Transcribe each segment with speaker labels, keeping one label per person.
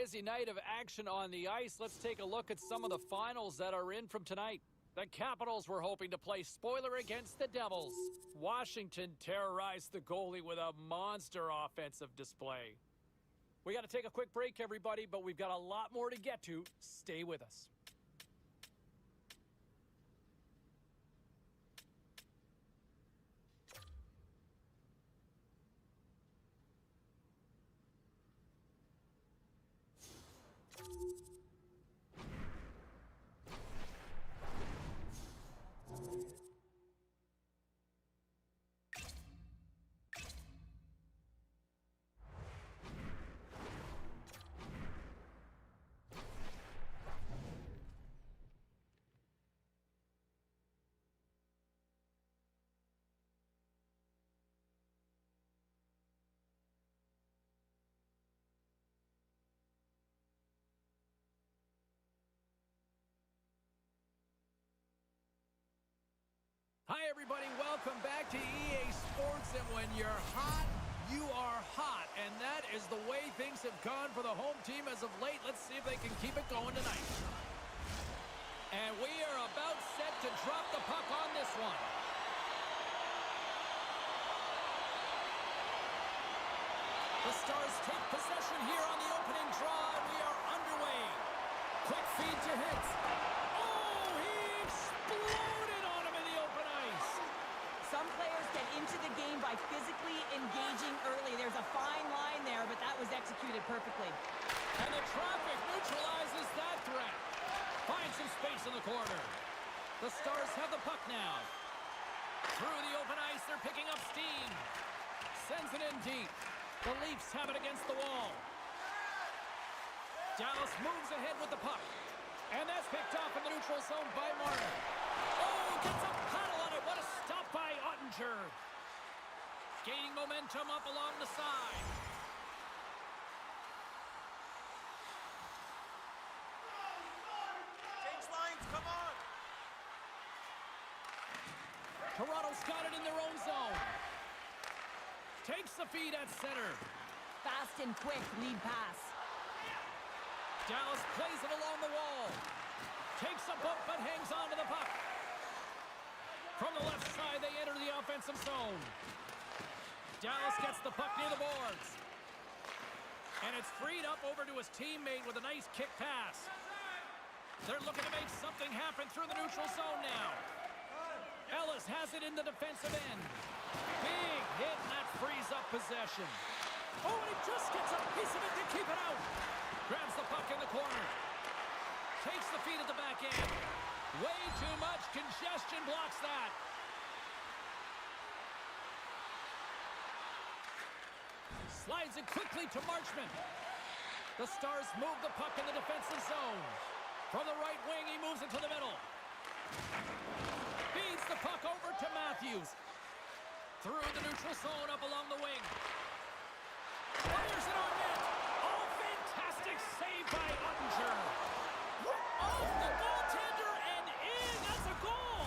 Speaker 1: busy night of action on the ice. Let's take a look at some of the finals that are in from tonight. The Capitals were hoping to play spoiler against the Devils. Washington terrorized the goalie with a monster offensive display. We got to take a quick break, everybody, but we've got a lot more to get to. Stay with us. Hi, everybody. Welcome back to EA Sports. And when you're hot, you are hot. And that is the way things have gone for the home team as of late. Let's see if they can keep it going tonight. And we are about set to drop the puck on this one. The Stars take possession here on the opening draw. And we are underway. Quick feed to Hicks. Oh, he exploded on him in the open ice.
Speaker 2: Some players get into the game by physically engaging early. There's a fine line there, but that was executed perfectly.
Speaker 1: And the traffic neutralizes that threat. Finds some space in the corner. The Stars have the puck now. Through the open ice, they're picking up steam. Sends it in deep. The Leafs have it against the wall. Dallas moves ahead with the puck. And that's picked off in the neutral zone by Marner. Oh, gets a paddle on it. What a stop by Ottinger. Gaining momentum up along the side.
Speaker 3: Change lines, come on!
Speaker 1: Toronto's got it in their own zone. Takes the feed at center.
Speaker 2: Fast and quick lead pass.
Speaker 1: Dallas plays it along the wall. Takes a bump but hangs on to the puck. From the left side, they enter the offensive zone. Dallas gets the puck near the boards. And it's freed up over to his teammate with a nice kick pass. They're looking to make something happen through the neutral zone now. Ellis has it in the defensive end. Big hit, and that frees up possession. Oh, and he just gets a piece of it to keep it out. Grabs the puck in the corner. Takes the feed at the back end. Way too much congestion blocks that. Slides it quickly to Marchman. The Stars move the puck in the defensive zone. From the right wing, he moves it to the middle. Feeds the puck over to Matthews. Through the neutral zone up along the wing. Fires it on net. Oh, fantastic save by Ottinger. Off the goaltender and in. That's a goal.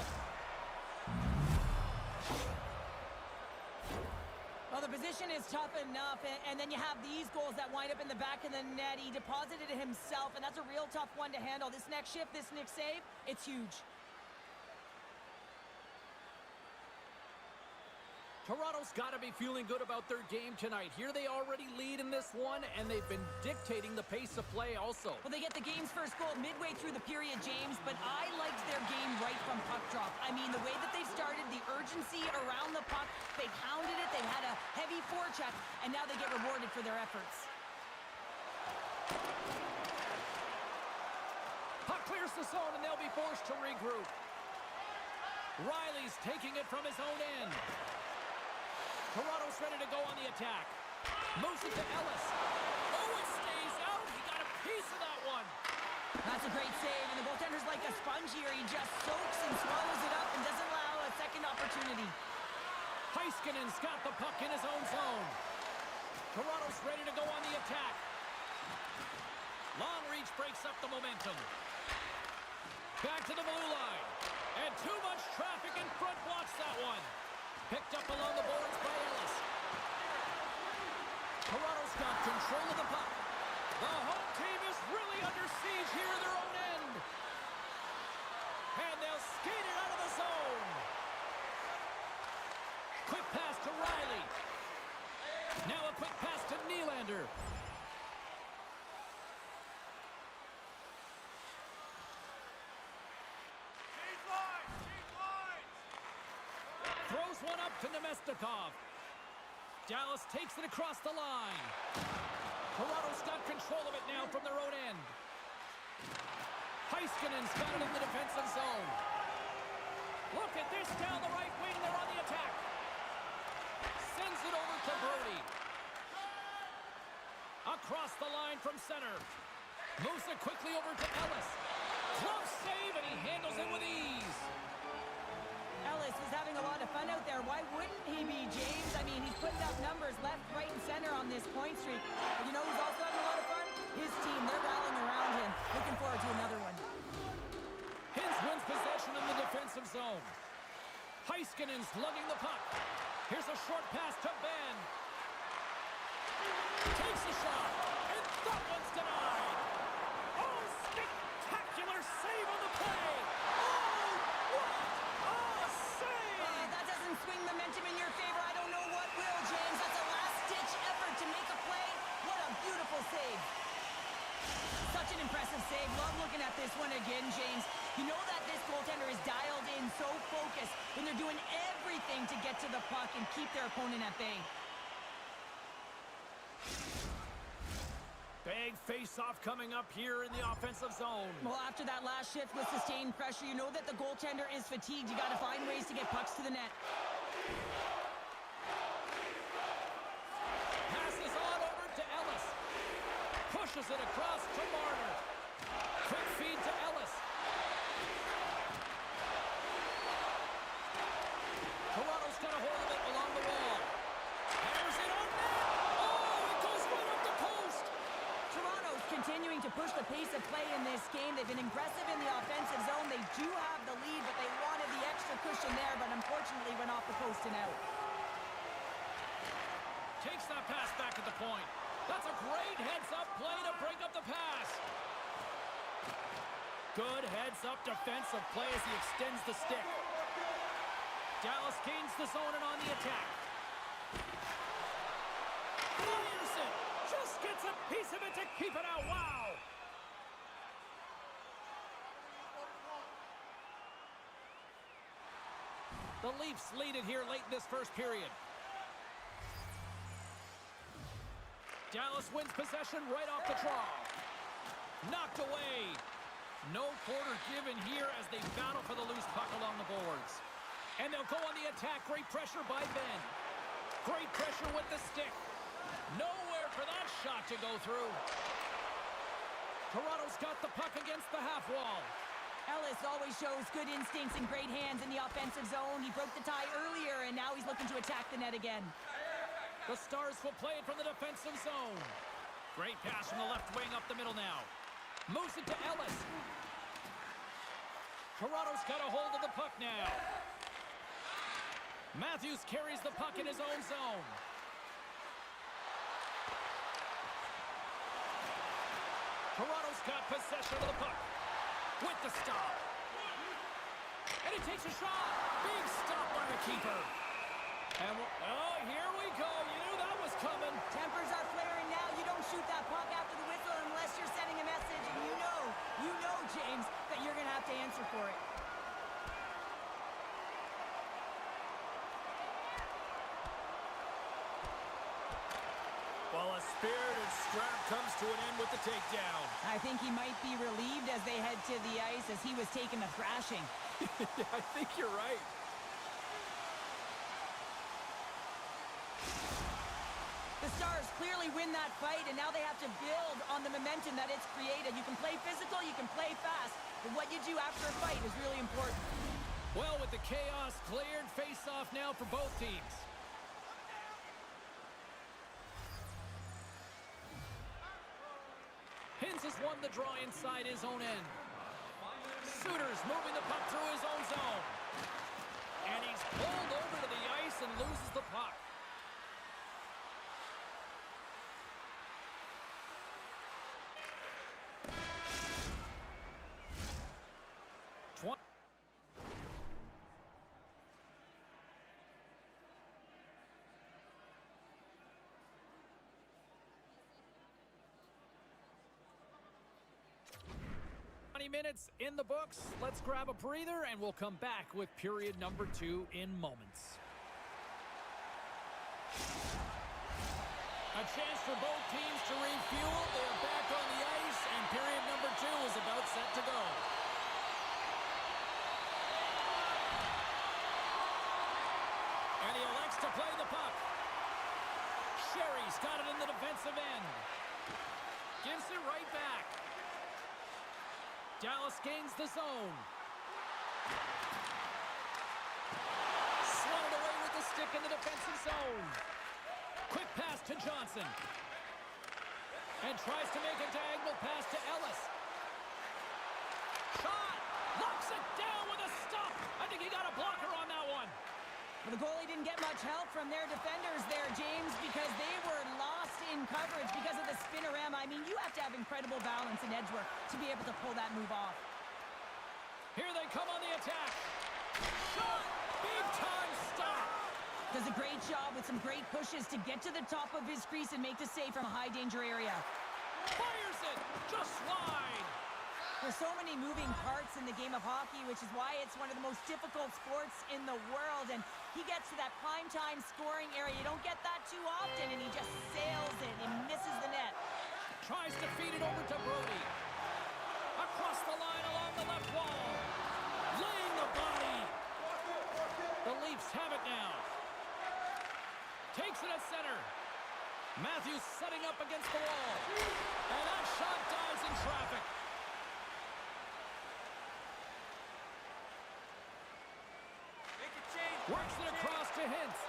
Speaker 2: Well, the position is tough enough, and then you have these goals that wind up in the back of the net. He deposited it himself, and that's a real tough one to handle. This next shift, this next save, it's huge.
Speaker 1: Toronto's got to be feeling good about their game tonight. Here they already lead in this one, and they've been dictating the pace of play also.
Speaker 2: Well, they get the game's first goal midway through the period, James, but I liked their game right from puck drop. I mean, the way that they started, the urgency around the puck, they pounded it, they had a heavy forecheck, and now they get rewarded for their efforts.
Speaker 1: Puck clears the zone, and they'll be forced to regroup. Riley's taking it from his own end. Toronto's ready to go on the attack. Moves it to Ellis. Oh, it stays out. He got a piece of that one.
Speaker 2: That's a great save, and the goaltender's like a sponge here. He just soaks and swallows it up and doesn't allow a second opportunity.
Speaker 1: Heiskanen's got the puck in his own zone. Toronto's ready to go on the attack. Long reach breaks up the momentum. Back to the blue line. And too much traffic in front blocks that one. Picked up along the boards by Ellis. Toronto's got control of the puck. The home team is really under siege here in their own end. And they'll skate it out of the zone. Quick pass to Riley. Now a quick pass to Nylander. Throws one up to Nemestikov. Dallas takes it across the line. Toronto's got control of it now from their own end. Heiskanen's got it in the defensive zone. Look at this down the right wing. They're on the attack. Sends it over to Brody. Across the line from center. Moves it quickly over to Ellis. Close save, and he handles it with ease.
Speaker 2: Ellis is having a lot of fun out there. Why wouldn't he be, James? I mean, he's putting up numbers left, right, and center on this point streak. But you know who's also having a lot of fun? His team. They're rallying around him. Looking forward to another one.
Speaker 1: Hintz wins possession in the defensive zone. Heiskanen's lugging the puck. Here's a short pass to Ben. Takes a shot, and that one's denied. Oh, spectacular save on the play. Oh, what a save!
Speaker 2: That doesn't swing momentum in your favor. I don't know what will, James. That's a last-ditch effort to make a play. What a beautiful save. Such an impressive save. Love looking at this one again, James. You know that this goaltender is dialed in, so focused, and they're doing everything to get to the puck and keep their opponent at bay.
Speaker 1: Big face-off coming up here in the offensive zone.
Speaker 2: Well, after that last shift with sustained pressure, you know that the goaltender is fatigued. You got to find ways to get pucks to the net.
Speaker 1: Passes on over to Ellis. Pushes it across to Marner. Quick feed to Ellis. Toronto's got a hold of it along the wall. Hammers it on net. Oh, it goes right up the post.
Speaker 2: Toronto's continuing to push the pace of play in this game. They've been aggressive in the offensive zone. They do have the lead, but they wanted the extra cushion there, but unfortunately went off the post and out.
Speaker 1: Takes that pass back at the point. That's a great heads-up play to break up the pass. Good heads-up defensive play as he extends the stick. Dallas gains the zone and on the attack. Fires it. Just gets a piece of it to keep it out. Wow. The Leafs lead it here late in this first period. Dallas wins possession right off the draw. Knocked away. No quarter given here as they battle for the loose puck along the boards. And they'll go on the attack. Great pressure by Ben. Great pressure with the stick. Nowhere for that shot to go through. Toronto's got the puck against the half wall.
Speaker 2: Ellis always shows good instincts and great hands in the offensive zone. He broke the tie earlier, and now he's looking to attack the net again.
Speaker 1: The Stars will play it from the defensive zone. Great pass from the left wing up the middle now. Moves it to Ellis. Toronto's got a hold of the puck now. Matthews carries the puck in his own zone. Toronto's got possession of the puck. With the stop. And he takes a shot. Big stop by the keeper. And oh, here we go. You knew that was coming.
Speaker 2: Tempers are flaring now. You don't shoot that puck after the whistle unless you're sending a message. And you know, James, that you're going to have to answer for it.
Speaker 1: Well, a spirited scrap comes to an end with the takedown.
Speaker 2: I think he might be relieved as they head to the ice as he was taking a thrashing.
Speaker 1: I think you're right.
Speaker 2: The Stars clearly win that fight, and now they have to build on the momentum that it's created. You can play physical, you can play fast, but what you do after a fight is really important.
Speaker 1: Well, with the chaos cleared, face-off now for both teams. Hintz has won the draw inside his own end. Suter's moving the puck through his own zone. And he's pulled over to the ice and loses the puck. minutes in the books. Let's grab a breather, and we'll come back with period number 2 in moments. A chance for both teams to refuel. They're back on the ice, and period number 2 is about set to go. And he elects to play the puck. Sherry's got it in the defensive end. Gives it right back. Dallas gains the zone. Swatted away with the stick in the defensive zone. Quick pass to Johnson. And tries to make a diagonal pass to Ellis. Shot! Locks it down with a stop. I think he got a blocker on that one.
Speaker 2: Well, the goalie didn't get much help from their defenders there, James, because they were lost in coverage because of the spinorama. I mean, you have to have incredible balance and edge work to be able to pull that move off.
Speaker 1: Here they come on the attack. Shot! Big time stop.
Speaker 2: Does a great job with some great pushes to get to the top of his crease and make the save from a high-danger area.
Speaker 1: Fires it! Just wide!
Speaker 2: There's so many moving parts in the game of hockey, which is why it's one of the most difficult sports in the world. And he gets to that prime-time scoring area. You don't get that too often, and he just sails it and misses the net.
Speaker 1: Tries to feed it over to Brody. Across the line along the left wall. Laying the body. The Leafs have it now. Takes it at center. Matthews setting up against the wall. And that shot dies in traffic. Works it across to Hintz.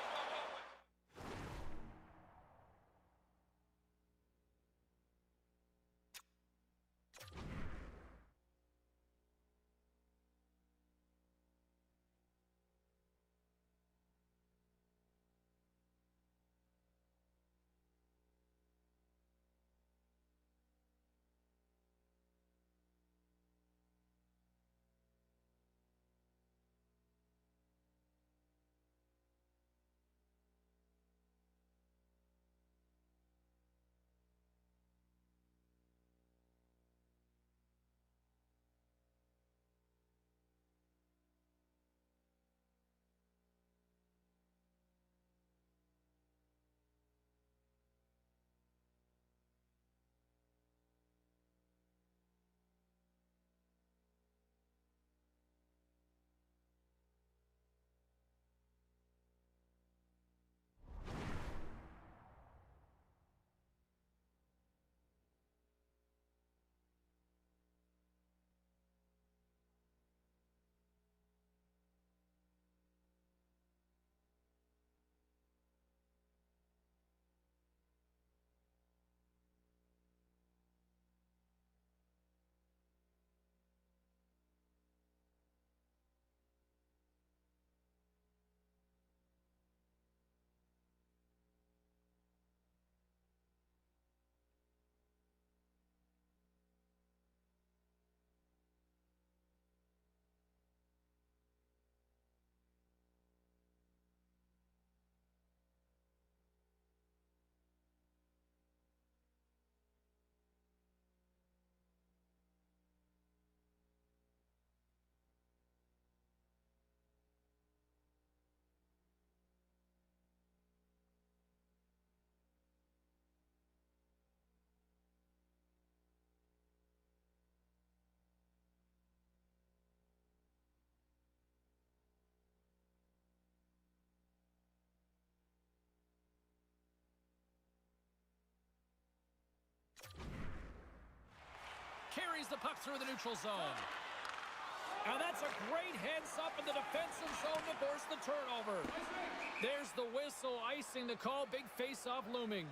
Speaker 1: Carries the puck through the neutral zone. And that's a great heads-up in the defensive zone to force the turnover. There's the whistle, icing the call. Big face-off looming.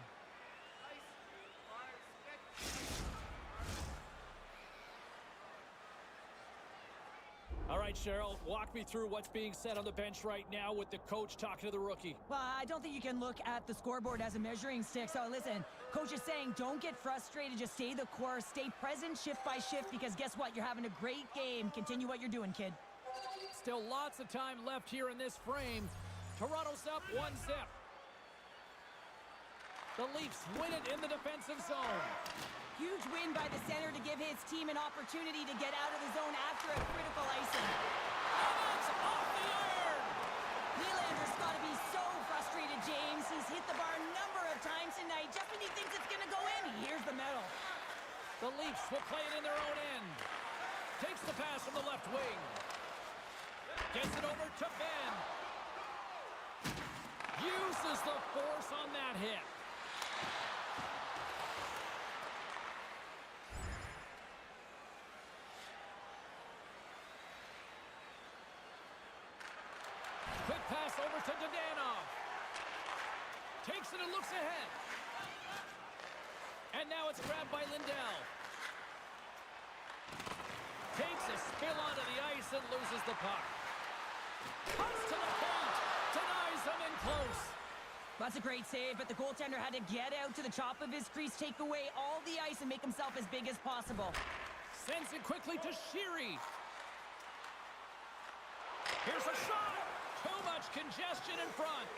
Speaker 1: All right, Cheryl, walk me through what's being said on the bench right now with the coach talking to the rookie.
Speaker 2: Well, I don't think you can look at the scoreboard as a measuring stick. So listen, coach is saying don't get frustrated. Just stay the course. Stay present shift by shift because guess what? You're having a great game. Continue what you're doing, kid.
Speaker 1: Still lots of time left here in this frame. Toronto's up 1-0. The Leafs win it in the defensive zone.
Speaker 2: Huge win by the center to give his team an opportunity to get out of the zone after a critical icing.
Speaker 1: Evans off the iron!
Speaker 2: Nylander's got to be so frustrated, James. He's hit the bar a number of times tonight. Just when he thinks it's going to go in, he hears the medal.
Speaker 1: The Leafs will play it in their own end. Takes the pass from the left wing. Gets it over to Ben. Uses the force on that hit. Quick pass over to Dadonov. Takes it and looks ahead. And now it's grabbed by Lindell. Takes a spill onto the ice and loses the puck. Comes to the paint. Denies him in close.
Speaker 2: That's a great save, but the goaltender had to get out to the top of his crease, take away all the ice, and make himself as big as possible.
Speaker 1: Sends it quickly to Sheary. Here's a shot. Too much congestion in front.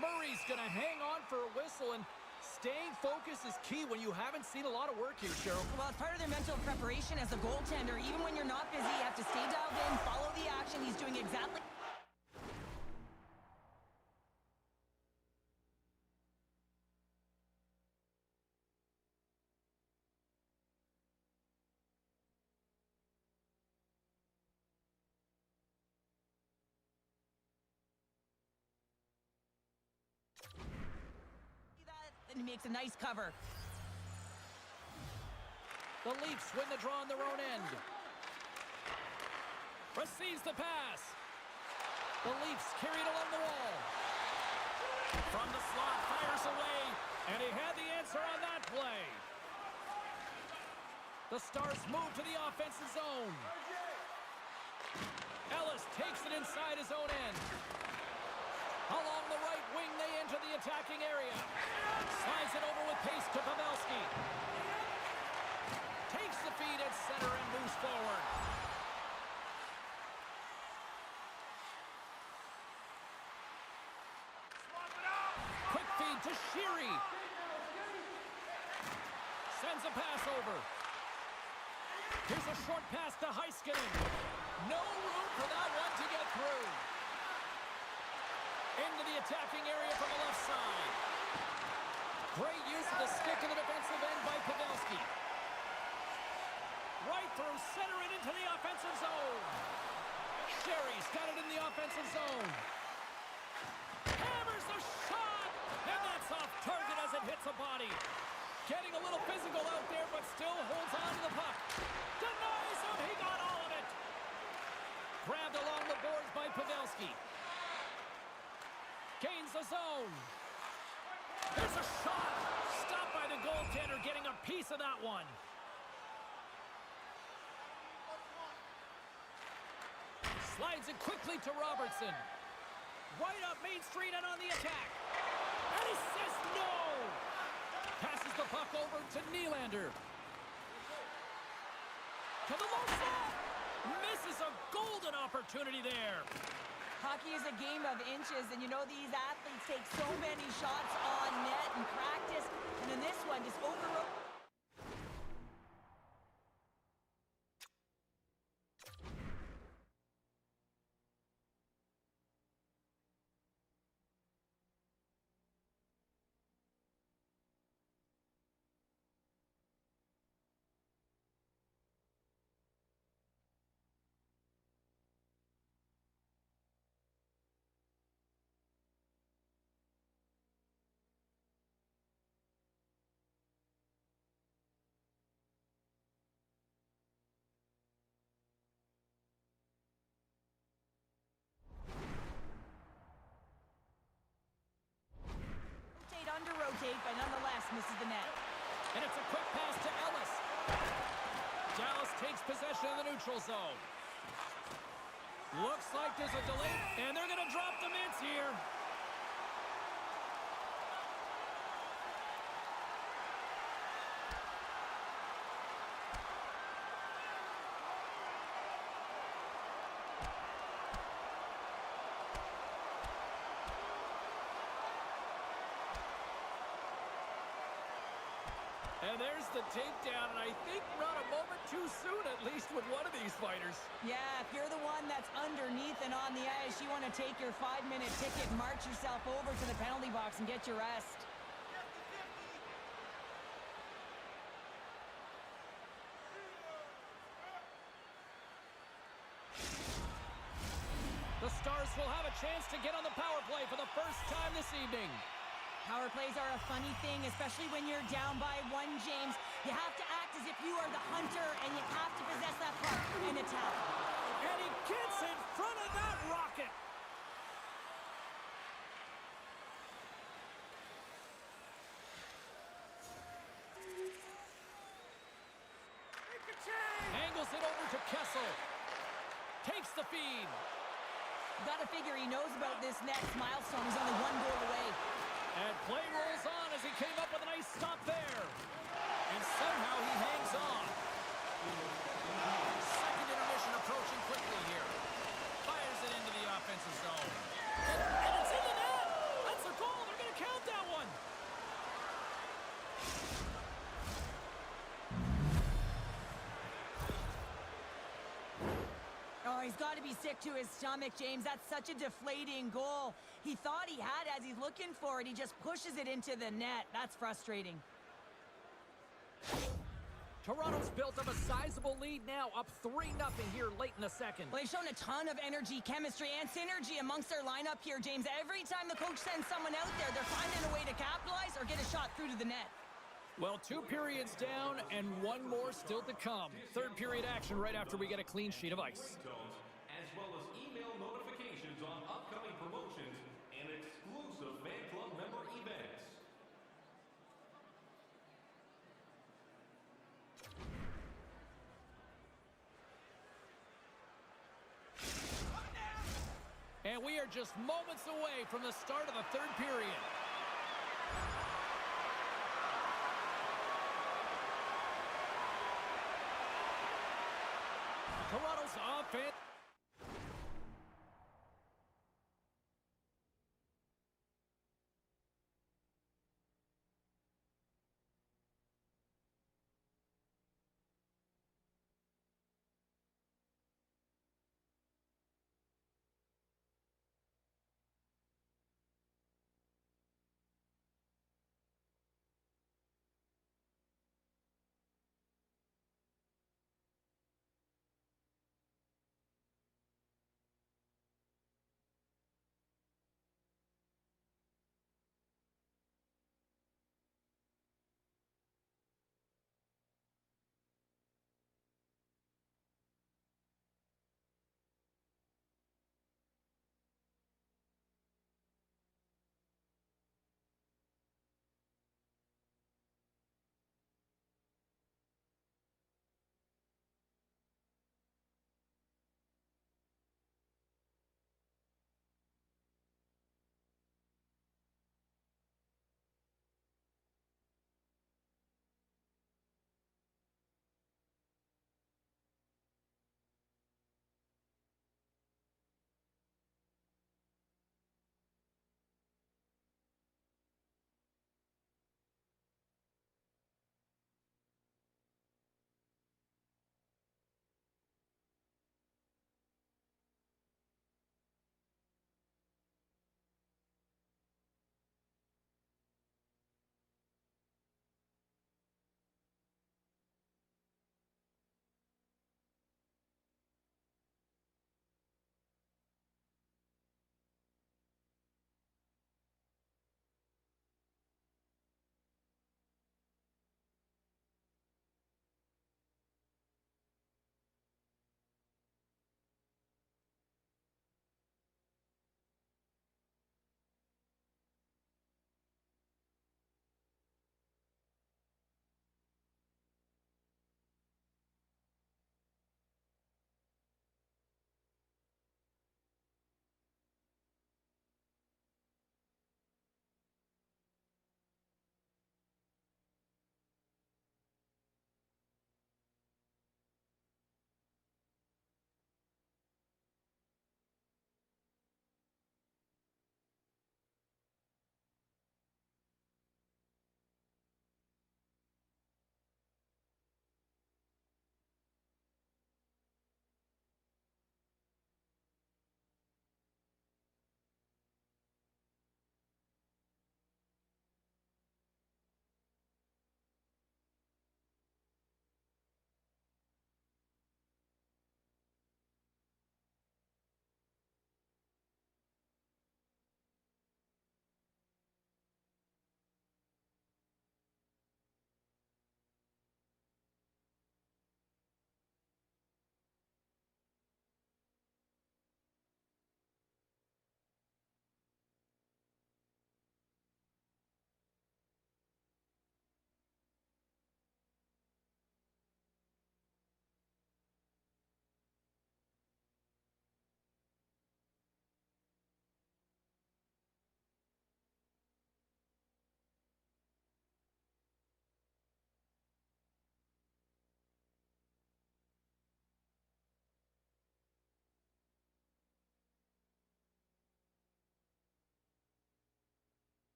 Speaker 1: Murray's going to hang on for a whistle, and staying focused is key when you haven't seen a lot of work here, Cheryl.
Speaker 2: Well, it's part of their mental preparation as a goaltender. Even when you're not busy, you have to stay dialed in, follow the action. He's doing exactly... And he makes a nice cover.
Speaker 1: The Leafs win the draw on their own end. Receives the pass. The Leafs carry it along the wall. From the slot, fires away, and he had the answer on that play. The Stars move to the offensive zone. Ellis takes it inside his own end. Along the right wing, they enter the attacking area. Slides it over with pace to Pavelski. Takes the feed at center and moves forward. Quick feed to Sheary. Sends a pass over. Here's a short pass to Heiskanen. No room for that one to get through. Into the attacking area from the left side. Great use of the stick in the defensive end by Pavelski. Right through center and into the offensive zone. Sherry's got it in the offensive zone. Hammers the shot! And that's off target as it hits a body. Getting a little physical out there, but still holds on to the puck. Denies him, he got all of it. Grabbed along the boards by Pavelski. Gains the zone. There's a shot. Stopped by the goaltender, getting a piece of that one. Slides it quickly to Robertson. Right up Main Street and on the attack. And he says no. Passes the puck over to Nylander. To the low slot. Misses a golden opportunity there.
Speaker 2: Hockey is a game of inches, and you know these athletes take so many shots on net in practice, and in this one, just overrode. Under-rotate, but nonetheless misses the net.
Speaker 1: And it's a quick pass to Ellis. Dallas takes possession of the neutral zone. Looks like there's a delay, and they're going to drop the mitts here. And there's the takedown, and I think not a moment too soon, at least with one of these fighters.
Speaker 2: Yeah, if you're the one that's underneath and on the ice, you want to take your 5-minute ticket, march yourself over to the penalty box, and get your rest.
Speaker 1: The Stars will have a chance to get on the power play for the first time this evening.
Speaker 2: Power plays are a funny thing, especially when you're down by 1, James. You have to act as if you are the hunter, and you have to possess that puck and attack.
Speaker 1: And he gets in front of that rocket. Angles it over to Kessel. Takes the feed.
Speaker 2: Gotta figure he knows about this next milestone. He's only 1 goal away.
Speaker 1: And play rolls on as he came up with a nice stop there. And somehow he hangs on. Second intermission approaching quickly here. Fires it into the offensive zone. And it's in the net. That's a goal. They're going to count that one.
Speaker 2: Oh, he's got to be sick to his stomach, James. That's such a deflating goal. He thought he had as he's looking for it. He just pushes it into the net. That's frustrating.
Speaker 1: Toronto's built up a sizable lead now, up 3-0 here late in the second.
Speaker 2: Well, they've shown a ton of energy, chemistry, and synergy amongst their lineup here, James. Every time the coach sends someone out there, they're finding a way to capitalize or get a shot through to the net.
Speaker 1: Well, 2 periods down and 1 more still to come. Third period action right after we get a clean sheet of ice.
Speaker 3: As well as email notifications on upcoming promotions and exclusive fan club member events.
Speaker 1: And we are just moments away from the start of the third period. Toronto's offense.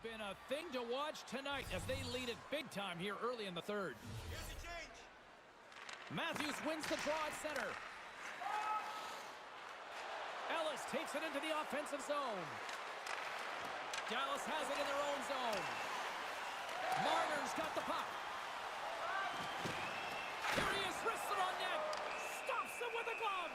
Speaker 1: been a thing to watch tonight as they lead it big time here early in the third. Matthews wins the draw at center. Ellis takes it into the offensive zone. Dallas has it in their own zone. Marner's got the puck. Here he is, wrists it on net. Stops him with a glove.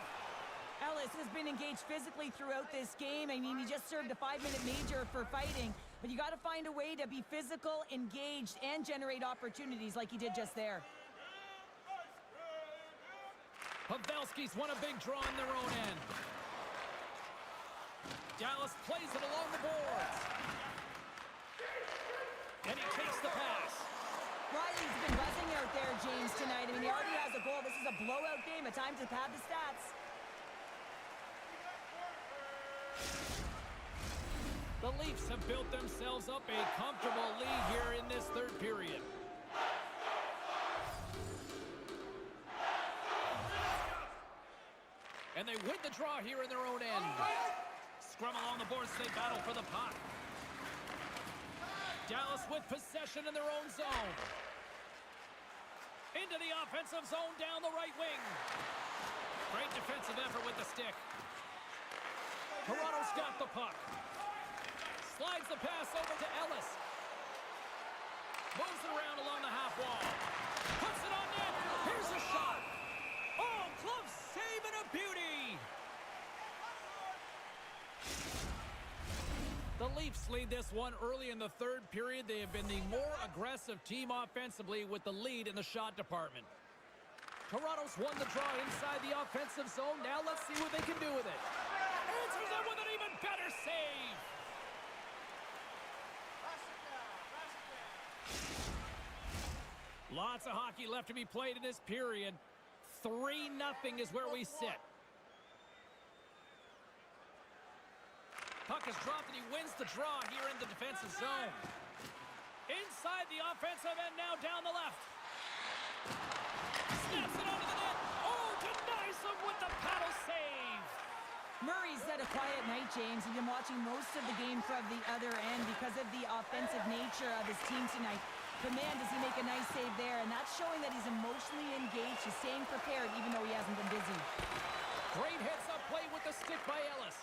Speaker 2: Ellis has been engaged physically throughout this game. I mean, he just served a 5-minute major for fighting, but you got to find a way to be physical, engaged, and generate opportunities like he did just there.
Speaker 1: Pavelski's won a big draw in their own end. Dallas plays it along the boards. And he takes the pass.
Speaker 2: Riley's been buzzing out there, James, tonight. I mean, he already has a goal. This is a blowout game. A time to pad the stats.
Speaker 1: The Leafs have built themselves up a comfortable lead here in this third period. And they win the draw here in their own end. Scrum along the boards, they battle for the puck. Dallas with possession in their own zone. Into the offensive zone down the right wing. Great defensive effort with the stick. Toronto's got the puck. Slides the pass over to Ellis. Moves it around along the half wall. Puts it on net. Here's a shot. Oh, glove save and a beauty. The Leafs lead this one early in the third period. They have been the more aggressive team offensively with the lead in the shot department. Toronto's won the draw inside the offensive zone. Now let's see what they can do with it. Answers it with an even better save. Lots of hockey left to be played in this period. 3-0 is where we sit. Puck is dropped and he wins the draw here in the defensive zone. Inside the offensive end now down the left. Snaps it onto the net. Oh, denies him with the paddle save.
Speaker 2: Murray's had a quiet night, James. He's been watching most of the game from the other end because of the offensive nature of his team tonight. But man, does he make a nice save there, and that's showing that he's emotionally engaged. He's staying prepared even though he hasn't been busy.
Speaker 1: Great heads-up play with the stick by Ellis.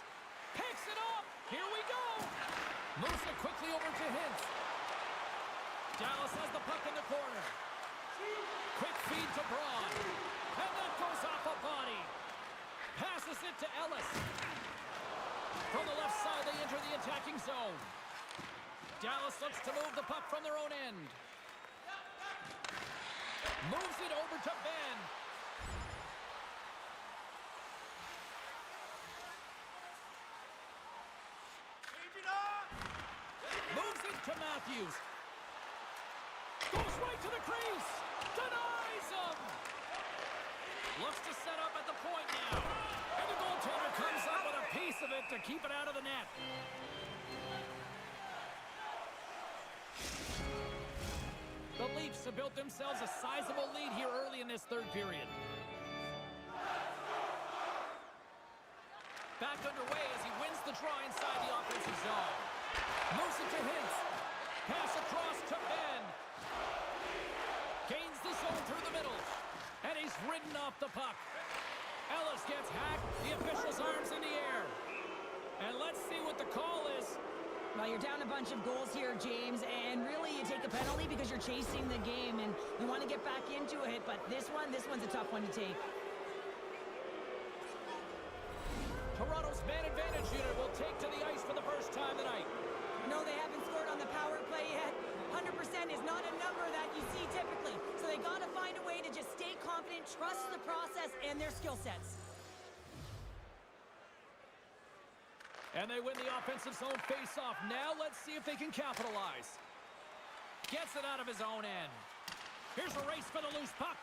Speaker 1: Picks it up. Here we go. Moves it quickly over to Hintz. Dallas has the puck in the corner. Quick feed to Braun. And that goes off a body. Passes it to Ellis. From the left side, they enter the attacking zone. Dallas looks to move the puck from their own end. Moves it over to Ben. Moves it to Matthews. Goes right to the crease. Denies him. Looks to set up at the point now. And the goaltender comes up with a piece of it to keep it out of the net. The Leafs have built themselves a sizable lead here early in this third period. Back underway as he wins the draw inside the offensive zone. Moves it to Hintz. Pass across to Ben. Gains the zone through the middle. And he's ridden off the puck. Ellis gets hacked. The official's arms in the air. And let's see what the call is.
Speaker 2: Well, you're down a bunch of goals here, James, and really you take a penalty because you're chasing the game and you want to get back into it, but this one's a tough one to take.
Speaker 1: Toronto's man advantage unit will take to the ice for the first time tonight.
Speaker 2: No, they haven't scored on the power play yet. 100% is not a number that you see typically, so they got to find a way to just stay confident, trust the process and their skill sets.
Speaker 1: And they win the offensive zone face-off. Now let's see if they can capitalize. Gets it out of his own end. Here's a race for the loose puck.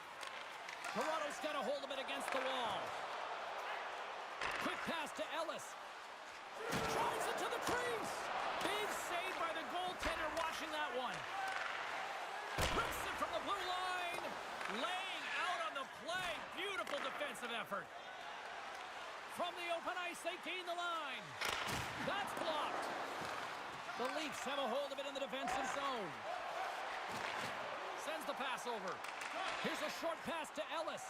Speaker 1: Toronto's got a hold of it against the wall. Quick pass to Ellis. Drives it to the crease. Big save by the goaltender watching that one. Rips it from the blue line. Laying out on the play. Beautiful defensive effort. From the open ice, they gain the line. That's blocked. The Leafs have a hold of it in the defensive zone. Sends the pass over. Here's a short pass to Ellis.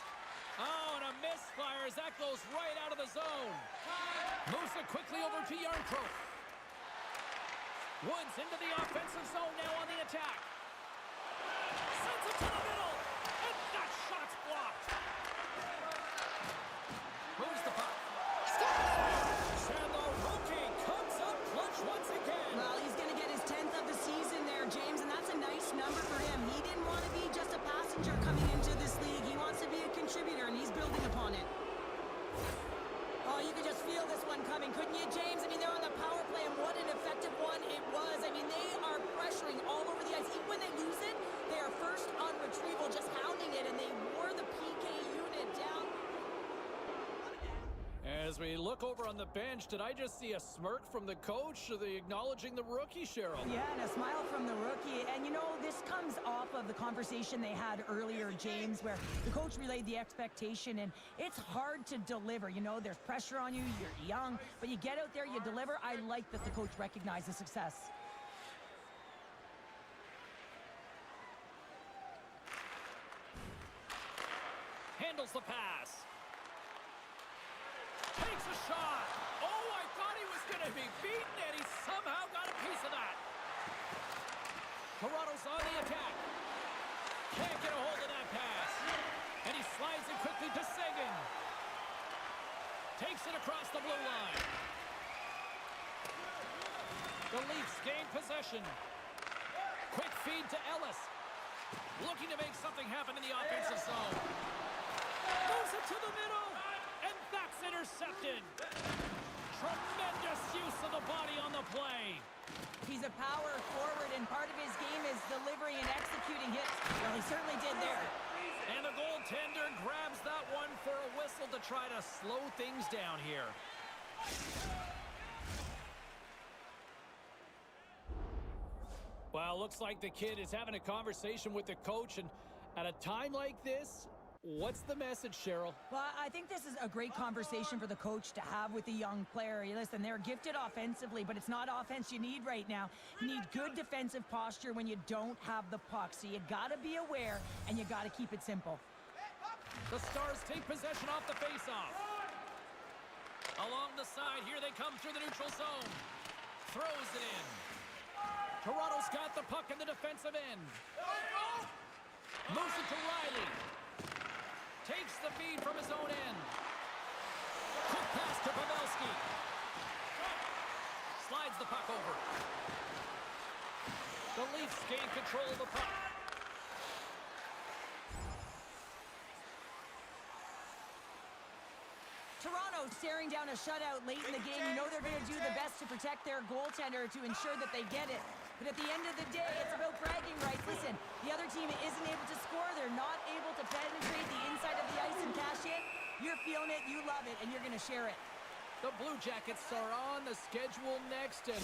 Speaker 1: Oh, and a misfire as that goes right out of the zone. Moves it quickly over to Yarncroke. Woods into the offensive zone now on the attack. Sends it to the middle. And that shot's blocked. Moves the puck. And the rookie comes up clutch once again.
Speaker 2: Well, he's going to get his 10th of the season there, James, and that's a nice number for him. He didn't want to be just a passenger coming into this league. He wants to be a contributor, and he's building upon it. Oh, you could just feel this one coming, couldn't you, James? I mean, they're on the power play, and what an effective one it was. I mean, they are pressuring all over the ice. Even when they lose it, they are first on retrieval, just hounding it, and they wore the PK unit down.
Speaker 1: As we look over on the bench, did I just see a smirk from the coach? Are they acknowledging the rookie, Cheryl?
Speaker 2: Yeah, and a smile from the rookie. And, you know, this comes off of the conversation they had earlier, James, where the coach relayed the expectation, and it's hard to deliver. You know, there's pressure on you, you're young, but you get out there, you deliver. I like that the coach recognized the success.
Speaker 1: Handles the pass. Takes a shot. Oh, I thought he was going to be beaten, and he somehow got a piece of that. Toronto's on the attack. Can't get a hold of that pass. And he slides it quickly to Seguin. Takes it across the blue line. The Leafs gain possession. Quick feed to Ellis. Looking to make something happen in the offensive zone. Moves it to the middle. And that's intercepted. Tremendous use of the body on the play.
Speaker 2: He's a power forward, and part of his game is delivering and executing hits. Well, he certainly did there.
Speaker 1: And the goaltender grabs that one for a whistle to try to slow things down here. Well, looks like the kid is having a conversation with the coach, and at a time like this, what's the message, Cheryl?
Speaker 2: Well, I think this is a great conversation for the coach to have with the young player. Listen, they're gifted offensively, but it's not offense you need right now. You need good defensive posture when you don't have the puck. So you got to be aware, and you got to keep it simple.
Speaker 1: The Stars take possession off the faceoff. Along the side, here they come through the neutral zone. Throws it in. Toronto's got the puck in the defensive end. Moves it to Riley. Takes the feed from his own end. Quick pass to Pavelski. Slides the puck over. The Leafs gain control of the puck.
Speaker 2: Toronto staring down a shutout late in the game. You know they're going to do the best to protect their goaltender to ensure that they get it. But at the end of the day, it's about bragging rights. Listen, the other team isn't able to score. They're not able to penetrate the inside of the ice and cash in. You're feeling it, you love it, and you're going to share it.
Speaker 1: The Blue Jackets are on the schedule next, and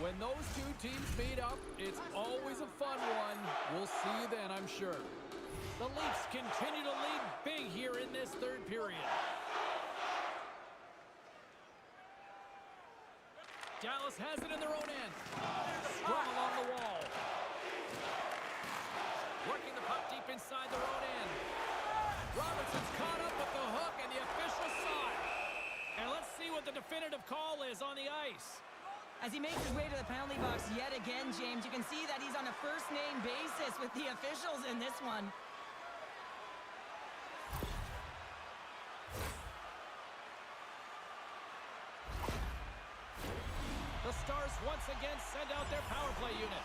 Speaker 1: when those two teams meet up, it's always a fun one. We'll see you then, I'm sure. The Leafs continue to lead big here in this third period. Dallas has it in their own end. Scrum along the wall. Working the puck deep inside their own end. Robertson's caught up with the hook, and the official saw it. And let's see what the definitive call is on the ice.
Speaker 2: As he makes his way to the penalty box yet again, James, you can see that he's on a first-name basis with the officials in this one.
Speaker 1: The Stars once again send out their power play unit.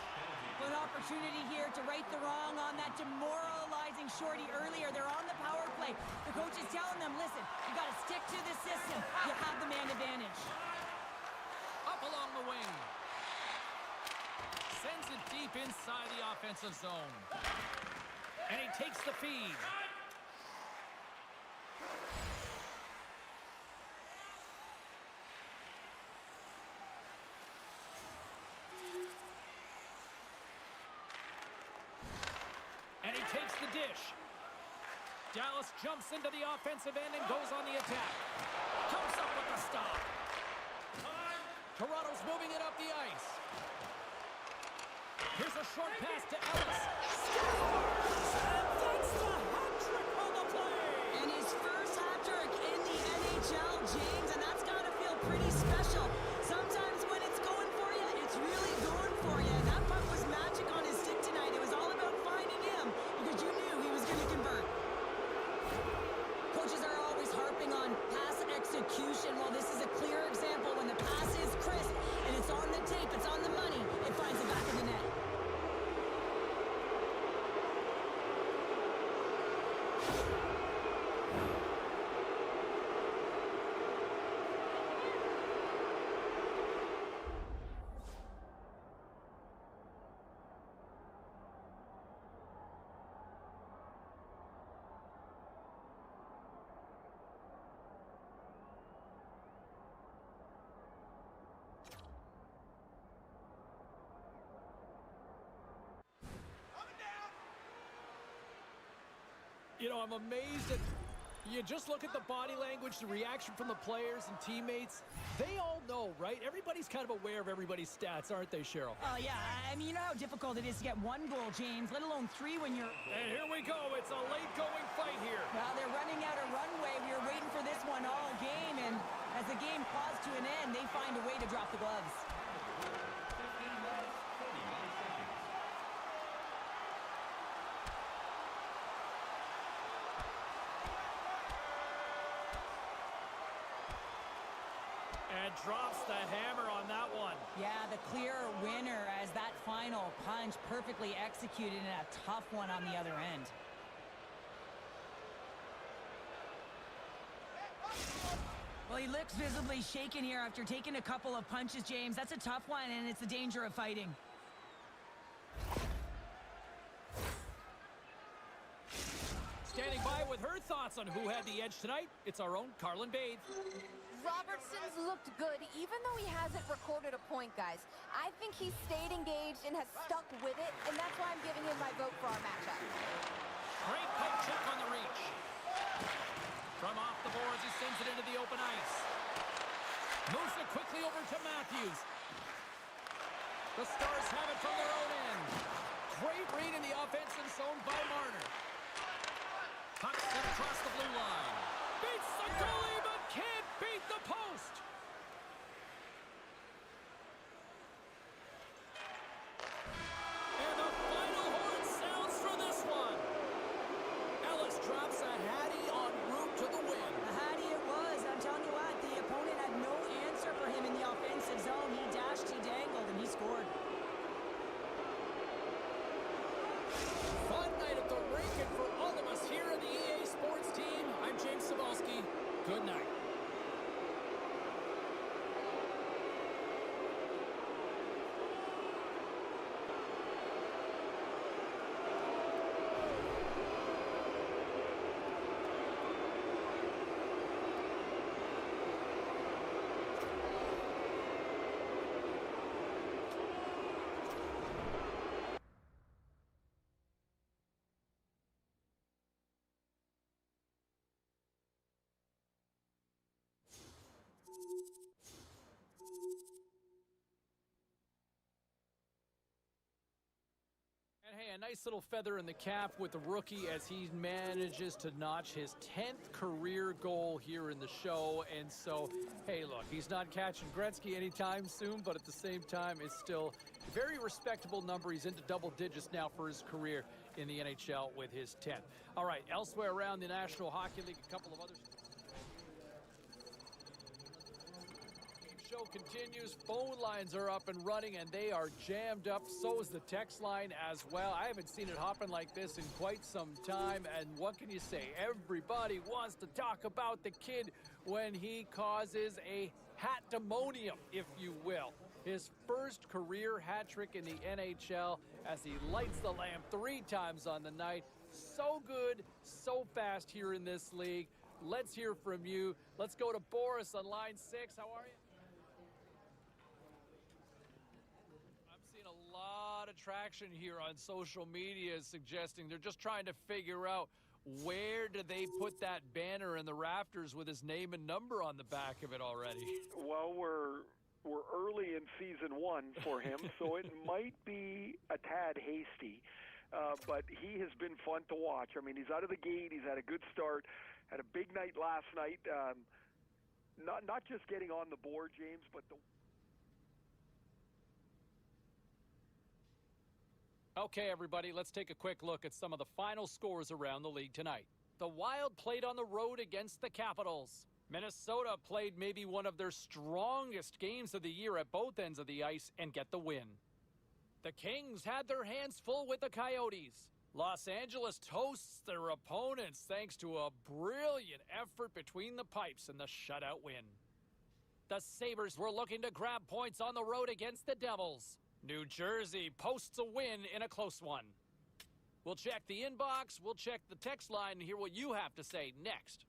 Speaker 2: An opportunity here to right the wrong on that demoralizing shorty earlier. They're on the power play. The coach is telling them, listen, you got to stick to the system. You have the man advantage.
Speaker 1: Up along the wing. Sends it deep inside the offensive zone. And he takes the feed. And he takes the dish. Dallas jumps into the offensive end and goes on the attack. Comes up with the stop. Toronto's moving it up the ice. Here's a short pass to Ellis. Scores! And that's the hat trick on the play!
Speaker 2: And his first hat trick in the NHL, James, and that's got to feel pretty special. Sometimes when it's going for you, it's really going for you. And that puck was magic on his stick tonight. It was all about finding him because you knew he was going to convert. Coaches are always harping on pass execution. Well, this is a clear example when the pass is crisp and it's on the tape, it's on the money, it finds the back of the net.
Speaker 1: You know, I'm amazed at... You just look at the body language, the reaction from the players and teammates. They all know, right? Everybody's kind of aware of everybody's stats, aren't they, Cheryl?
Speaker 2: Oh, yeah. I mean, you know how difficult it is to get one goal, James, let alone three when you're...
Speaker 1: And here we go. It's a late-going fight here.
Speaker 2: Well, they're running out of runway. We were waiting for this one all game, and as the game claws to an end, they find a way to drop the gloves.
Speaker 3: 15 minutes, 29 seconds.
Speaker 1: And drops the hammer on that one.
Speaker 2: Yeah, the clear winner as that final punch perfectly executed and a tough one on the other end. Well, he looks visibly shaken here after taking a couple of punches, James. That's a tough one, and it's the danger of fighting.
Speaker 1: Standing by with her thoughts on who had the edge tonight, it's our own Carlin Bathe.
Speaker 4: Robertson's looked good, even though he hasn't recorded a point, guys. I think he stayed engaged and has stuck with it, and that's why I'm giving him my vote for our matchup.
Speaker 1: Great poke check on the reach. From off the boards, he sends it into the open ice. Moves it quickly over to Matthews. The Stars have it from their own end. Great read in the offensive zone by Marner. Puck sent across the blue line. Beats the goalie, but can't beat the post. And the final horn sounds for this one. Ellis drops a hattie en route to the win.
Speaker 2: A hattie it was. I'm telling you what, the opponent had no answer for him in the offensive zone. He dashed, he dangled, and he scored.
Speaker 1: Fun night at the rink, and for all of us here in the EA Sports team, I'm James Cybulski. Good night. And hey, a nice little feather in the cap with the rookie as he manages to notch his 10th career goal here in the show. And so, hey, look, he's not catching Gretzky anytime soon, but at the same time, it's still a very respectable number. He's into double digits now for his career in the NHL with his 10th. All right, elsewhere around the National Hockey League, a couple of others. Show continues. Phone lines are up and running, and they are jammed up. So is the text line as well. I haven't seen it hopping like this in quite some time. And what can you say? Everybody wants to talk about the kid when he causes a hat-demonium, if you will. His first career hat trick in the NHL as he lights the lamp 3 times on the night. So good, so fast here in this league. Let's hear from you. Let's go to Boris on line 6. How are you? Lot of traction here on social media suggesting they're just trying to figure out where do they put that banner in the rafters with his name and number on the back of it already.
Speaker 5: Well, we're we're early in season 1 for him, so it might be a tad hasty. But he has been fun to watch. I mean, he's out of the gate. He's had a good start. Had a big night last night. Not just getting on the board, James, but the...
Speaker 1: Okay, everybody, let's take a quick look at some of the final scores around the league tonight. The Wild played on the road against the Capitals. Minnesota played maybe one of their strongest games of the year at both ends of the ice and get the win. The Kings had their hands full with the Coyotes. Los Angeles toasts their opponents thanks to a brilliant effort between the pipes in the shutout win. The Sabres were looking to grab points on the road against the Devils. New Jersey posts a win in a close one. We'll check the inbox, we'll check the text line, and hear what you have to say next.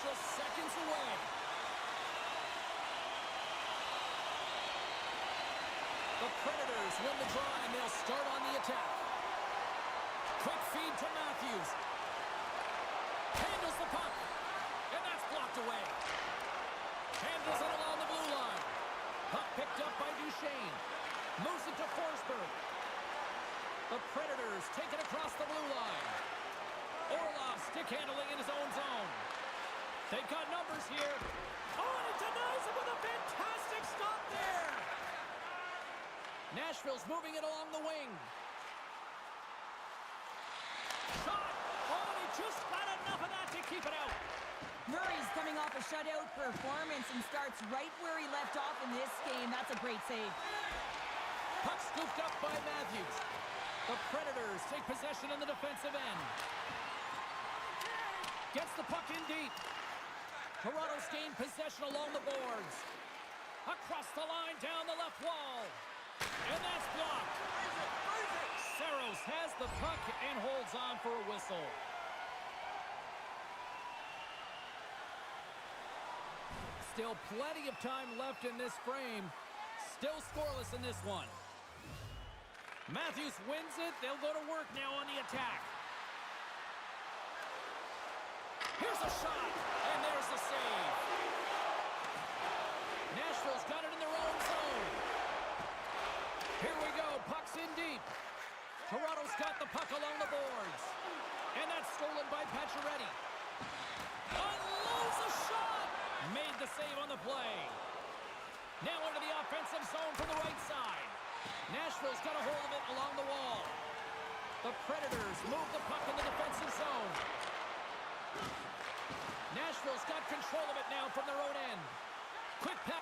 Speaker 1: Seconds away. The Predators win the draw and they'll start on the attack. Quick feed to Matthews. Handles the puck. And that's blocked away. Handles it along the blue line. Puck picked up by Duchesne. Moves it to Forsberg. The Predators take it across the blue line. Orlov stick handling in his own zone. They've got numbers here. Oh, and it denies him with a fantastic stop there. Nashville's moving it along the wing. Shot. Oh, and he just got enough of that to keep it out.
Speaker 2: Murray's coming off a shutout performance and starts right where he left off in this game. That's a great save.
Speaker 1: Puck scooped up by Matthews. The Predators take possession in the defensive end. Gets the puck in deep. Toronto's gained possession along the boards. Across the line, down the left wall. And that's blocked. Saros has the puck, and holds on for a whistle. Still plenty of time left in this frame. Still scoreless in this one. Matthews wins it. They'll go to work now on the attack. Here's a shot, and there's the save. Nashville's got it in their own zone. Here we go, puck's in deep. Toronto's got the puck along the boards. And that's stolen by Pacioretty. Unloads a shot! Made the save on the play. Now into the offensive zone from the right side. Nashville's got a hold of it along the wall. The Predators move the puck in the defensive zone. Nashville's got control of it now from their own end. Quick pass.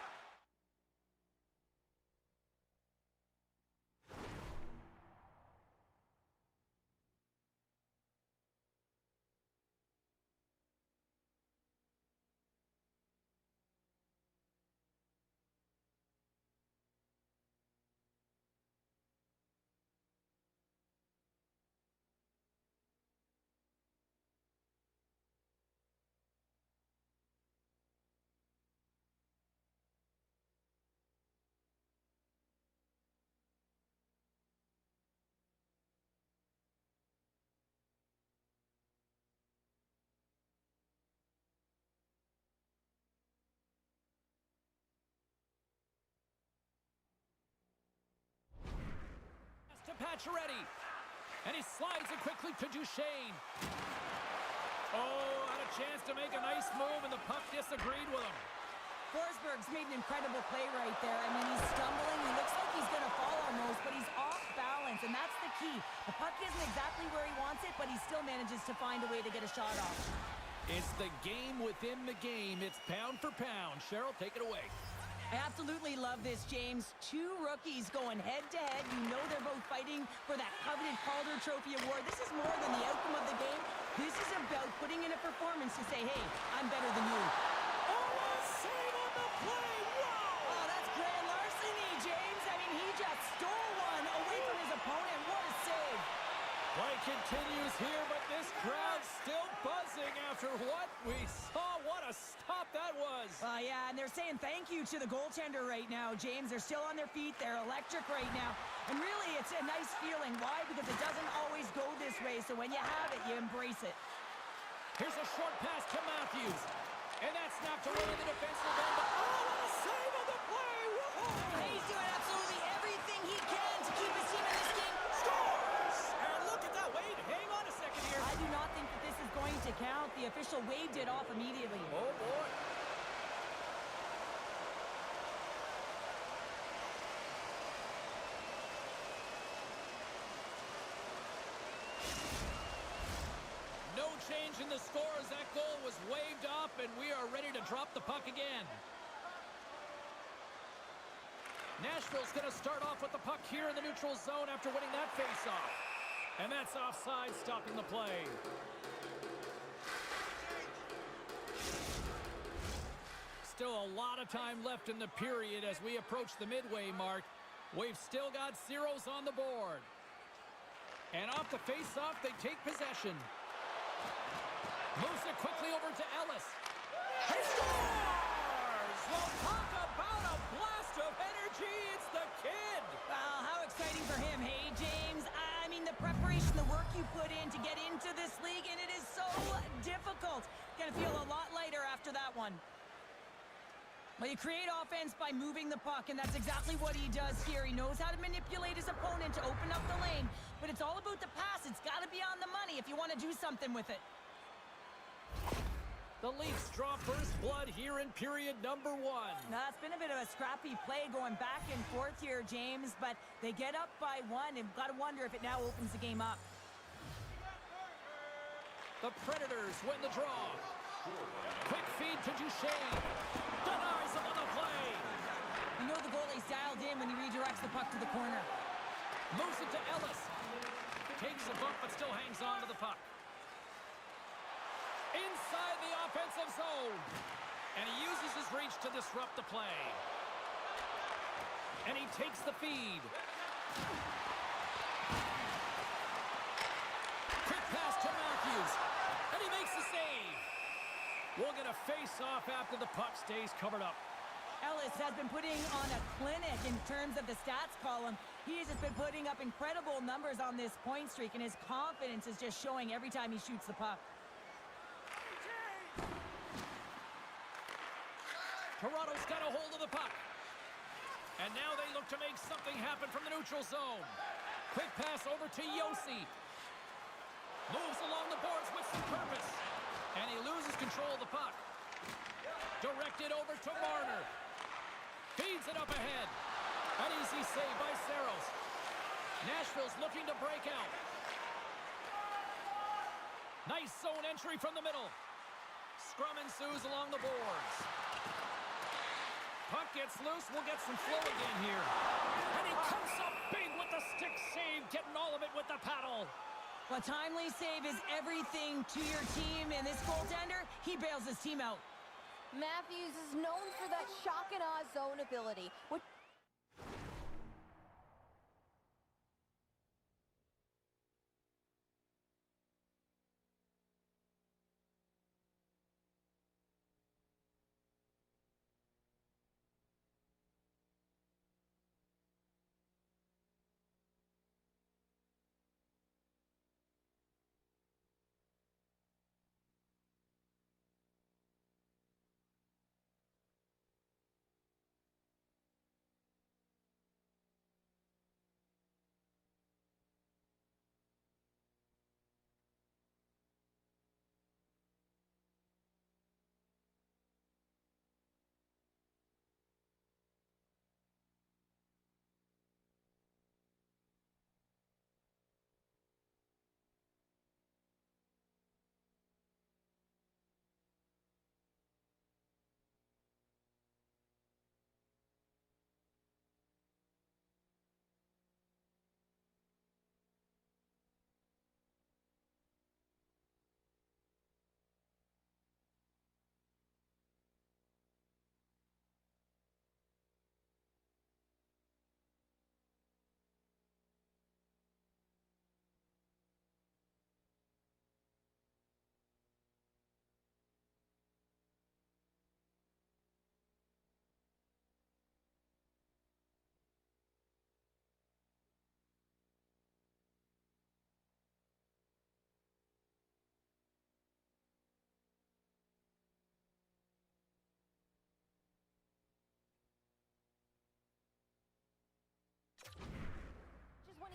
Speaker 1: Pacioretty, and he slides it quickly to Duchesne. Oh, had a chance to make a nice move, and the puck disagreed with him.
Speaker 2: Forsberg's made an incredible play right there. I mean, he's stumbling. He looks like he's going to fall almost, but he's off balance, and that's the key. The puck isn't exactly where he wants it, but he still manages to find a way to get a shot off.
Speaker 1: It's the game within the game. It's pound for pound. Cheryl, take it away.
Speaker 2: I absolutely love this, James. Two rookies going head-to-head. You know they're both fighting for that coveted Calder Trophy award. This is more than the outcome of the game. This is about putting in a performance to say, hey, I'm better than you.
Speaker 1: Oh, a save on the play! Wow!
Speaker 2: Oh, that's grand larceny, James. I mean, he just stole one away from his opponent. What a save.
Speaker 1: Play continues here, but this crowd's still buzzing after what we saw. What a stop that was.
Speaker 2: Yeah, and they're saying thank you to the goaltender right now, James. They're still on their feet. They're electric right now. And really, it's a nice feeling. Why? Because it doesn't always go this way. So when you have it, you embrace it.
Speaker 1: Here's a short pass to Matthews. And that's snapped away in the defensive end. Oh, what a save on the play. Whoa!
Speaker 2: He's doing absolutely everything he can to keep his team in this game.
Speaker 1: Scores! And look at that. Wait, hang on a second here.
Speaker 2: I do not think that this is going to count. The official waved it off immediately.
Speaker 1: Oh, boy. No change in the score as that goal was waved off, and we are ready to drop the puck again. Nashville's going to start off with the puck here in the neutral zone after winning that faceoff. And that's offside, stopping the play. Still a lot of time left in the period as we approach the midway mark. We've still got zeros on the board. And off the face-off, they take possession. Moves it quickly over to Ellis. He scores! Well, talk about a blast of energy. It's the kid.
Speaker 2: Wow, how exciting for him, hey, James? I mean, the preparation, the work you put in to get into this league, and it is so difficult. Gonna feel a lot lighter after that one. Well, you create offense by moving the puck, and that's exactly what he does here. He knows how to manipulate his opponent to open up the lane, but it's all about the pass. It's got to be on the money if you want to do something with it.
Speaker 1: The Leafs draw first blood here in period number 1.
Speaker 2: Now, it's been a bit of a scrappy play going back and forth here, James, but they get up by 1, and got to wonder if it now opens the game up.
Speaker 1: The Predators win the draw. Quick feed to Duchesne. Denies him on the play.
Speaker 2: You know the goalie's dialed in when he redirects the puck to the corner.
Speaker 1: Moves it to Ellis. Takes a bump but still hangs on to the puck. Inside the offensive zone. And he uses his reach to disrupt the play. And he takes the feed. Quick We'll get a face-off after the puck stays covered up.
Speaker 2: Ellis has been putting on a clinic in terms of the stats column. He has just been putting up incredible numbers on this point streak, and his confidence is just showing every time he shoots the puck.
Speaker 1: Toronto's got a hold of the puck. And now they look to make something happen from the neutral zone. Quick pass over to Yossi. Moves along the boards with some purpose. And he loses control of the puck. Directed over to Marner. Feeds it up ahead. An easy save by Saros. Nashville's looking to break out. Nice zone entry from the middle. Scrum ensues along the boards. Puck gets loose. We'll get some flow again here. And he comes up big with the stick save, getting all of it with the paddle.
Speaker 2: A timely save is everything to your team, and this goaltender, he bails his team out.
Speaker 4: Matthews is known for that shock and awe zone ability, which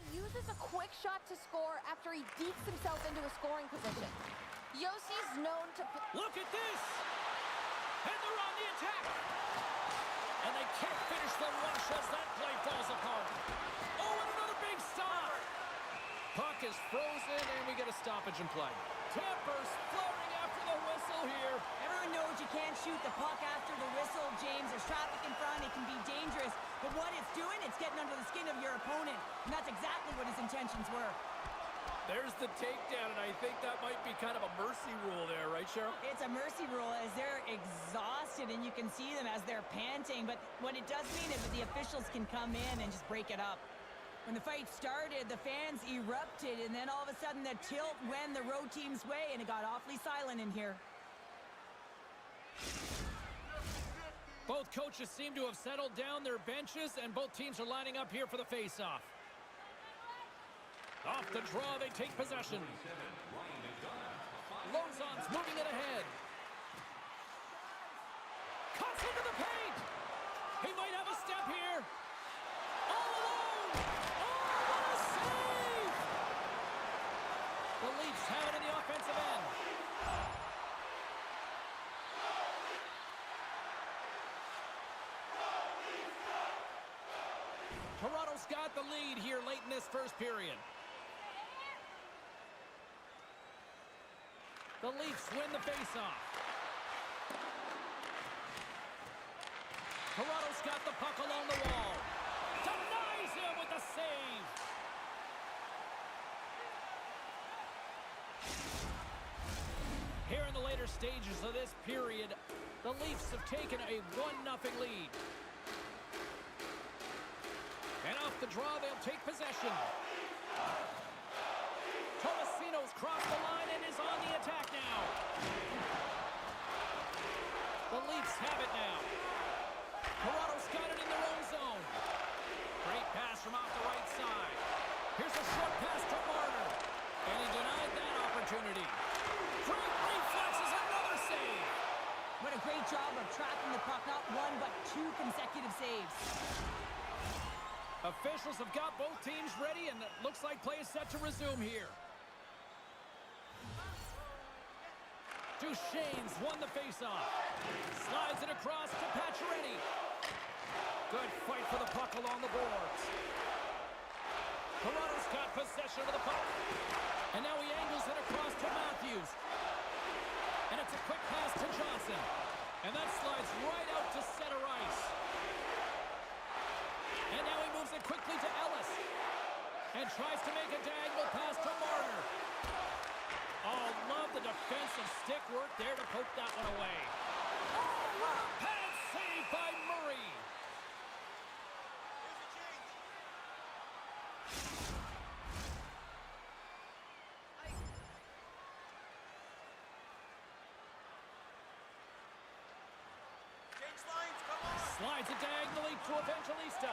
Speaker 4: uses a quick shot to score after he dekes himself into a scoring position. Yossi's known to...
Speaker 1: Look at this! And they're on the attack! And they can't finish the rush as that play falls apart. Oh, and another big stop! Puck is frozen, and we get a stoppage in play. Tampa's flaring after the whistle here.
Speaker 2: Everyone knows you can't shoot the puck after the whistle, James. There's traffic in front. It can be dangerous. But what it's doing, it's getting under the skin of your opponent. And that's exactly what his intentions were.
Speaker 1: There's the takedown, and I think that might be kind of a mercy rule there, right, Cheryl?
Speaker 2: It's a mercy rule as they're exhausted, and you can see them as they're panting. But what it does mean is that the officials can come in and just break it up. When the fight started, the fans erupted, and then all of a sudden the tilt went the road team's way, and it got awfully silent in here.
Speaker 1: Both coaches seem to have settled down their benches, and both teams are lining up here for the face-off. Off the draw, they take possession. Lozon's moving it ahead. Cuts into the paint. He might have a step here. All alone. Oh, what a save! The Leafs have it in the offensive end. Toronto's got the lead here late in this first period. The Leafs win the faceoff. Toronto's got the puck along the wall. Denies him with the save. Here in the later stages of this period, the Leafs have taken a 1-0 lead. And off the draw, they'll take possession. Tomasino's crossed the line and is on the attack now. Leafs have it now. Toronto's got it in their own zone. Great pass from off the right side. Here's a short pass to Marner. And he denied that opportunity. Great reflexes, another save.
Speaker 2: What a great job of tracking the puck. Not one, but two consecutive saves.
Speaker 1: Officials have got both teams ready, and it looks like play is set to resume here. Duchesne's won the faceoff. Slides it across to Pacioretty. Good fight for the puck along the boards. Toronto's got possession of the puck. And now he angles it across to Matthews. And it's a quick pass to Johnson. And that slides right out to center ice. And now he moves it quickly to Ellis. And tries to make a diagonal pass to Marner. Oh, love the defensive stick work there to poke that one away. Oh, pad save by Murray. Slides it diagonally to Evangelista.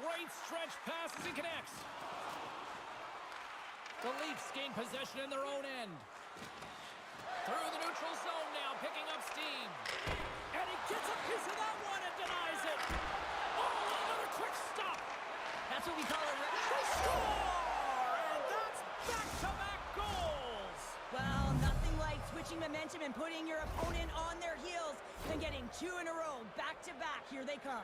Speaker 1: Great stretch pass as he connects. The Leafs gain possession in their own end. Through the neutral zone now, picking up steam. And he gets a piece of that one and denies it. Oh, another quick stop.
Speaker 2: That's what we call a...
Speaker 1: They score! And that's back-to-back goals.
Speaker 2: Well, nothing like switching momentum and putting your opponent on their heels than getting two in a row, back-to-back. Here they come.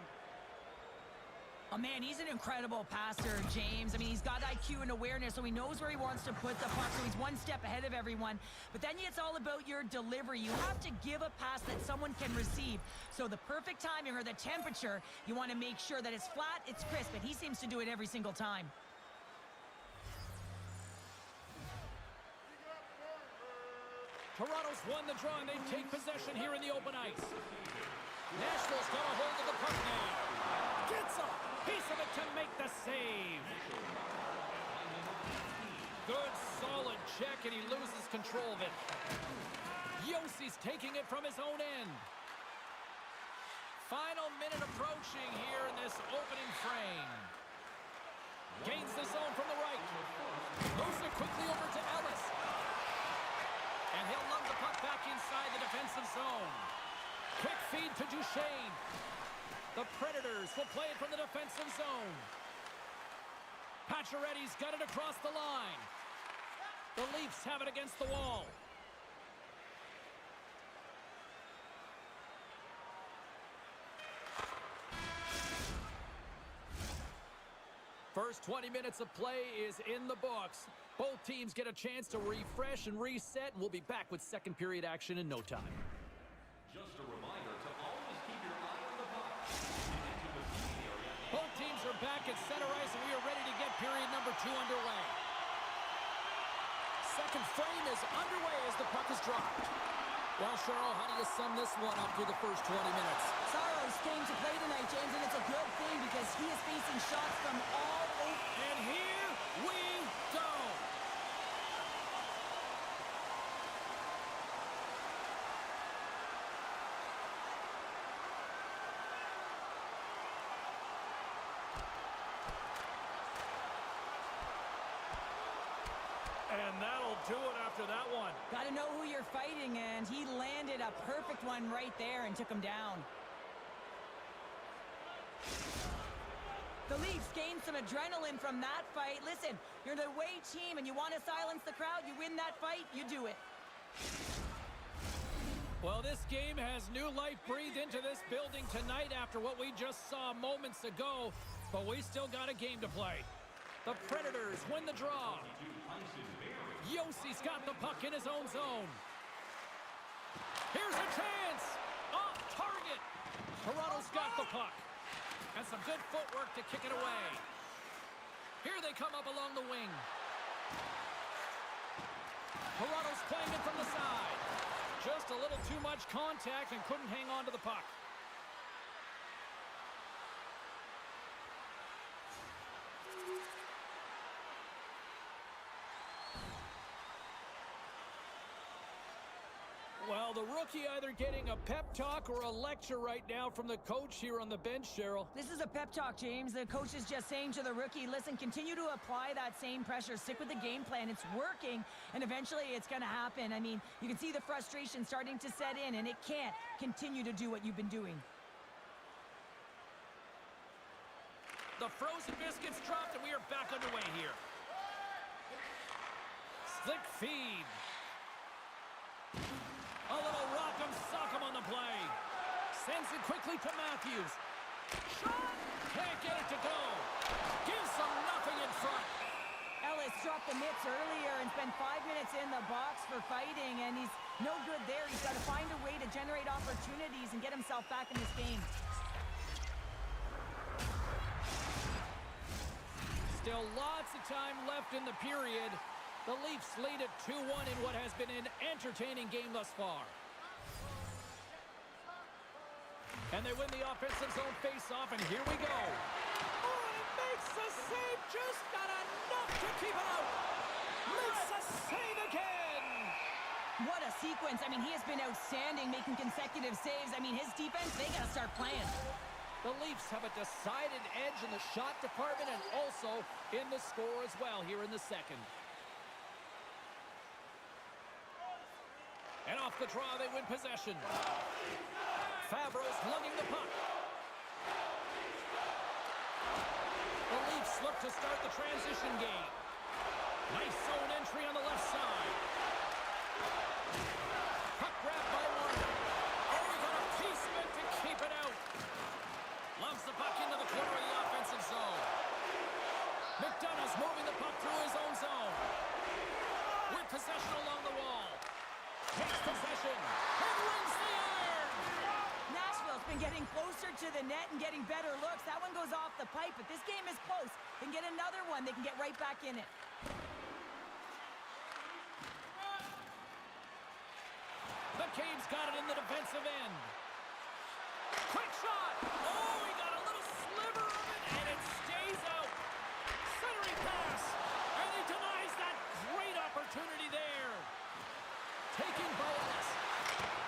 Speaker 2: Oh, man, he's an incredible passer, James. I mean, he's got IQ and awareness, so he knows where he wants to put the puck, so he's one step ahead of everyone. But then it's all about your delivery. You have to give a pass that someone can receive. So the perfect timing or the temperature, you want to make sure that it's flat, it's crisp, and he seems to do it every single time.
Speaker 1: Toronto's won the draw, and they take possession here in the open ice. Nashville's got a hold of the puck now. Gets a piece of it to make the save. Good, solid check, and he loses control of it. Yossi's taking it from his own end. Final minute approaching here in this opening frame. Gains the zone from the right. Moves it quickly over to Ellis. And he'll lug the puck back inside the defensive zone. Quick feed to Duchesne. The Predators will play it from the defensive zone. Pacioretty's got it across the line. The Leafs have it against the wall. First 20 minutes of play is in the books. Both teams get a chance to refresh and reset, and we'll be back with second period action in no time.
Speaker 3: Just a reminder to always keep your eye on the puck. Into the feeding area.
Speaker 1: Both teams are back at center ice, and we are ready to get period number 2 underway. Second frame is underway as the puck is dropped. Well, Cheryl, how do you sum this one up through the first 20 minutes?
Speaker 2: Saros came to play tonight, James, and it's a good thing because he is facing shots from all over.
Speaker 1: And here we go. And that'll do it after that one.
Speaker 2: Got to know who you're fighting, and he landed a perfect one right there and took him down. The Leafs gained some adrenaline from that fight. Listen, you're the away team and you want to silence the crowd. You win that fight, you do it.
Speaker 1: Well, this game has new life breathed into this building tonight after what we just saw moments ago, but we still got a game to play. The Predators win the draw. Yossi's got the puck in his own zone. Here's a chance. Off target. Toronto's got the puck. And some good footwork to kick it away. Here they come up along the wing. Toronto's playing it from the side. Just a little too much contact and couldn't hang on to the puck. Well, the rookie either getting a pep talk or a lecture right now from the coach here on the bench, Cheryl.
Speaker 2: This is a pep talk, James. The coach is just saying to the rookie, listen, continue to apply that same pressure. Stick with the game plan. It's working, and eventually it's going to happen. I mean, you can see the frustration starting to set in, and it can't continue to do what you've been doing.
Speaker 1: The frozen biscuits dropped, and we are back underway here. Slick feed. A little rock'em sock'em on the play. Sends it quickly to Matthews. Shot! Can't get it to go. Gives them nothing in front.
Speaker 2: Ellis dropped the mitts earlier and spent 5 minutes in the box for fighting, and he's no good there. He's got to find a way to generate opportunities and get himself back in this game.
Speaker 1: Still lots of time left in the period. The Leafs lead at 2-1 in what has been an entertaining game thus far. And they win the offensive zone face-off, and here we go. Oh, and it makes the save, just not enough to keep it out. Makes the save again.
Speaker 2: What a sequence. I mean, he has been outstanding making consecutive saves. I mean, his defense, they got to start playing.
Speaker 1: The Leafs have a decided edge in the shot department and also in the score as well here in the second. And off the draw, they win possession. Fabro's lugging the puck. The Leafs look to start the transition game. Nice zone entry on the left side. Puck grabbed by Warner. Oh, he got a piece of it to keep it out. Loves the puck into the corner of the offensive zone. McDonough's moving the puck through his own zone. With possession along the wall. Takes possession. And rings the iron.
Speaker 2: Nashville's been getting closer to the net and getting better looks. That one goes off the pipe, but this game is close. They can get another one. They can get right back in it.
Speaker 1: The Caves got it in the defensive end. Quick shot. Oh, he got a little sliver of it, and it stays out. Centering pass. And he denies that great opportunity there. Taken by Ellis.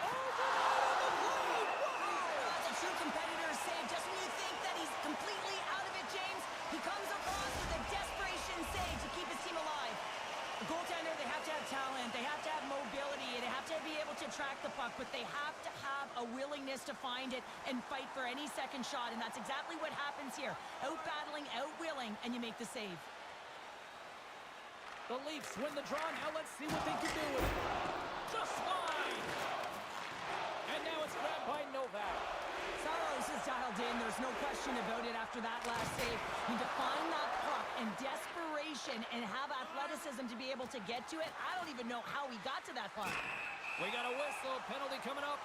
Speaker 1: Over the blade. Wow.
Speaker 2: That's a true competitor's save. Just when you think that he's completely out of it, James, he comes across with a desperation save to keep his team alive. A goaltender, they have to have talent, they have to have mobility, they have to be able to track the puck, but they have to have a willingness to find it and fight for any second shot, and that's exactly what happens here. Out-battling, out-willing, and you make the save.
Speaker 1: The Leafs win the draw. Now let's see what they can do with it. Just fine. And now it's grabbed by Novak.
Speaker 2: Saros is dialed in. There's no question about it after that last save. You need to find that puck in desperation and have athleticism to be able to get to it. I don't even know how he got to that puck.
Speaker 1: We got a whistle. Penalty coming up.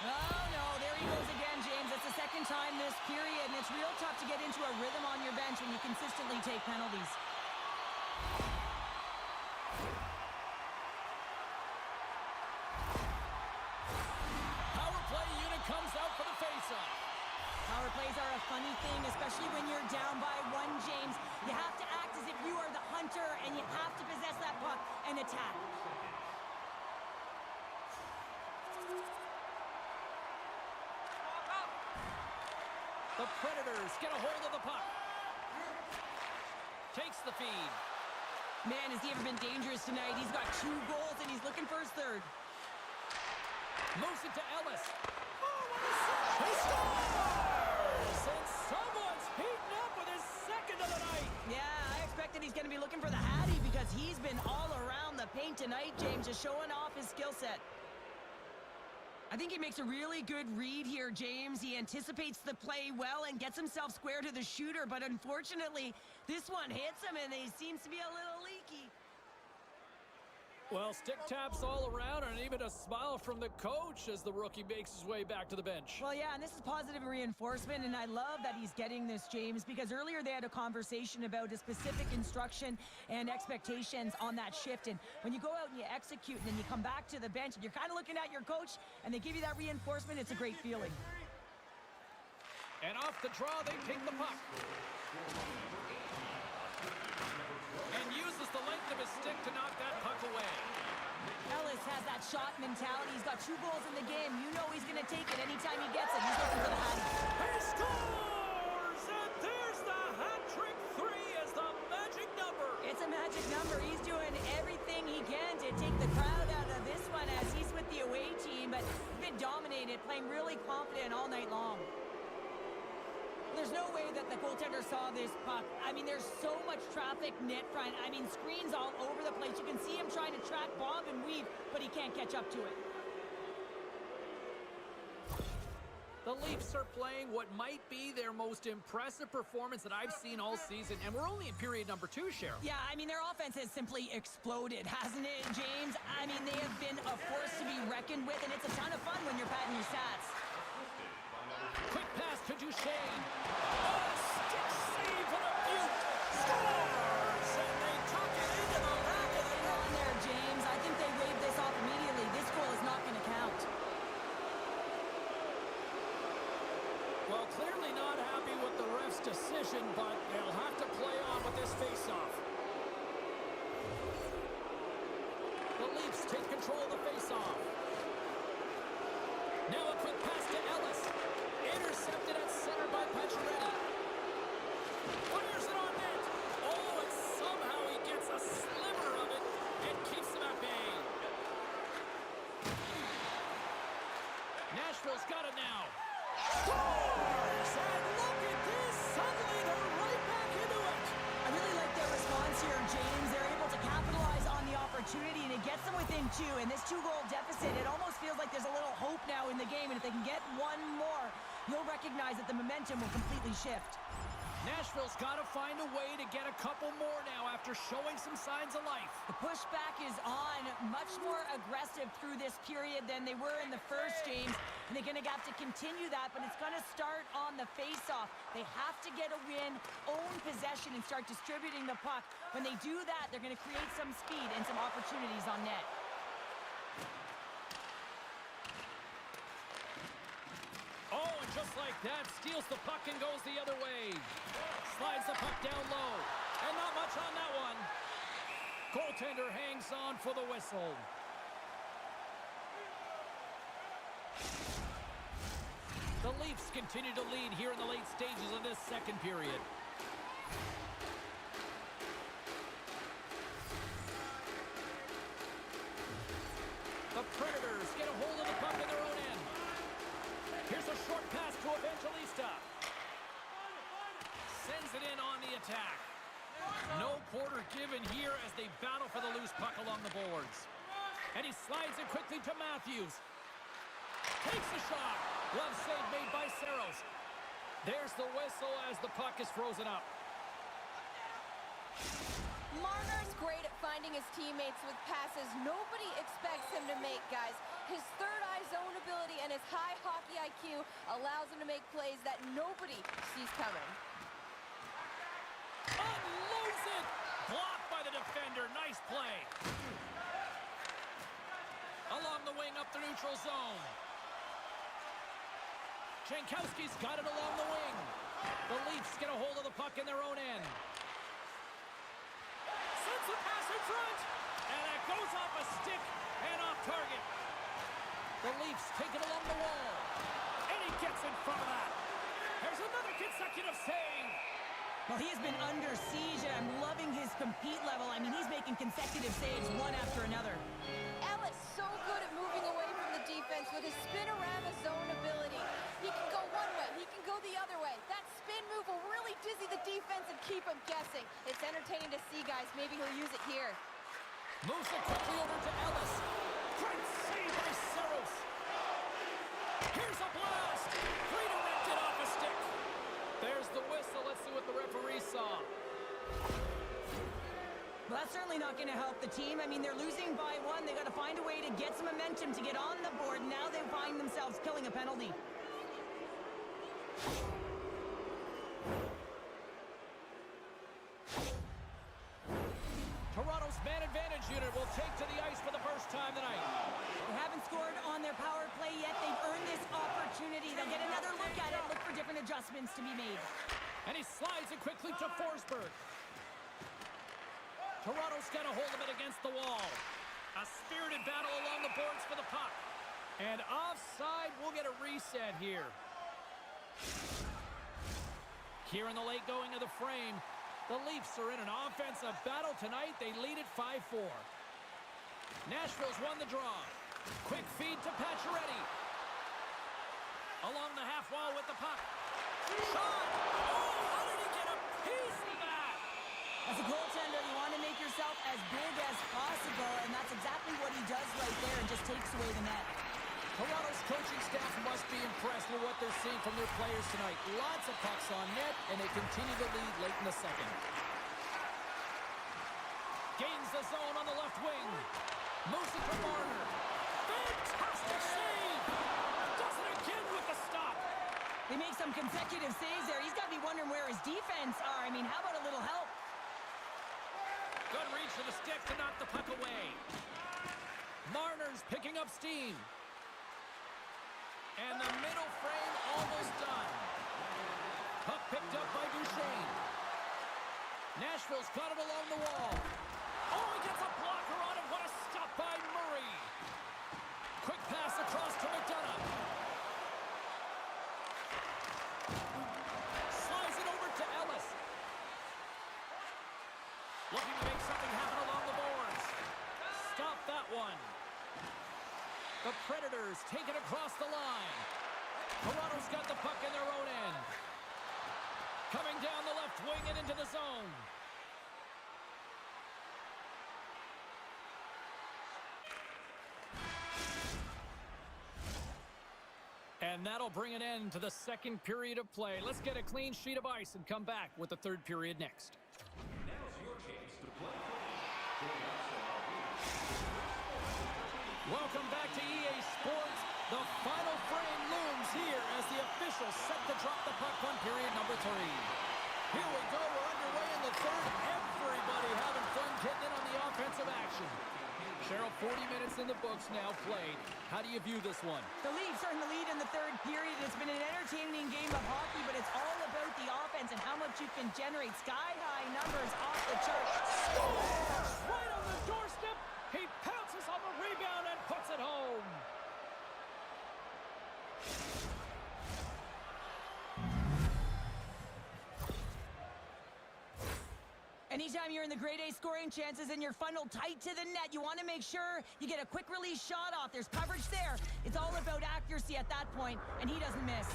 Speaker 2: Oh, no. There he goes again, James. It's the second time this period, and it's real tough to get into a rhythm on your bench when you consistently take penalties.
Speaker 1: Power play unit comes out for the faceoff.
Speaker 2: Power plays are a funny thing, especially when you're down by one, James. You have to act as if you are the hunter, and you have to possess that puck and attack.
Speaker 1: The Predators get a hold of the puck. Takes the feed.
Speaker 2: Man, has he ever been dangerous tonight. He's got 2 goals, and he's looking for his third.
Speaker 1: Moves it to Ellis. Oh, what a save! He scores! And someone's heating up with his second of the night.
Speaker 2: Yeah, I expect that he's going to be looking for the Hattie because he's been all around the paint tonight, James, just showing off his skill set. I think he makes a really good read here, James. He anticipates the play well and gets himself square to the shooter, but unfortunately, this one hits him and he seems to be a little leaky.
Speaker 1: Well, stick taps all around and even a smile from the coach as the rookie makes his way back to the bench.
Speaker 2: Well, yeah, and this is positive reinforcement, and I love that he's getting this, James, because earlier they had a conversation about a specific instruction and expectations on that shift, and when you go out and you execute and then you come back to the bench and you're kind of looking at your coach and they give you that reinforcement, it's a great feeling.
Speaker 1: And off the draw, they take the puck. And uses the length of his stick to knock that puck away.
Speaker 2: Ellis mentality. He's got 2 goals in the game. You know he's going to take it anytime he gets it. He's looking for the hat.
Speaker 1: He scores! And there's the hat trick. 3 is the magic number.
Speaker 2: It's a magic number. He's doing everything he can to take the crowd out of this one as he's with the away team, but he's been dominated, playing really confident all night long. There's no way that the goaltender saw this puck. I mean, there's so much traffic net front. I mean, screens all over the place. You can see him trying to track, bomb, and weave, but he can't catch up to it.
Speaker 1: The Leafs are playing what might be their most impressive performance that I've seen all season, and we're only in period number 2, Cheryl.
Speaker 2: Yeah, I mean, their offense has simply exploded, hasn't it, James? I mean, they have been a force to be reckoned with, and it's a ton of fun when you're padding your stats.
Speaker 1: Quick pass to Duchesne. Oh, stick save for the Butte. Scores! And they tuck it into the back of the net.
Speaker 2: On there, James. I think they waved this off immediately. This goal is not going to count.
Speaker 1: Well, clearly not happy with the ref's decision, but they'll have to play on with this face-off. The Leafs take control of the face-off. Now a quick pass to Ellis. Intercepted at center by Pacioretty. Fires it on net. Oh, and somehow he gets a sliver of it and keeps them at bay. Nashville's got it now. Scores! And look at this. Suddenly they're right back into it.
Speaker 2: I really like their response here, James. They're able to capitalize on the opportunity, and it gets them within 2. And this 2-goal deficit, it almost feels like there's a little hope now in the game. And if they can get one more, you'll recognize that the momentum will completely shift.
Speaker 1: Nashville's got to find a way to get a couple more now after showing some signs of life.
Speaker 2: The pushback is on, much more aggressive through this period than they were in the first, James. And they're going to have to continue that, but it's going to start on the face-off. They have to get a win, own possession, and start distributing the puck. When they do that, they're going to create some speed and some opportunities on net.
Speaker 1: Oh, and just like that, steals the puck and goes the other way. Slides the puck down low. And not much on that one. Goaltender hangs on for the whistle. The Leafs continue to lead here in the late stages of this second period. The Predators get a hold of the puck in their own end. Here's a short pass to Evangelista. Sends it in on the attack. No quarter given here as they battle for the loose puck along the boards. And he slides it quickly to Matthews. Takes the shot. Glove save made by Saros. There's the whistle as the puck is frozen up.
Speaker 4: Marner's great at finding his teammates with passes nobody expects him to make, guys. His third-eye zone ability and his high hockey IQ allows him to make plays that nobody sees coming.
Speaker 1: Unloads it! Blocked by the defender. Nice play. Along the wing up the neutral zone. Jankowski's got it along the wing. The Leafs get a hold of the puck in their own end. Sends a pass in front. And it goes off a stick and off target. The Leafs take it along the wall. And he gets in front of that. There's another consecutive save.
Speaker 2: Well, he has been under siege, and I'm loving his compete level. I mean, he's making consecutive saves one after another.
Speaker 4: Ellis so good at moving away from the defense with his spin-around zone ability. He can go one way, he can go the other way. That spin move will really dizzy the defense and keep them guessing. It's entertaining to see, guys. Maybe he'll use it here.
Speaker 1: Moves it quickly over to Ellis. Great save by Saros. Here's a blast. Redirected off a stick. There's the whistle. Let's see what the referee saw.
Speaker 2: Well, that's certainly not going to help the team. I mean, they're losing by 1. They got to find a way to get some momentum to get on the board. Now they find themselves killing a penalty.
Speaker 1: Toronto's man advantage unit will take to the ice for the first time tonight.
Speaker 2: They haven't scored on their power play yet. They've earned this opportunity. They'll get another look at it, look for different adjustments to be made.
Speaker 1: And he slides it quickly to Forsberg. Toronto's got a hold of it against the wall. A spirited battle along the boards for the puck. And offside, we'll get a reset here. Here in the late going of the frame, the Leafs are in an offensive battle tonight. They lead it 5-4. Nashville's won the draw. Quick feed to Pacioretty. Along the half wall with the puck. Shot! Oh, how did he get a piece of that?
Speaker 2: As a goaltender, you want to make yourself as big as possible, and that's exactly what he does right there and just takes away the net.
Speaker 1: Toronto's coaching staff must be impressed with what they're seeing from their players tonight. Lots of pucks on net, and they continue to lead late in the second. Gains the zone on the left wing. Moves it to Marner. Fantastic save! Does it again with the stop.
Speaker 2: They make some consecutive saves there. He's got to be wondering where his defense are. I mean, how about a little help?
Speaker 1: Good reach for the stick to knock the puck away. Marner's picking up steam. And the middle frame almost done. Puck picked up by Duchesne. Nashville's got it along the wall. Oh, he gets a blocker on it. What a stop by Murray. Quick pass across to McDonough. Slides it over to Ellis. Looking to make something happen along the boards. Stop that one. The Predators take it across the line. Toronto's got the puck in their own end. Coming down the left wing and into the zone. And that'll bring an end to the second period of play. Let's get a clean sheet of ice and come back with the third period next.
Speaker 3: Now's your chance to play.
Speaker 1: Welcome back to EA Sports. The final frame looms here as the officials set to drop the puck on period number 3. Here we go. We're underway in the third. Everybody having fun getting in on the offensive action. Cheryl, 40 minutes in the books now played. How do you view this one?
Speaker 2: The Leafs are in the lead in the third period. It's been an entertaining game of hockey, but it's all about the offense and how much you can generate. Sky-high numbers off the chart.
Speaker 1: Scores! Right on the doorstep. He pounces on the rebound and puts it home.
Speaker 2: Anytime you're in the grade A scoring chances and you're funneled tight to the net, you want to make sure you get a quick release shot off. There's coverage there. It's all about accuracy at that point, and he doesn't miss.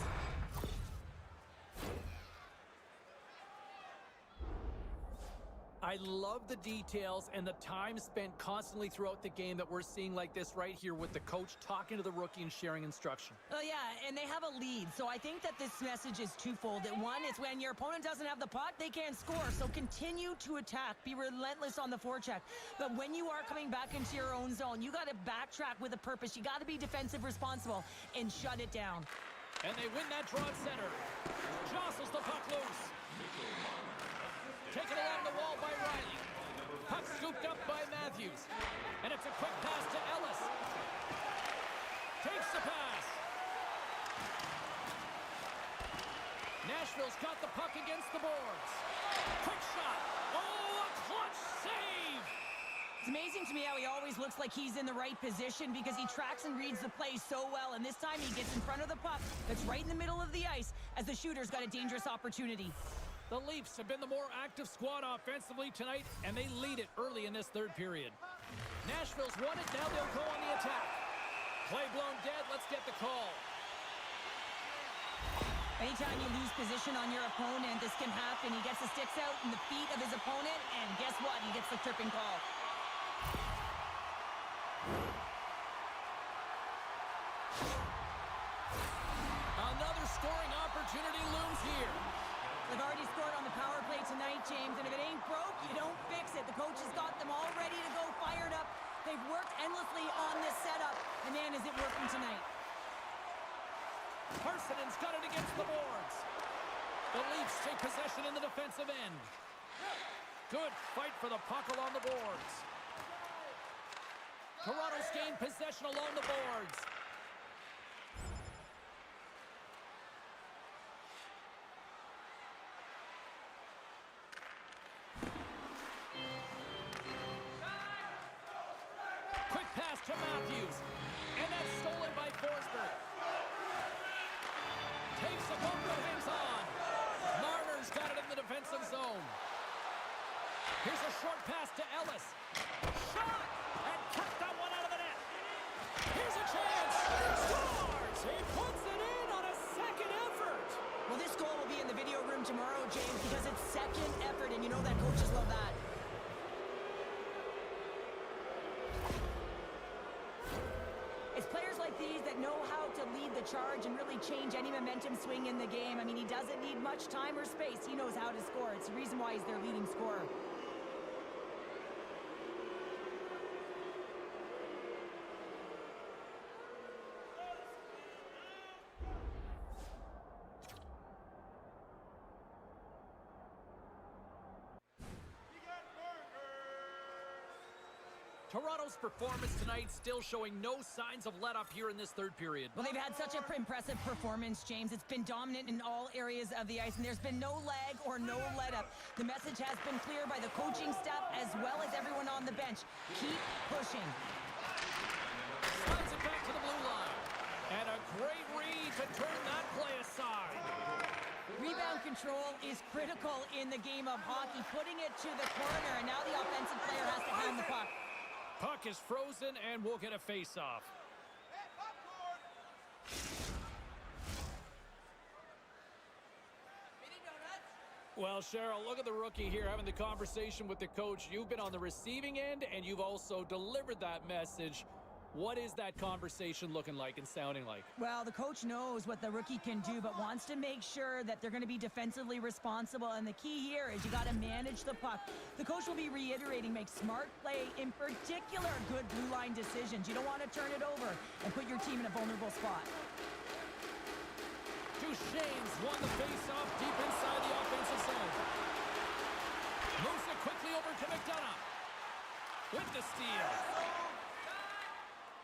Speaker 1: I love the details and the time spent constantly throughout the game that we're seeing like this right here with the coach talking to the rookie and sharing instruction.
Speaker 2: Oh, yeah, and they have a lead, so I think that this message is twofold. One, it's when your opponent doesn't have the puck, they can't score, so continue to attack. Be relentless on the forecheck. But when you are coming back into your own zone, you got to backtrack with a purpose. You got to be defensive responsible and shut it down.
Speaker 1: And they win that draw at center. Jostles the puck loose. Taken along the wall by Riley. Puck scooped up by Matthews. And it's a quick pass to Ellis. Takes the pass. Nashville's got the puck against the boards. Quick shot. Oh, a clutch save.
Speaker 2: It's amazing to me how he always looks like he's in the right position because he tracks and reads the play so well. And this time he gets in front of the puck that's right in the middle of the ice as the shooter's got a dangerous opportunity.
Speaker 1: The Leafs have been the more active squad offensively tonight, and they lead it early in this third period. Nashville's won it, now they'll go on the attack. Play blown dead, let's get the call.
Speaker 2: Anytime you lose position on your opponent, this can happen. He gets the sticks out in the feet of his opponent, and guess what? He gets the tripping call.
Speaker 1: Another scoring opportunity looms here.
Speaker 2: They've already scored on the power play tonight, James, and if it ain't broke, you don't fix it. The coach has got them all ready to go, fired up. They've worked endlessly on this setup, and man, is it working tonight.
Speaker 1: Parsonen's got it against the boards. The Leafs take possession in the defensive end. Good fight for the puck along the boards. Toronto's gained possession along the boards. Matthews. And that's stolen by Forsberg. Takes a bump but hangs on. Marner's got it in the defensive zone. Here's a short pass to Ellis. Shot! And cut that one out of the net. Here's a chance. Scores! He puts it in on a second effort.
Speaker 2: Well, this goal will be in the video room tomorrow, James, because it's second effort, and you know that coaches love that. It's players like these that know how to lead the charge and really change any momentum swing in the game. I mean, he doesn't need much time or space. He knows how to score. It's the reason why he's their leading scorer.
Speaker 1: Toronto's performance tonight still showing no signs of let-up here in this third period.
Speaker 2: Well, they've had such an impressive performance, James. It's been dominant in all areas of the ice, and there's been no lag or no let-up. The message has been clear by the coaching staff as well as everyone on the bench. Keep pushing.
Speaker 1: Slides it back to the blue line. And a great read to turn that play aside.
Speaker 2: Rebound control is critical in the game of hockey, putting it to the corner, and now the offensive player has to hand the puck.
Speaker 1: Puck is frozen, and we'll get a face-off. Well, Cheryl, look at the rookie here having the conversation with the coach. You've been on the receiving end, and you've also delivered that message. What is that conversation looking like and sounding like?
Speaker 2: Well, the coach knows what the rookie can do, but wants to make sure that they're going to be defensively responsible. And the key here is you got to manage the puck. The coach will be reiterating, make smart play, in particular, good blue line decisions. You don't want to turn it over and put your team in a vulnerable spot.
Speaker 1: Duchesne's won the face-off deep inside the offensive zone. Moves it quickly over to McDonough. With the steal.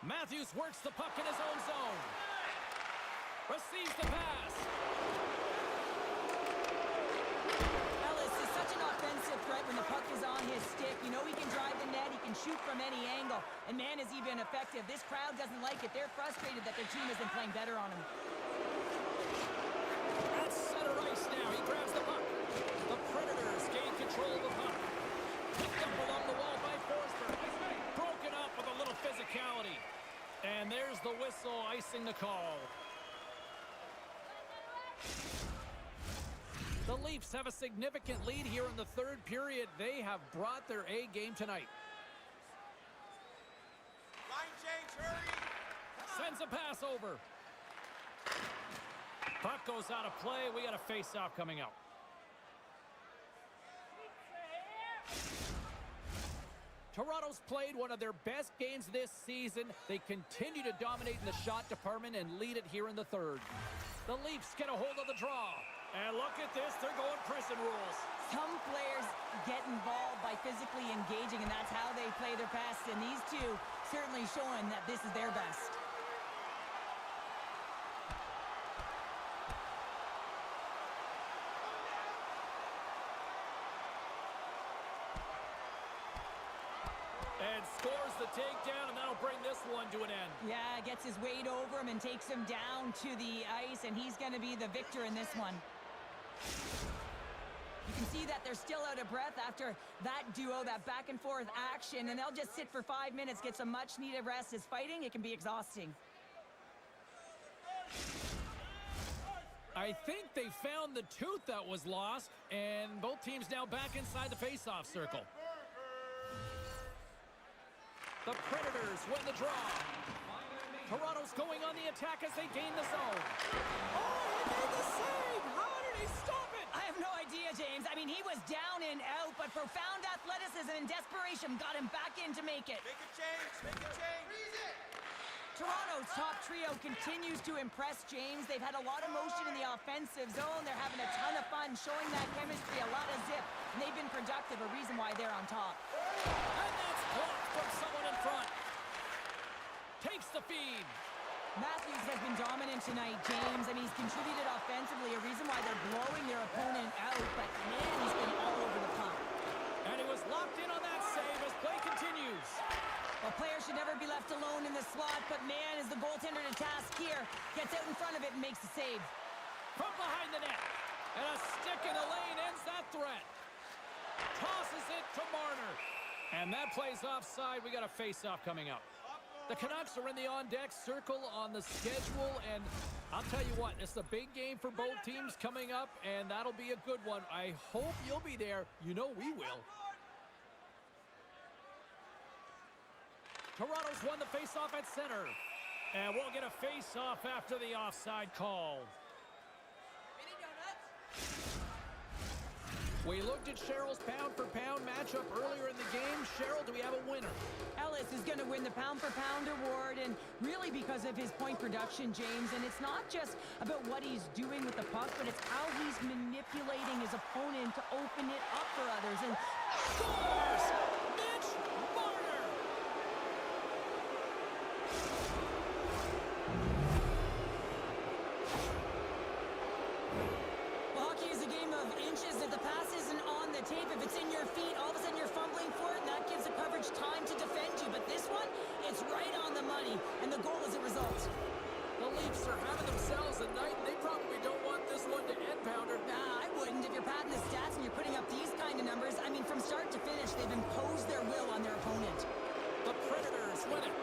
Speaker 1: Matthews works the puck in his own zone. Receives the pass.
Speaker 2: Ellis is such an offensive threat when the puck is on his stick. You know he can drive the net, he can shoot from any angle. And man, is he been effective. This crowd doesn't like it. They're frustrated that their team isn't playing better on him.
Speaker 1: At center ice now, he grabs the puck. The Predators gain control of the puck. Picked up along the wall by Forsberg. Broken up with a little physicality. And there's the whistle icing the call. The Leafs have a significant lead here in the third period. They have brought their A game tonight.
Speaker 6: Line change, hurry!
Speaker 1: Sends a pass over. Puck goes out of play. We got a face-off coming up. Toronto's played one of their best games this season. They continue to dominate in the shot department and lead it here in the third. The Leafs get a hold of the draw. And look at this, they're going prison rules.
Speaker 2: Some players get involved by physically engaging, and that's how they play their best. And these two certainly showing that this is their best.
Speaker 1: And scores the takedown, and that'll bring this one to an end.
Speaker 2: Yeah, gets his weight over him and takes him down to the ice, and he's going to be the victor in this one. You can see that they're still out of breath after that duo, that back-and-forth action, and they'll just sit for 5 minutes, get some much-needed rest. As fighting, it can be exhausting.
Speaker 1: I think they found the tooth that was lost, and both teams now back inside the face-off circle. The Predators win the draw. Toronto's going on the attack as they gain the zone. Oh, he made the save! How did he stop it?
Speaker 2: I have no idea, James. I mean, he was down and out, but profound athleticism and desperation got him back in to make it.
Speaker 6: Make a change, make a change! Freeze it!
Speaker 2: Toronto's top trio continues to impress, James. They've had a lot of motion in the offensive zone. They're having a ton of fun, showing that chemistry, a lot of zip, and they've been productive, a reason why they're on top.
Speaker 1: And that's blocked from someone in front. Takes the feed.
Speaker 2: Matthews has been dominant tonight, James. I mean, he's contributed offensively, a reason why they're blowing their opponent out, but man, he's been all over the puck.
Speaker 1: And he was locked in on that save as play continues.
Speaker 2: Well, players should never be left alone in the gets out in front of it and makes the save.
Speaker 1: From behind the net. And a stick in the lane ends that threat. Tosses it to Marner. And that plays offside. We got a face-off coming up. The Canucks are in the on-deck circle on the schedule, and I'll tell you what, it's a big game for both teams coming up, and that'll be a good one. I hope you'll be there. You know we will. Toronto's won the face-off at center. And we'll get a face-off after the offside call. We looked at Cheryl's pound-for-pound matchup earlier in the game. Cheryl, do we have a winner?
Speaker 2: Ellis is going to win the pound-for-pound award, and really because of his point production, James. And it's not just about what he's doing with the puck, but it's how he's manipulating his opponent to open it up for others. And
Speaker 1: scores! Mitch Marner!
Speaker 2: Well, hockey is a game of inches. If the pass isn't on the tape, if it's in your feet, all of a sudden you're fumbling for it, and that gives the coverage time to defend you. But this one, it's right on the money, and the goal is a result.
Speaker 1: The Leafs are having themselves a night, and they probably don't want this one to end, Pounder.
Speaker 2: Nah, I wouldn't. If you're padding the stats and you're putting up these kind of numbers, I mean, from start to finish, they've imposed their will on their opponent.
Speaker 1: The Predators win it.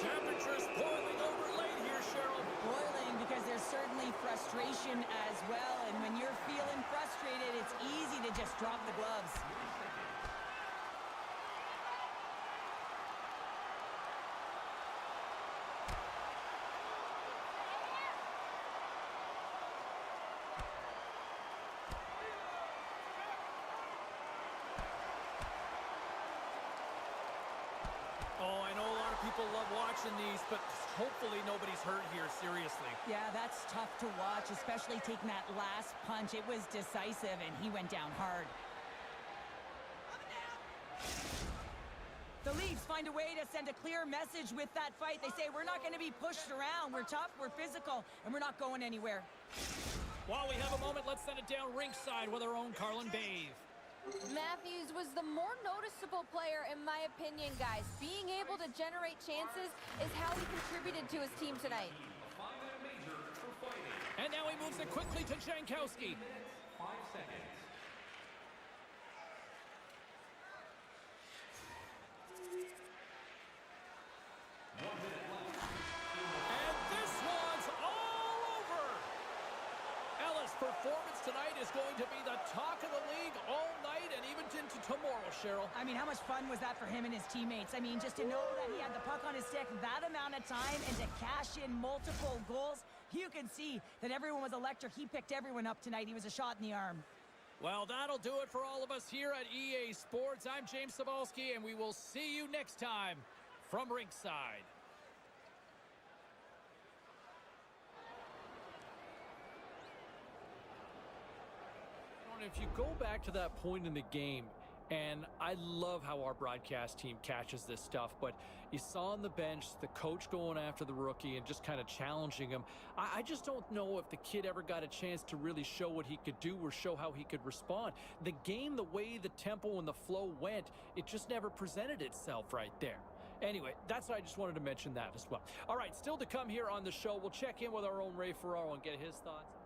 Speaker 1: Temperature's boiling over late here, Cheryl.
Speaker 2: Boiling because there's certainly frustration as well. And when you're feeling frustrated, it's easy to just drop the gloves.
Speaker 1: Oh, I know a lot of people love watching these, but hopefully nobody's hurt here, seriously.
Speaker 2: Yeah, that's tough to watch, especially taking that last punch. It was decisive, and he went down hard. The Leafs find a way to send a clear message with that fight. They say, we're not going to be pushed around. We're tough, we're physical, and we're not going anywhere.
Speaker 1: While we have a moment, let's send it down rinkside with our own Carlin Bathe.
Speaker 4: Matthews was the more noticeable player, in my opinion, guys. Being able to generate chances is how he contributed to his team tonight.
Speaker 1: And now he moves it quickly to Jankowski.
Speaker 3: 5 seconds.
Speaker 1: And this one's all over. Ellis' performance tonight is going to be the talk of the league all night and even into tomorrow, Cheryl.
Speaker 2: I mean, how much fun was that for him and his teammates? I mean, just to know that he had the puck on his stick that amount of time and to cash in multiple goals, you can see that everyone was electric. He picked everyone up tonight. He was a shot in the arm.
Speaker 1: Well, that'll do it for all of us here at EA Sports. I'm James Cebulski, and we will see you next time from ringside. If you go back to that point in the game, and I love how our broadcast team catches this stuff, but you saw on the bench the coach going after the rookie and just kind of challenging him. I just don't know if the kid ever got a chance to really show what he could do or show how he could respond. The game, the way the tempo and the flow went, it just never presented itself right there. Anyway, that's why I just wanted to mention that as well. All right, still to come here on the show, we'll check in with our own Ray Ferraro and get his thoughts.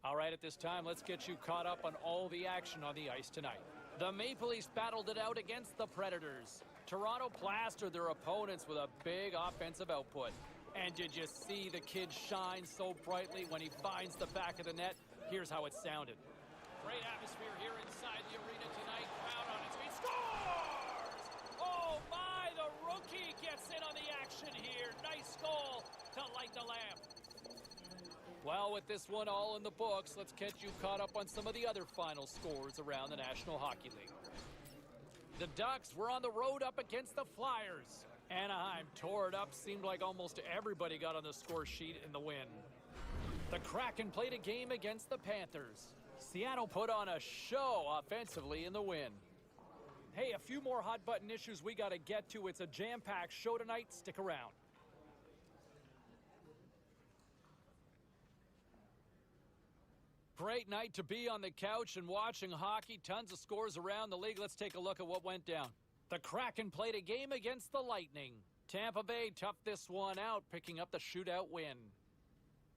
Speaker 1: All right, at this time, let's get you caught up on all the action on the ice tonight. The Maple Leafs battled it out against the Predators. Toronto plastered their opponents with a big offensive output. And did you see the kid shine so brightly when he finds the back of the net? Here's how it sounded. Great atmosphere here inside the arena tonight. Crowd on its feet. Scores! Oh, my, the rookie gets in on the action here. Nice goal to light the lamp. Well, with this one all in the books, let's get you caught up on some of the other final scores around the National Hockey League. The Ducks were on the road up against the Flyers. Anaheim tore it up. Seemed like almost everybody got on the score sheet in the win. The Kraken played a game against the Panthers. Seattle put on a show offensively in the win. Hey, a few more hot-button issues we got to get to. It's a jam-packed show tonight. Stick around. Great night to be on the couch and watching hockey. Tons of scores around the league. Let's take a look at what went down. The Kraken played a game against the Lightning. Tampa Bay toughed this one out, picking up the shootout win.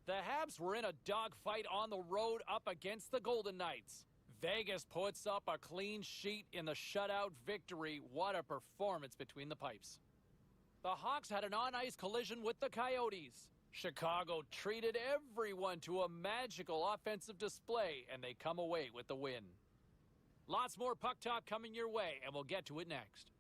Speaker 1: The Habs were in a dogfight on the road up against the Golden Knights. Vegas puts up a clean sheet in the shutout victory. What a performance between the pipes. The Hawks had an on-ice collision with the Coyotes. Chicago treated everyone to a magical offensive display, and they come away with the win. Lots more puck talk coming your way, and we'll get to it next.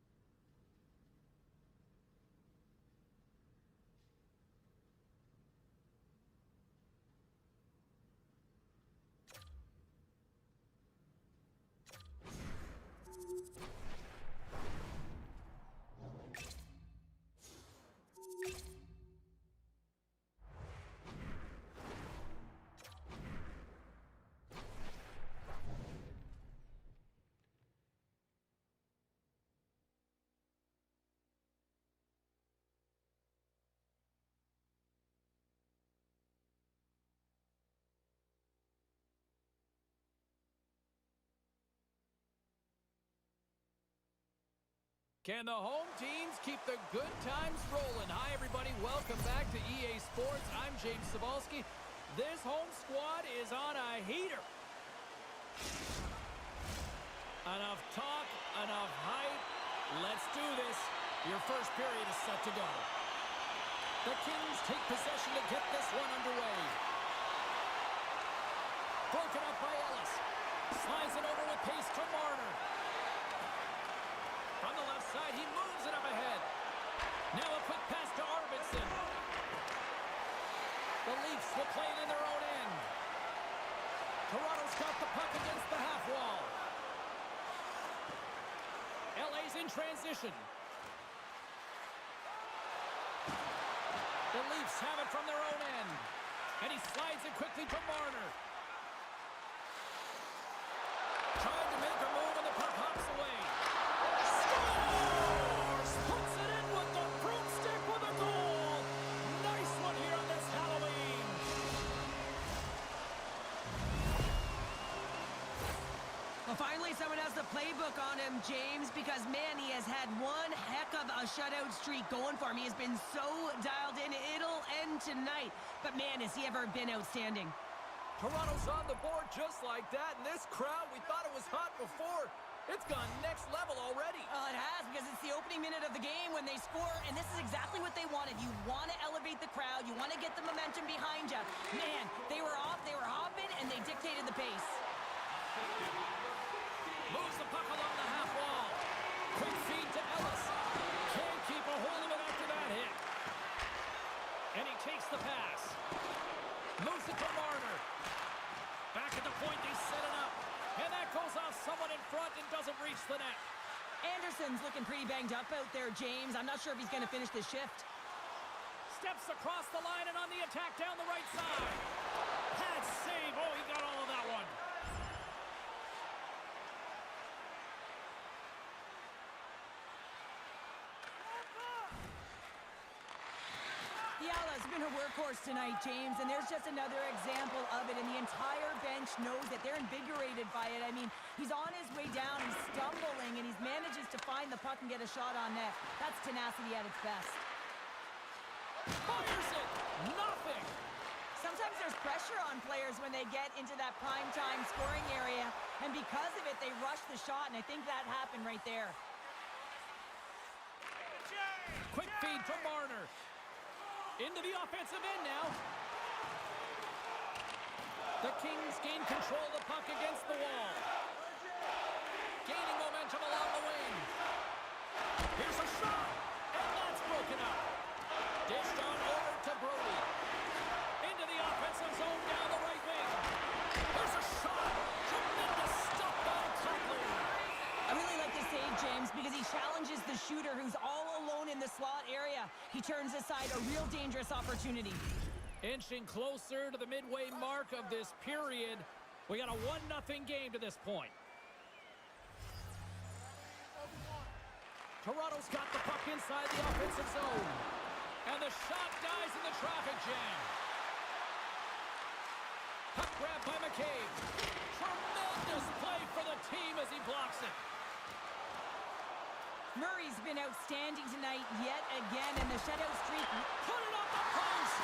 Speaker 1: Can the home teams keep the good times rolling? Hi, everybody. Welcome back to EA Sports. I'm James Cybulski. This home squad is on a heater. Enough talk, enough hype. Let's do this. Your first period is set to go. The Kings take possession to get this one underway. Broken up by Ellis. Slides it over with pace to Marner. From the left side, he moves it up ahead. Now a quick pass to Arvidsson. The Leafs will play it in their own end. Toronto's got the puck against the half wall. LA's in transition. The Leafs have it from their own end. And he slides it quickly to Marner. Trying to make a move, and the puck hops away. Scores! Puts it in with the broomstick with a goal. Nice one here on this Halloween.
Speaker 2: Well, finally, someone has the playbook on him, James, because, man, he has had one heck of a shutout streak going for him. He has been so dialed in. It'll end tonight. But, man, has he ever been outstanding.
Speaker 1: Toronto's on the board just like that, and this crowd, we thought it was hot before. It's gone next level already.
Speaker 2: It has, because it's the opening minute of the game when they score, and this is exactly what they wanted. You want to elevate the crowd. You want to get the momentum behind you. Man, they were off, they were hopping, and they dictated the pace.
Speaker 1: Moves the puck along the half wall. Quick feed to Ellis. Can't keep a hold of it after that hit. And he takes the pass. Moves it to Marner. Back at the point, they set it up. And that goes off someone in front and doesn't reach the net.
Speaker 2: Anderson's looking pretty banged up out there, James. I'm not sure if he's going to finish this shift.
Speaker 1: Steps across the line and on the attack down the right side. Pad save. Oh, he got all of that one.
Speaker 2: The Fiala's been a workhorse tonight, James, and there's just another example of it, and the entire bench knows it. They're invigorated by it. I mean, he's on his way down, he's stumbling, and he manages to find the puck and get a shot on net. That's tenacity at its best.
Speaker 1: Fires it! Nothing!
Speaker 2: Sometimes there's pressure on players when they get into that prime time scoring area, and because of it, they rush the shot, and I think that happened right there.
Speaker 1: Quick feed from Marner. Into the offensive end now. The Kings gain control of the puck against the wall. Gaining momentum along the wing. Here's a shot, and that's broken up. Dished on over to Brody. Into the offensive zone down the right wing. There's a shot. Tremendous stuff by Copley.
Speaker 2: I really like this save, James, because he challenges the shooter who's all alone in the slot area. He turns aside a real dangerous opportunity.
Speaker 1: Inching closer to the midway mark of this period. We got a 1-0 game to this point. Toronto's got the puck inside the offensive zone. And the shot dies in the traffic jam. Puck grab by McCabe. Tremendous play for the team as he blocks it.
Speaker 2: Murray's been outstanding tonight yet again, and the shutout streak.
Speaker 1: Put it on the post.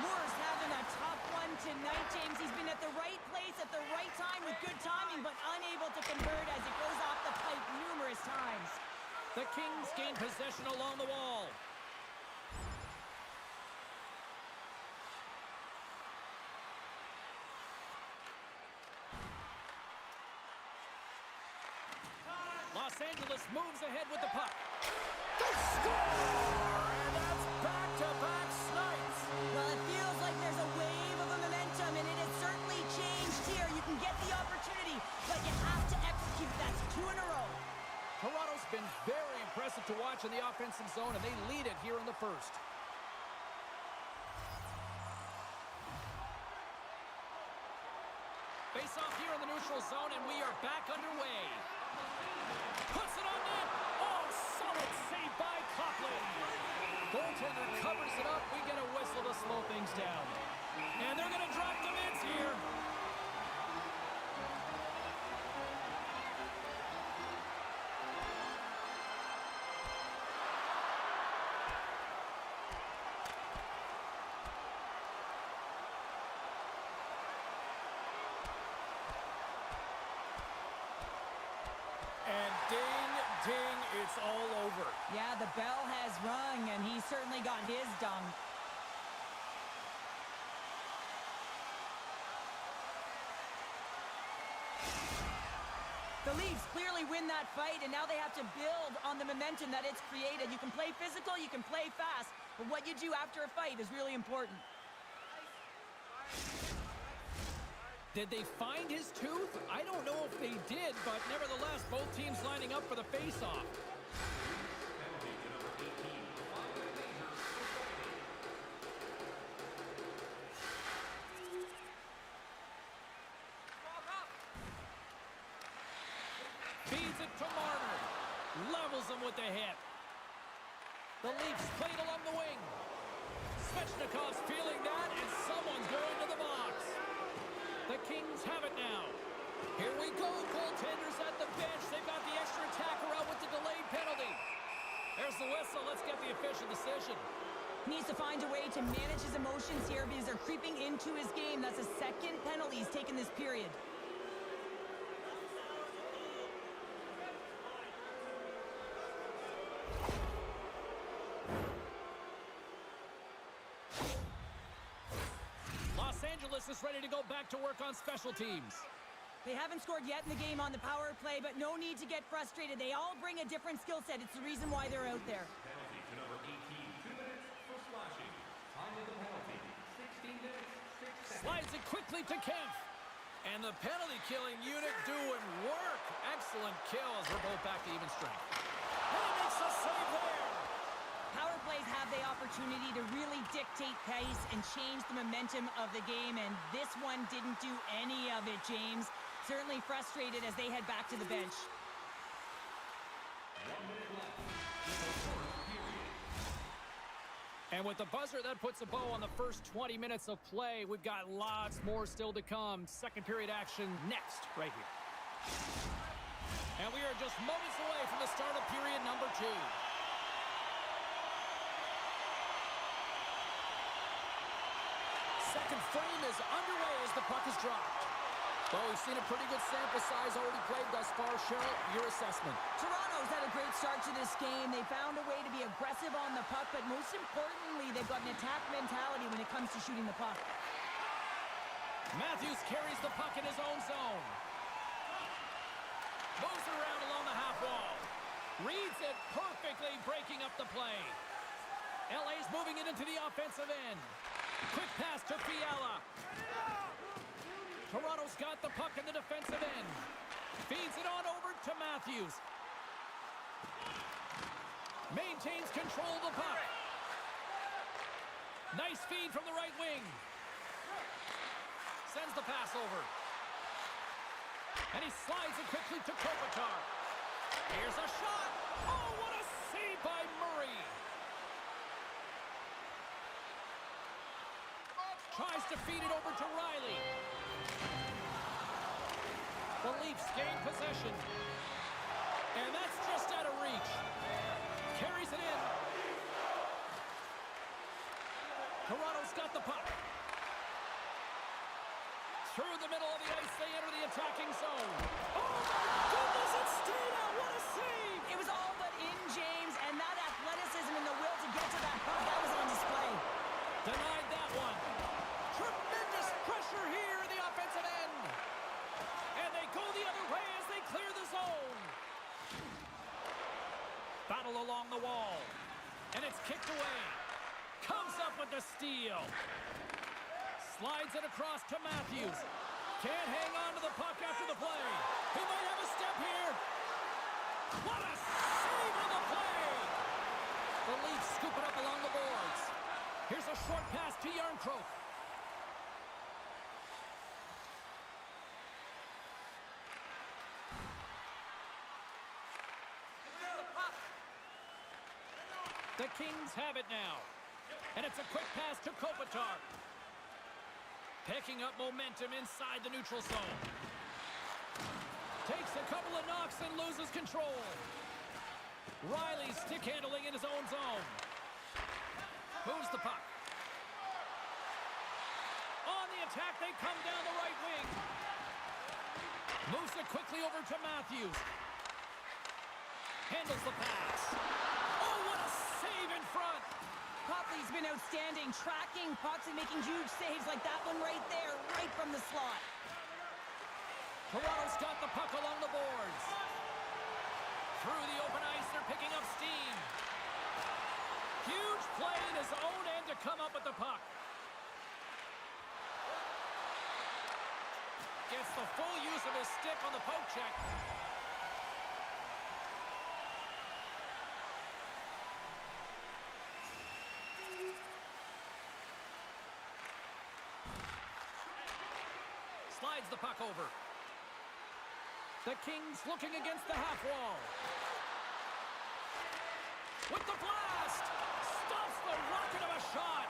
Speaker 2: Moore's having a tough one tonight, James. He's been at the right place at the right time with good timing, but unable to convert as it goes off the pipe numerous times.
Speaker 1: The Kings gain possession along the wall. Los Angeles moves ahead with the puck. They score! And that's back-to-back snipes.
Speaker 2: Well, it feels like there's a wave of momentum, and it has certainly changed here. You can get the opportunity, but you have to execute. That's 2 in a row.
Speaker 1: Toronto's been very impressive to watch in the offensive zone, and they lead it here in the first. Face off here in the neutral zone, and we are back underway. Puts it on net. Oh, solid save by Copley. Goaltender covers it up. We get a whistle to slow things down. And they're going to drop the mids here. And ding, ding, it's all over.
Speaker 2: Yeah, the bell has rung, and he certainly got his dung. The Leafs clearly win that fight, and now they have to build on the momentum that it's created. You can play physical, you can play fast, but what you do after a fight is really important.
Speaker 1: Did they find his tooth? I don't know if they did, but nevertheless, both teams lining up for the face-off. Feeds it to Marner. Levels him with the hit. The Leafs played along the wing. Svechnikov's feeling that, and someone's going to the box. The Kings have it now. Here we go, goaltenders at the bench. They've got the extra attacker out with the delayed penalty. There's the whistle. Let's get the official decision.
Speaker 2: He needs to find a way to manage his emotions here because they're creeping into his game. That's a second penalty he's taken this period.
Speaker 1: Los Angeles is ready to go back to work on special teams.
Speaker 2: They haven't scored yet in the game on the power play, but no need to get frustrated. They all bring a different skill set. It's the reason why they're out there.
Speaker 3: Penalty to number 18, 2 minutes for slashing. Time of the penalty, 16 minutes, 6 seconds.
Speaker 1: Slides it quickly to Kempf. And the penalty-killing unit doing work. Excellent kill as we're both back to even strength. And he makes a save there.
Speaker 2: Power plays have the opportunity to really dictate pace and change the momentum of the game, and this one didn't do any of it, James. Certainly frustrated as they head back to the bench.
Speaker 3: 1 minute left in the first period.
Speaker 1: And with the buzzer, that puts a bow on the first 20 minutes of play. We've got lots more still to come. Second period action next, right here. And we are just moments away from the start of period number 2. Second frame is underway as the puck is dropped. Well, we've seen a pretty good sample size already played thus far. Cheryl, your assessment.
Speaker 2: Toronto's had a great start to this game. They found a way to be aggressive on the puck, but most importantly, they've got an attack mentality when it comes to shooting the puck.
Speaker 1: Matthews carries the puck in his own zone. Moves around along the half wall. Reads it perfectly, breaking up the play. LA's moving it into the offensive end. Quick pass to Fiala. Toronto's got the puck in the defensive end. Feeds it on over to Matthews. Maintains control of the puck. Nice feed from the right wing. Sends the pass over. And he slides it quickly to Kopitar. Here's a shot. Oh, what a save by Murray. Tries to feed it over to Riley. The Leafs gain possession. And that's just out of reach. Carries it in. Toronto's got the puck. Through the middle of the ice, they enter the attacking zone. Oh, my goodness, it stayed out. What a save.
Speaker 2: It was all but in, James, and that athleticism and the will to get to that puck, that was on display.
Speaker 1: Denied that one. Tremendous pressure here in the offensive end. And they go the other way as they clear the zone. Battle along the wall. And it's kicked away. Comes up with the steal. Slides it across to Matthews. Can't hang on to the puck after the play. He might have a step here. What a save on the play. The Leafs scoop it up along the boards. Here's a short pass to Yarncroke. The Kings have it now. And it's a quick pass to Kopitar. Picking up momentum inside the neutral zone. Takes a couple of knocks and loses control. Riley stick handling in his own zone. Moves the puck. On the attack, they come down the right wing. Moves it quickly over to Matthews. Handles the pass. Oh, what a save in front.
Speaker 2: Copley's been outstanding, tracking pucks and making huge saves like that one right there, right from the slot.
Speaker 1: Toronto's got the puck along the boards. Through the open ice, they're picking up steam. Huge play in his own end to come up with the puck. Gets the full use of his stick on the poke check. Slides the puck over. The Kings looking against the half wall. With the blast! Stops the rocket of a shot!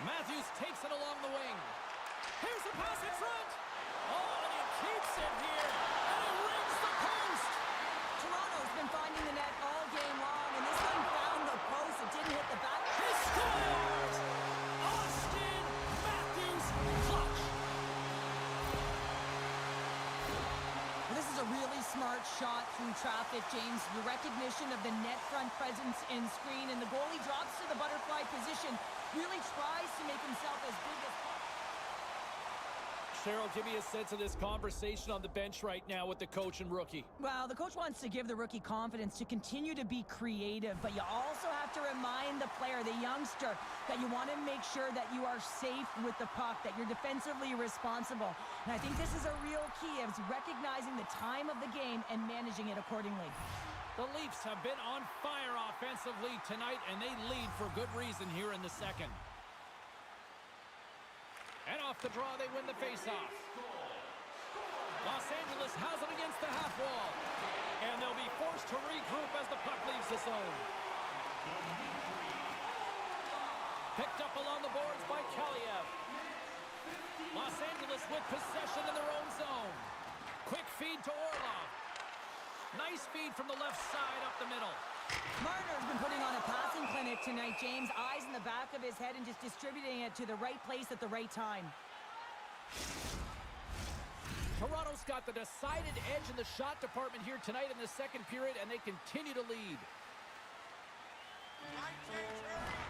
Speaker 1: Matthews takes it along the wing. Here's a pass in front! Oh, and he keeps it here! And he rings the post!
Speaker 2: Toronto's been finding the net all game long, and this one found the post. It didn't hit the back.
Speaker 1: He scores! Austin Matthews clutch!
Speaker 2: This is a really smart shot through traffic, James. The recognition of the net front presence in screen, and the goalie drops to the butterfly position, really tries to make himself as big as possible.
Speaker 1: Cheryl, give me a sense of this conversation on the bench right now with the coach and rookie.
Speaker 2: Well, the coach wants to give the rookie confidence to continue to be creative, but you also have to remind the player, the youngster, that you want to make sure that you are safe with the puck, that you're defensively responsible. And I think this is a real key of recognizing the time of the game and managing it accordingly.
Speaker 1: The Leafs have been on fire offensively tonight, and they lead for good reason here in the second. And off the draw, they win the faceoff. Los Angeles has it against the half wall. And they'll be forced to regroup as the puck leaves the zone. Picked up along the boards by Kaliev. Los Angeles with possession in their own zone. Quick feed to Orlov. Nice feed from the left side up the middle.
Speaker 2: Marner's been putting on a passing clinic tonight, James. Eyes in the back of his head and just distributing it to the right place at the right time.
Speaker 1: Toronto's got the decided edge in the shot department here tonight in the second period, and they continue to lead.
Speaker 6: Line change, hurry!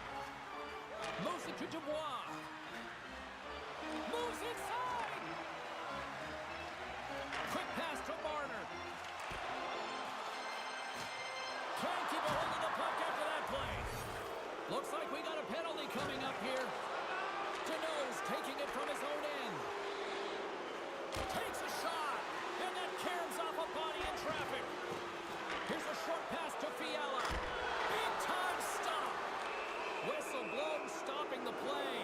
Speaker 1: Moves it to Dubois. Moves inside. Quick pass to Marner. Can't keep a hold of the puck after that play. Looks like we got a penalty coming up here. Deneau's taking it from his own end. Takes a shot, and that caroms off a body in traffic. Here's a short pass to Fiala. Big time stop. Whistle blown, stopping the play.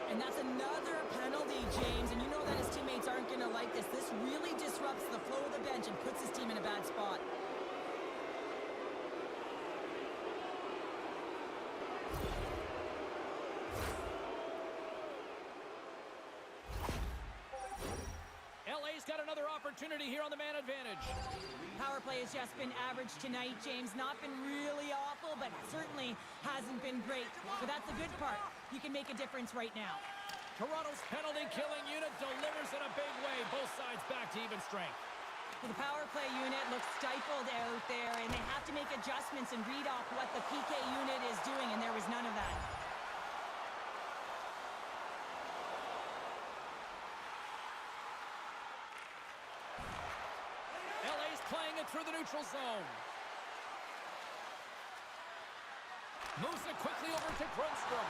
Speaker 2: And that's another penalty, James. And you know that his teammates aren't going to like this. This really disrupts the flow of the bench and puts his team in a bad spot.
Speaker 1: LA's got another opportunity here on the man advantage.
Speaker 2: Power play has just been average tonight, James. Not been really awful, but certainly hasn't been great. But that's the good part. You can make a difference right now.
Speaker 1: Toronto's penalty-killing unit delivers in a big way. Both sides back to even strength.
Speaker 2: The power play unit looks stifled out there, and they have to make adjustments and read off what the PK unit is doing, and there was none of that.
Speaker 1: LA's playing it through the neutral zone. Moves it quickly over to Grundstrom.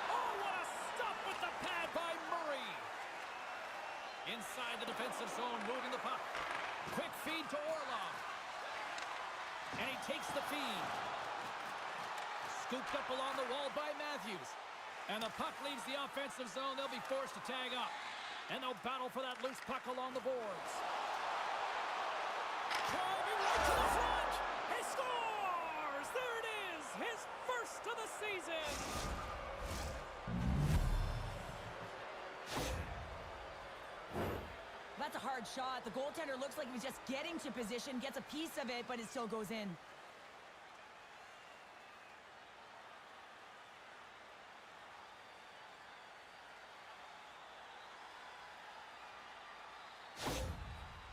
Speaker 1: Oh, what a stop with the pad by Murray. Inside the defensive zone, moving the puck. Quick feed to Orlov. And he takes the feed. Scooped up along the wall by Matthews. And the puck leaves the offensive zone. They'll be forced to tag up. And they'll battle for that loose puck along the boards. Driving right to the front. He scores! There it is! His first of the season!
Speaker 2: That's a hard shot. The goaltender looks like he was just getting to position, gets a piece of it, but it still goes in.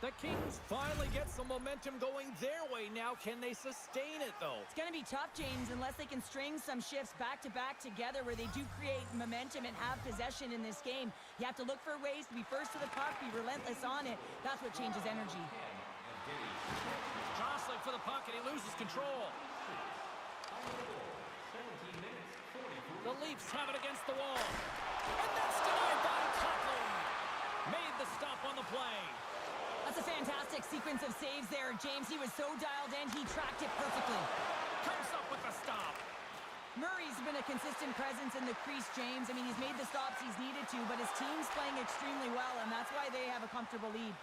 Speaker 1: The Kings finally get some momentum going their way now. Can they sustain it, though?
Speaker 2: It's going to be tough, James, unless they can string some shifts back-to-back together where they do create momentum and have possession in this game. You have to look for ways to be first to the puck, be relentless on it. That's what changes energy.
Speaker 1: Jostling for the puck, and he loses control. The Leafs have it against the wall. And that's denied by Copley. Made the stop on the play.
Speaker 2: That's a fantastic sequence of saves there, James. He was so dialed in, he tracked it perfectly.
Speaker 1: Comes up with the stop.
Speaker 2: Murray's been a consistent presence in the crease, James. I mean, he's made the stops he's needed to, but his team's playing extremely well, and that's why they have a comfortable lead.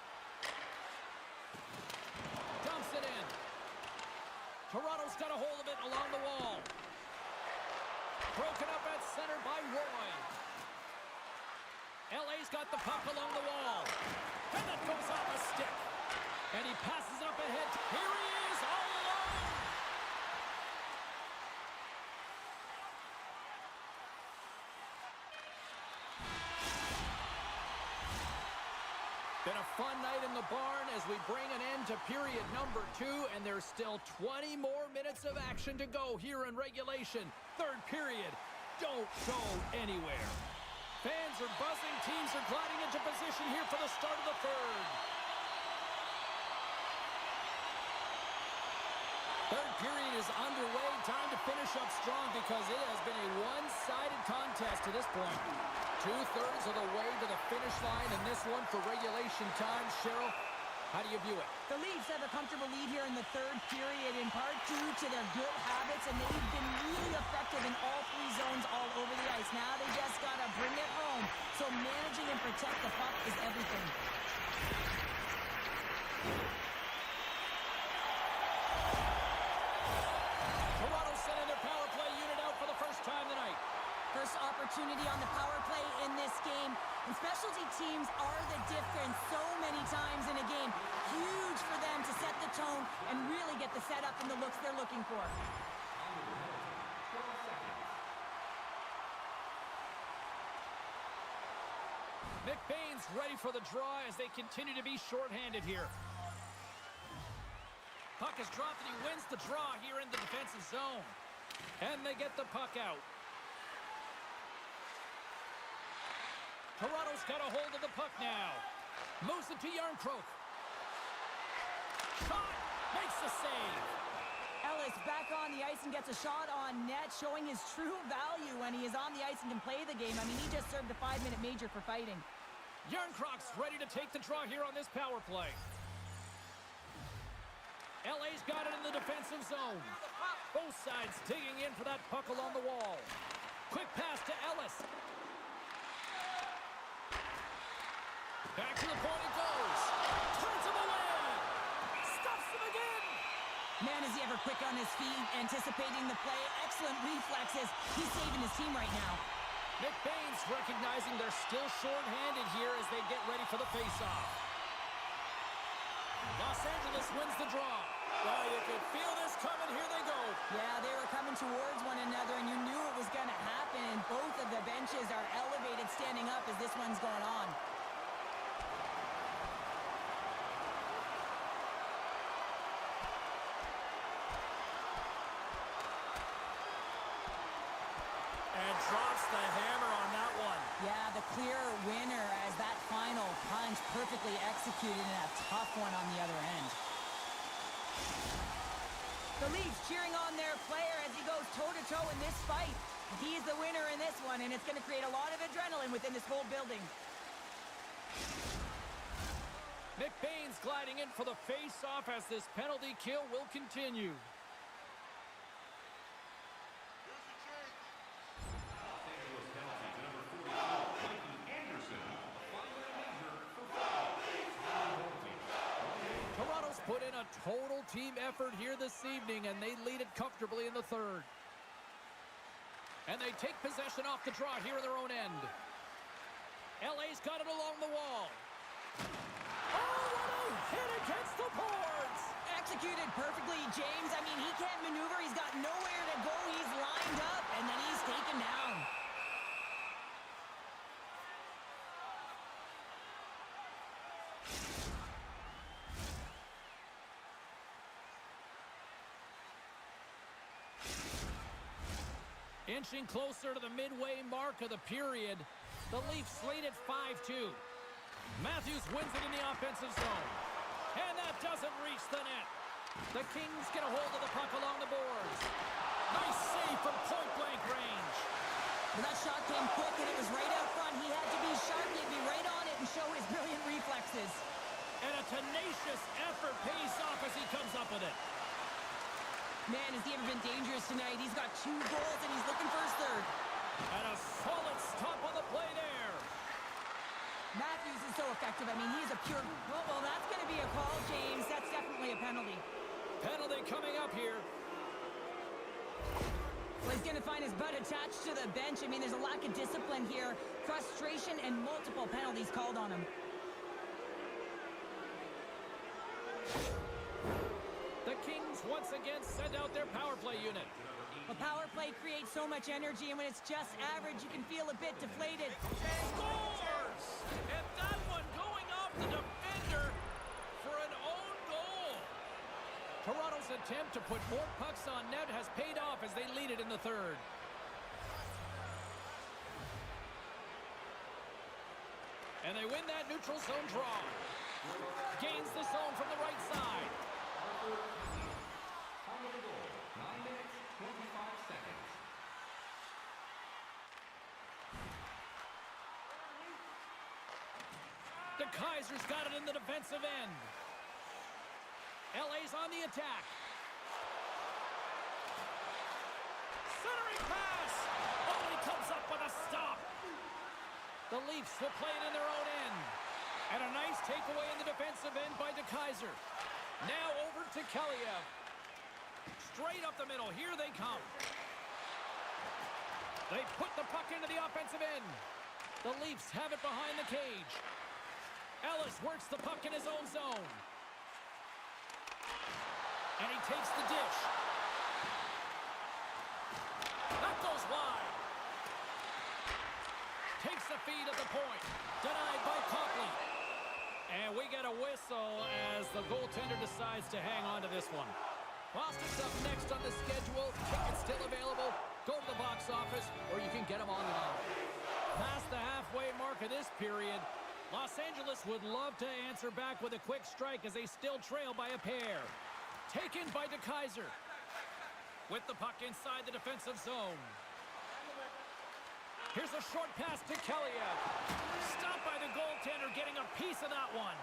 Speaker 1: Dumps it in. Toronto's got a hold of it along the wall. Broken up at center by Roy. LA's got the puck along the wall. And that goes off a stick. And he passes it up ahead. Here he is, all alone. Been a fun night in the barn as we bring an end to period number 2, and there's still 20 more minutes of action to go here in regulation. Third period. Don't go anywhere. Fans are buzzing. Teams are gliding into position here for the start of the third. Third period is underway. Time to finish up strong because it has been a one-sided contest to this point. 2/3 of the way to the finish line in this one for regulation time. Cheryl, how do you view it?
Speaker 2: The Leafs have a comfortable lead here in the third period, in part due to their good habits, and they've been really effective in all three zones all over the ice. Now they just got to bring it home. So managing and protect the puck is everything. Toronto sending their power first opportunity on the power play in this game. And specialty teams are the difference so many times in a game. Huge for them to set the tone and really get the setup and the looks they're looking for.
Speaker 1: McBain's ready for the draw as they continue to be shorthanded here. Puck is dropped and he wins the draw here in the defensive zone. And they get the puck out. Toronto's got a hold of the puck now. Moves it to Yarncroke. Shot! Makes the save.
Speaker 2: Ellis back on the ice and gets a shot on net, showing his true value when he is on the ice and can play the game. I mean, he just served a 5-minute major for fighting.
Speaker 1: Yarncroke's ready to take the draw here on this power play. LA's got it in the defensive zone. Both sides digging in for that puck along the wall. Quick pass to Ellis. Back to the point it goes. Turns him away. Stuffs him again.
Speaker 2: Man, is he ever quick on his feet, anticipating the play. Excellent reflexes. He's saving his team right now.
Speaker 1: McBain's recognizing they're still short-handed here as they get ready for the face-off. Los Angeles wins the draw. Well, you could feel this coming. Here they go.
Speaker 2: Yeah, they were coming towards one another, and you knew it was going to happen. Both of the benches are elevated, standing up as this one's going on.
Speaker 1: And drops the hammer on that one.
Speaker 2: Yeah, the clear winner as that final punch perfectly executed and a tough one on the other end. The Leafs cheering on their player as he goes toe-to-toe in this fight. He's the winner in this one, and it's going to create a lot of adrenaline within this whole building.
Speaker 1: McBain's gliding in for the face-off as this penalty kill will continue. Toronto's put in a total team effort here this evening, and they lead it comfortably in the third. And they take possession off the draw here in their own end. LA's got it along the wall. Oh, what a hit against the boards!
Speaker 2: Executed perfectly, James. I mean, he can't maneuver. He's got nowhere to go. He's lined up, and then he's taken down.
Speaker 1: Inching closer to the midway mark of the period, the Leafs lead at 5-2. Matthews wins it in the offensive zone. And that doesn't reach the net. The Kings get a hold of the puck along the boards. Nice save from point-blank range.
Speaker 2: Well, that shot came quick, and it was right out front. He had to be sharp. He'd be right on it and show his brilliant reflexes.
Speaker 1: And a tenacious effort pays off as he comes up with it.
Speaker 2: Man, has he ever been dangerous tonight? He's got 2 goals, and he's looking for his third.
Speaker 1: And a solid stop on the play there.
Speaker 2: Matthews is so effective. I mean, he's a pure... Well, that's going to be a call, James. That's definitely a penalty.
Speaker 1: Penalty coming up here.
Speaker 2: Well, he's going to find his butt attached to the bench. I mean, there's a lack of discipline here. Frustration and multiple penalties called on him.
Speaker 1: The Kings once again send out their power play unit.
Speaker 2: A power play creates so much energy, and when it's just average, you can feel a bit deflated.
Speaker 1: Scores! And that one going off the defender for an own goal. Toronto's attempt to put more pucks on net has paid off as they lead it in the third. And they win that neutral zone draw. Gains the zone from the right side.
Speaker 3: Time of the goal, 9 minutes, 25 seconds.
Speaker 1: The Kaiser's got it in the defensive end. LA's on the attack. Centering pass! Oh, he comes up with a stop. The Leafs will play it in their own end. And a nice takeaway in the defensive end by De Kaiser. Now over to Kaliev. Straight up the middle. Here they come. They put the puck into the offensive end. The Leafs have it behind the cage. Ellis works the puck in his own zone. And he takes the dish. That goes wide. Takes the feed at the point. Denied by Copley. And we get a whistle as the goaltender decides to hang on to this one. Boston's up next on the schedule. Tickets still available. Go to the box office, or you can get them online. Past the halfway mark of this period, Los Angeles would love to answer back with a quick strike as they still trail by a pair. Taken by DeKeyser. With the puck inside the defensive zone. Here's a short pass to Kellyev. Stopped by the goaltender, getting a piece of that one.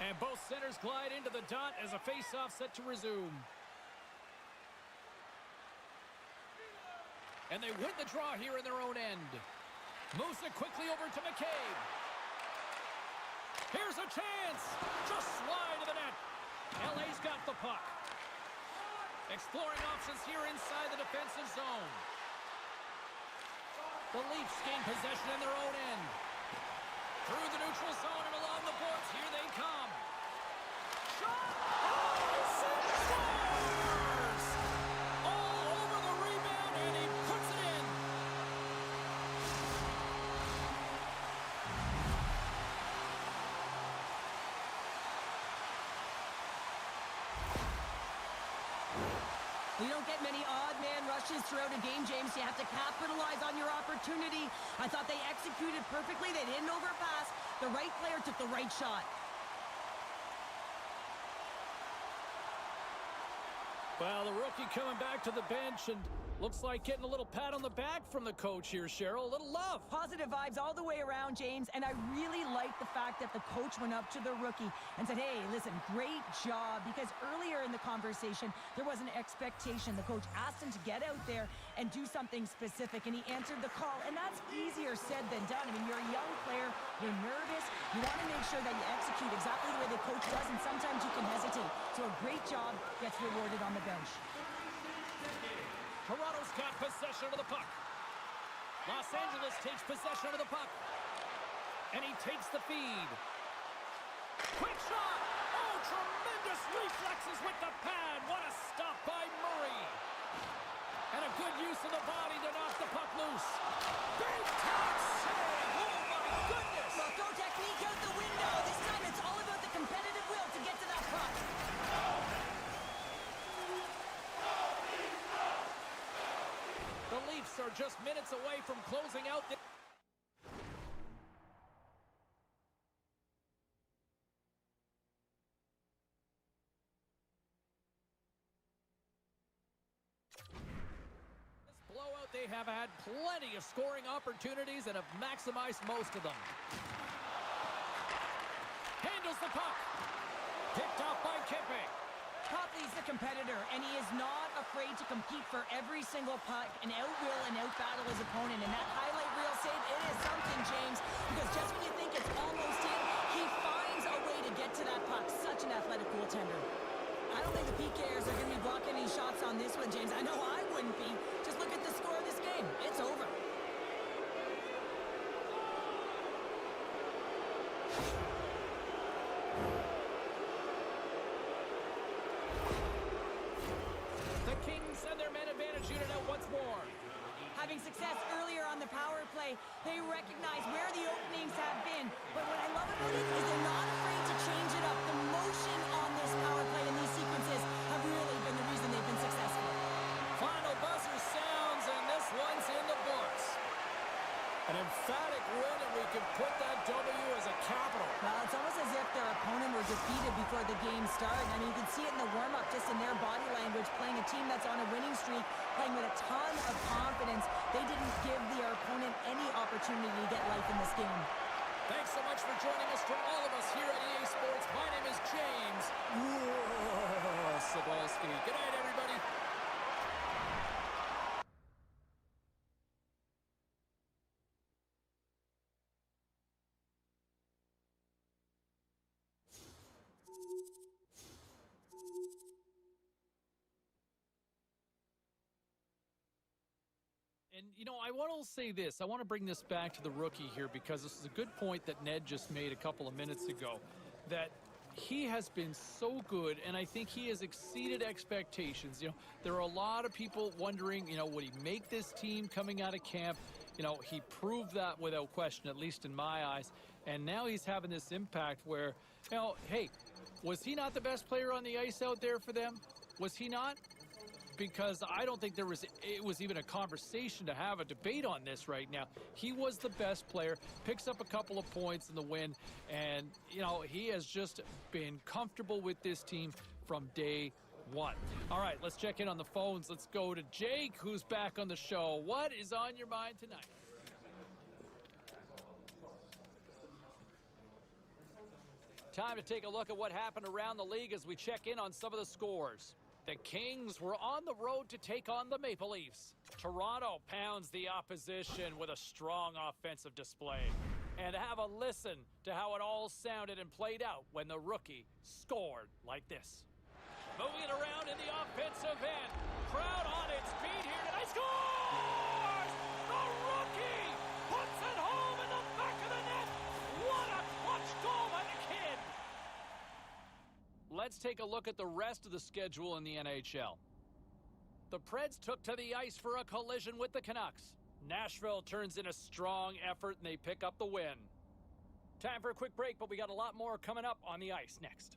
Speaker 1: And both centers glide into the dot as a face-off set to resume. And they win the draw here in their own end. Moves it quickly over to McCabe. Here's a chance. Just slide to the net. LA's got the puck. Exploring options here inside the defensive zone. The Leafs gain possession in their own end. Through the neutral zone and along the boards. Here they come. Shot! Oh, scores! All over the rebound, and he puts it in.
Speaker 2: We don't get many odd man rushes throughout a game, James. You have to capitalize on your opportunity. I thought they executed perfectly. They didn't overpass. The right player took the right shot.
Speaker 1: Well, the rookie coming back to the bench and looks like getting a little pat on the back from the coach here, Cheryl. A little love.
Speaker 2: Positive vibes all the way around, James, and I really like the fact that the coach went up to the rookie and said, hey, listen, great job, because earlier in the conversation, there was an expectation. The coach asked him to get out there and do something specific, and he answered the call, and that's easier said than done. I mean, you're a young player, you're nervous, you want to make sure that you execute exactly the way the coach does, and sometimes you can hesitate. So a great job gets rewarded on the bench.
Speaker 1: Toronto's got possession of the puck. Los Angeles takes possession of the puck. And he takes the feed. Quick shot! Oh, tremendous reflexes with the pad. What a stop by Murray. And a good use of the body to knock the puck loose. Big time save! Oh, my goodness!
Speaker 2: Well, throw technique out the window. This time it's all about the competitive will to get to that puck.
Speaker 1: The Leafs are just minutes away from closing out the... This blowout, they have had plenty of scoring opportunities and have maximized most of them. Handles the puck. Picked off by Kempe.
Speaker 2: Copley's the competitor, and he is not afraid to compete for every single puck and out-will and out-battle his opponent. And that highlight reel save, it is something, James, because just when you think it's almost in, he finds a way to get to that puck. Such an athletic goaltender. I don't think the PKers are going to be blocking any shots on this one, James. I know I wouldn't be. Just look at the score of this game. It's over.
Speaker 1: The Kings send their man advantage unit out once more.
Speaker 2: Having success earlier on the power play, they recognize where the openings have been. But what I love about it is they're not afraid to change it up. The motion on this power play and these sequences have really been the reason they've been successful.
Speaker 1: Final buzzer sounds, and this one's in the books. An emphatic win, and we can put that W as a capital.
Speaker 2: Well, it's almost as if their opponent were defeated before the game started. I mean, you can see it in the warm-up, just in their body language, playing a team that's on a winning streak, playing with a ton of confidence. They didn't give their opponent any opportunity to get life in this game.
Speaker 1: Thanks so much for joining us from all of us here at EA Sports. My name is James Cybulski. Good night, everybody. And, I want to say this. I want to bring this back to the rookie here because this is a good point that Ned just made a couple of minutes ago, that he has been so good, and I think he has exceeded expectations. There are a lot of people wondering, would he make this team coming out of camp? He proved that without question, at least in my eyes. And now he's having this impact where, hey, was he not the best player on the ice out there for them? Was he not? Because I don't think it was even a conversation to have a debate on this right now. He was the best player, picks up a couple of points in the win, and, he has just been comfortable with this team from day one. All right, let's check in on the phones. Let's go to Jake, who's back on the show. What is on your mind tonight? Time to take a look at what happened around the league as we check in on some of the scores. The Kings were on the road to take on the Maple Leafs. Toronto pounds the opposition with a strong offensive display. And have a listen to how it all sounded and played out when the rookie scored like this. Moving it around in the offensive end. Crowd on its feet here tonight. Scores! The rookie puts it home in the back of the net. What a clutch goal by the kid! Let's take a look at the rest of the schedule in the NHL. The Preds took to the ice for a collision with the Canucks. Nashville turns in a strong effort and they pick up the win. Time for a quick break, but we got a lot more coming up on the ice next.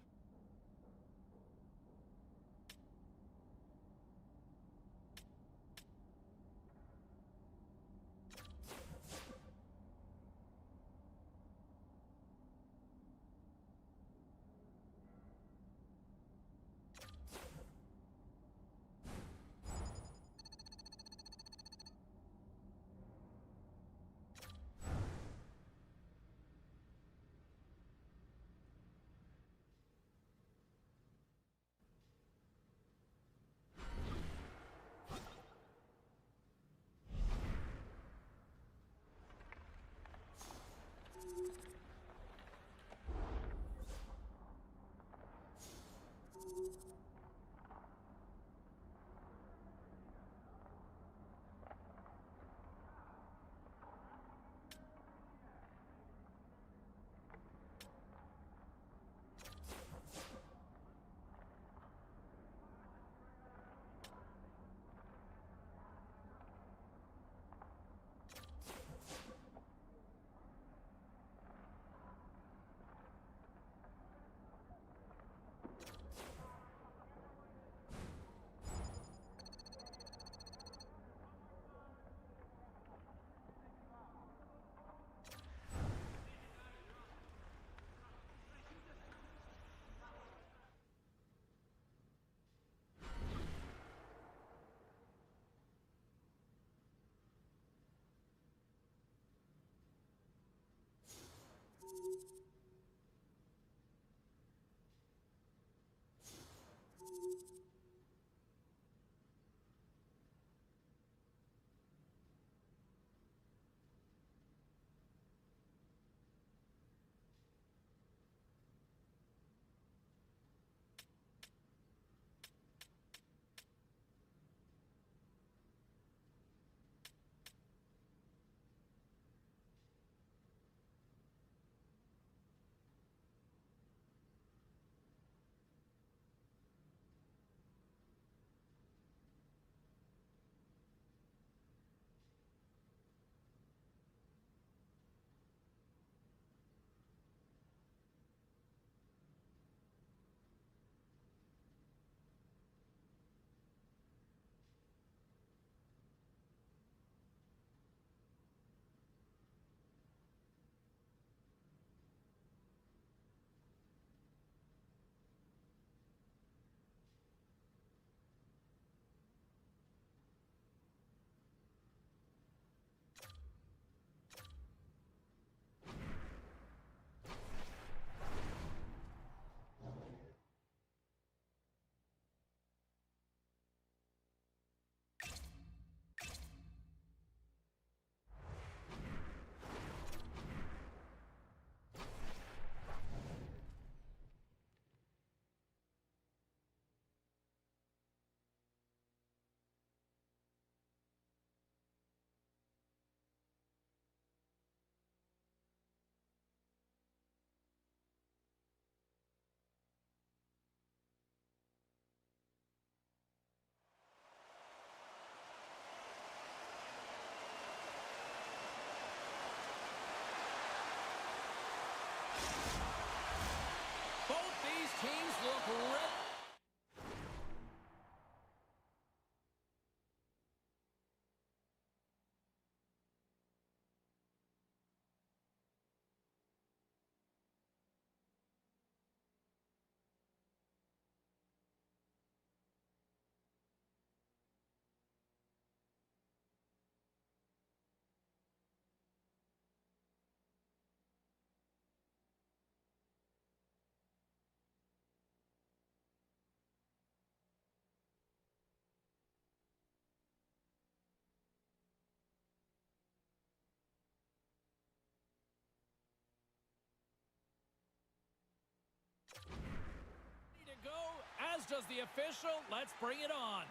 Speaker 1: As does the official. Let's bring it on.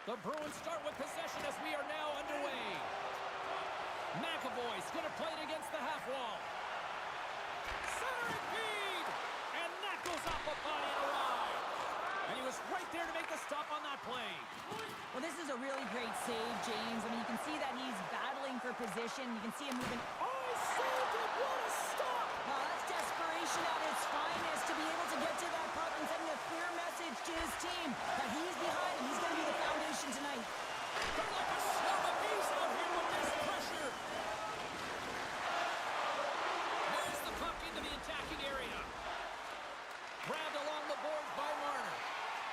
Speaker 1: The Bruins start with possession as we are now underway. McAvoy's going to play it against the half wall. Centering feed! And that goes off a body and a ride. And he was right there to make the stop on that play.
Speaker 2: Well, this is a really great save, James. I mean, you can see that he's battling for position. You can see him moving.
Speaker 1: Oh, he saved it! What a stop!
Speaker 2: Well, that's desperation at its finest to be able to get to that puck and sending a clear message to his team that he's behind him. He's going to be the foundation tonight.
Speaker 1: They're like a swarm of bees out here with this pressure. Moves the puck into the attacking area. Grabbed along the boards by Marner.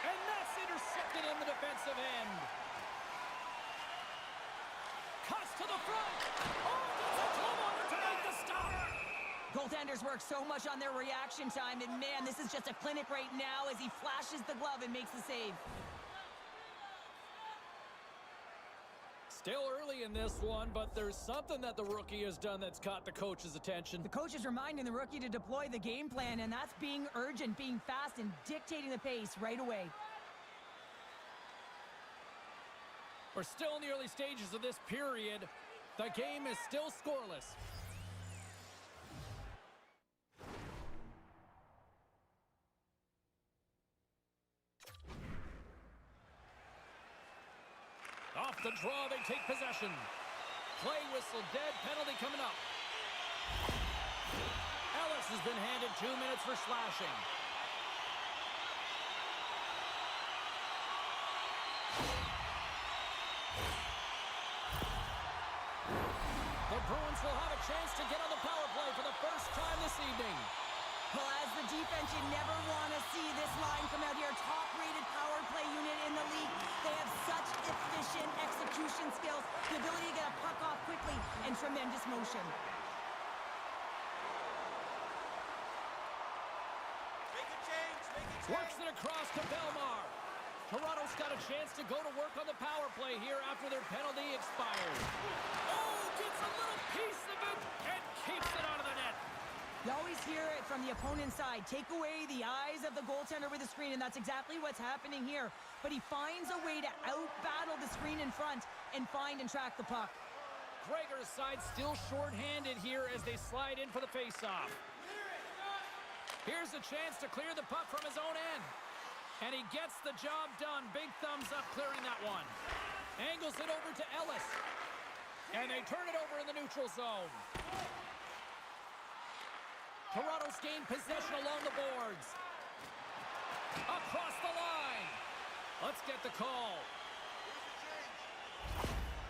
Speaker 1: And that's intercepted in the defensive end. Cuts to the front. Oh, gets a glove on it to make the stop.
Speaker 2: Goaltenders work so much on their reaction time, and man, this is just a clinic right now as he flashes the glove and makes the save.
Speaker 1: Still early in this one, but there's something that the rookie has done that's caught the coach's attention.
Speaker 2: The coach is reminding the rookie to deploy the game plan, and that's being urgent, being fast, and dictating the pace right away.
Speaker 1: We're still in the early stages of this period. The game is still scoreless. Off the draw, they take possession. Play whistle dead, penalty coming up. Ellis has been handed 2 minutes for slashing. The Bruins will have a chance to get on the power play for the first time this evening.
Speaker 2: Well, as the defense, you never want to see this line come out here. Top-rated power play unit in the league. They have such efficient execution skills, the ability to get a puck off quickly, and tremendous motion.
Speaker 6: Make a change. Make a change.
Speaker 1: Works it across to Belmar. Toronto's got a chance to go to work on the power play here after their penalty expires. Oh, gets a little piece of it and keeps it out of the net.
Speaker 2: You always hear it from the opponent's side. Take away the eyes of the goaltender with the screen, and that's exactly what's happening here. But he finds a way to out-battle the screen in front and find and track the puck.
Speaker 1: Gregor's side still short-handed here as they slide in for the face-off. Here's a chance to clear the puck from his own end. And he gets the job done. Big thumbs up clearing that one. Angles it over to Ellis. And they turn it over in the neutral zone. Toronto's gained possession along the boards. Across the line. Let's get the call.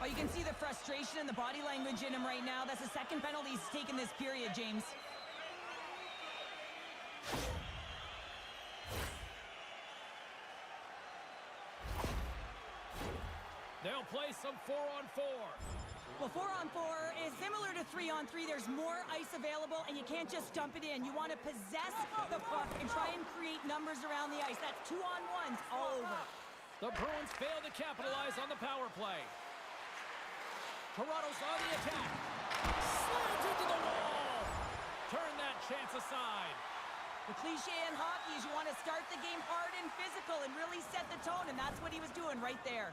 Speaker 2: Oh, you can see the frustration and the body language in him right now. That's the second penalty he's taken this period, James.
Speaker 1: They'll play some 4-on-4.
Speaker 2: Well, 4-on-4 is similar to 3-on-3. There's more ice available, and you can't just dump it in. You want to possess the puck and try and create numbers around the ice. That's 2-on-1s all over.
Speaker 1: The Bruins fail to capitalize on the power play. Toronto's on the attack. Slams into the wall. Turn that chance aside.
Speaker 2: The cliche in hockey is you want to start the game hard and physical and really set the tone, and that's what he was doing right there.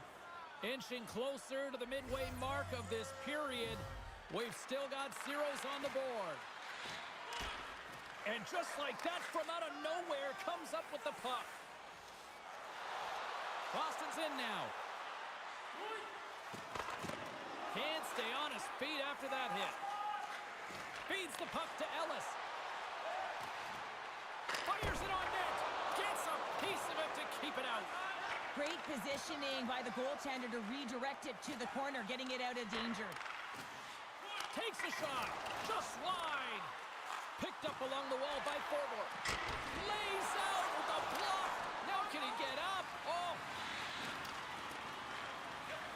Speaker 1: Inching closer to the midway mark of this period. We've still got zeros on the board. And just like that, from out of nowhere, comes up with the puck. Boston's in now. Can't stay on his feet after that hit. Feeds the puck to Ellis. Fires it on net. Gets a piece of it to keep it out.
Speaker 2: Great positioning by the goaltender to redirect it to the corner, getting it out of danger.
Speaker 1: Takes a shot. Just wide. Picked up along the wall by Forbort. Lays out with a block. Now can he get up? Oh.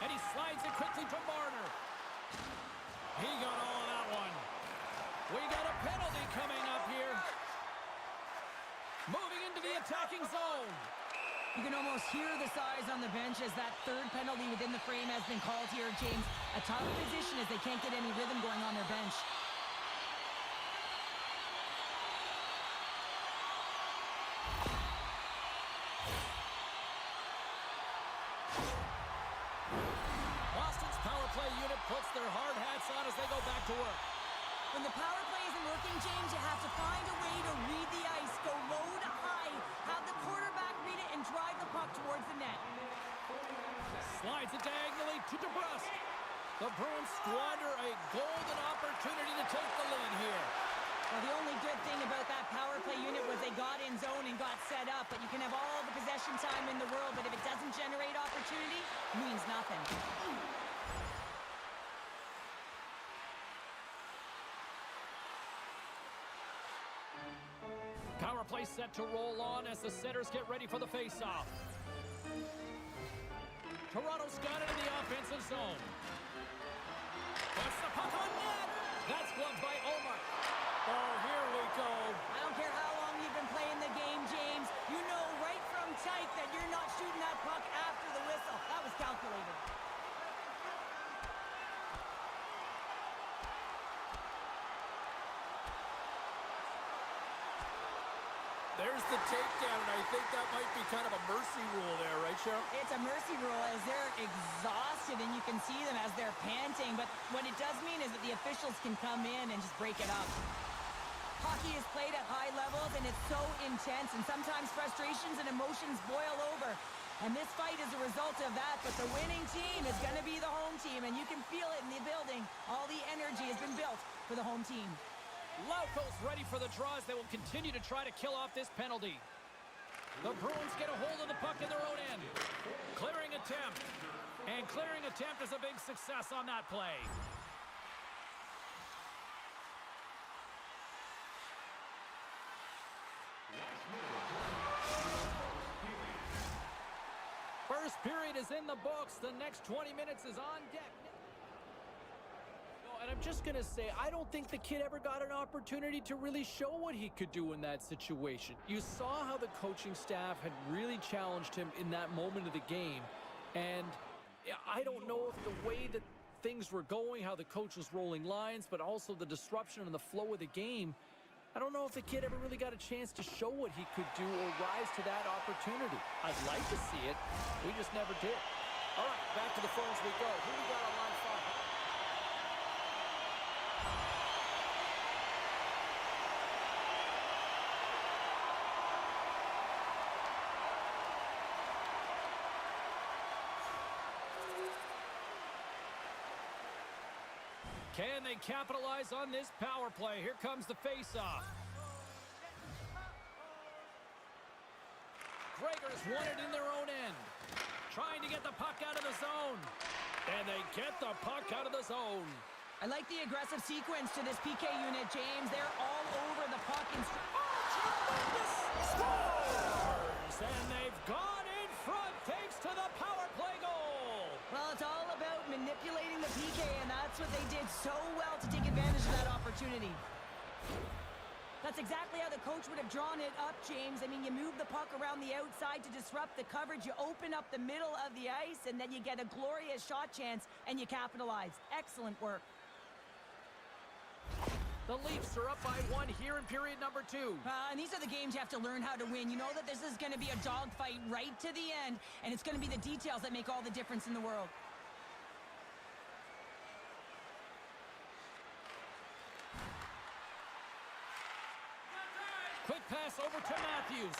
Speaker 1: And he slides it quickly to Marner. He got all of that one. We got a penalty coming up here. Moving into the attacking zone.
Speaker 2: You can almost hear the size on the bench as that third penalty within the frame has been called here, James. A tough position as they can't get any rhythm going on their bench.
Speaker 1: play unit puts their hard hats on as they go back to work.
Speaker 2: When the power play isn't working, James, you have to find a way to read the ice. Go low to high, have the quarterback read it, and drive the puck towards the net.
Speaker 1: Slides it diagonally to DeBrusque. The Bruins squander a golden opportunity to take the lead here.
Speaker 2: Well, the only good thing about that power play unit was they got in zone and got set up. But you can have all the possession time in the world, but if it doesn't generate opportunity, it means nothing.
Speaker 1: Power play set to roll on as the setters get ready for the face-off. Toronto's got it in the offensive zone. Puts the puck on net. That's gloved by Omar. Oh, here we go.
Speaker 2: I don't care how long you've been playing the game, James. You know right from tight that you're not shooting that puck after the whistle. That was calculated.
Speaker 7: There's the takedown, and I think that might be kind of a mercy rule there, right, Cheryl?
Speaker 2: It's a mercy rule as they're exhausted, and you can see them as they're panting. But what it does mean is that the officials can come in and just break it up. Hockey is played at high levels, and it's so intense, and sometimes frustrations and emotions boil over. And this fight is a result of that, but the winning team is going to be the home team, and you can feel it in the building. All the energy has been built for the home team.
Speaker 1: Laufel's ready for the draws. They will continue to try to kill off this penalty. The Bruins get a hold of the puck in their own end. Clearing attempt. And clearing attempt is a big success on that play. First period is in the books. The next 20 minutes is on deck. And I'm just going to say, I don't think the kid ever got an opportunity to really show what he could do in that situation. You saw how the coaching staff had really challenged him in that moment of the game. And I don't know if the way that things were going, how the coach was rolling lines, but also the disruption and the flow of the game, I don't know if the kid ever really got a chance to show what he could do or rise to that opportunity. I'd like to see it. We just never did. All right, back to the phones we go. Who we got on line 5? Can they capitalize on this power play? Here comes the face-off. Gregor's won it in their own end. Trying to get the puck out of the zone. And they get the puck out of the zone.
Speaker 2: I like the aggressive sequence to this PK unit, James. They're all over the puck.
Speaker 1: Tremendous scores! And they've gone in front thanks to the power play goal.
Speaker 2: Well, it's all about manipulating the PK, and that's what they did so well to take advantage of that opportunity. That's exactly how the coach would have drawn it up, James. I mean, you move the puck around the outside to disrupt the coverage, you open up the middle of the ice, and then you get a glorious shot chance, and you capitalize. Excellent work.
Speaker 1: The Leafs are up by 1 here in period number 2.
Speaker 2: And these are the games you have to learn how to win. You know that this is going to be a dogfight right to the end, and it's going to be the details that make all the difference in the world.
Speaker 1: Quick pass over to Matthews.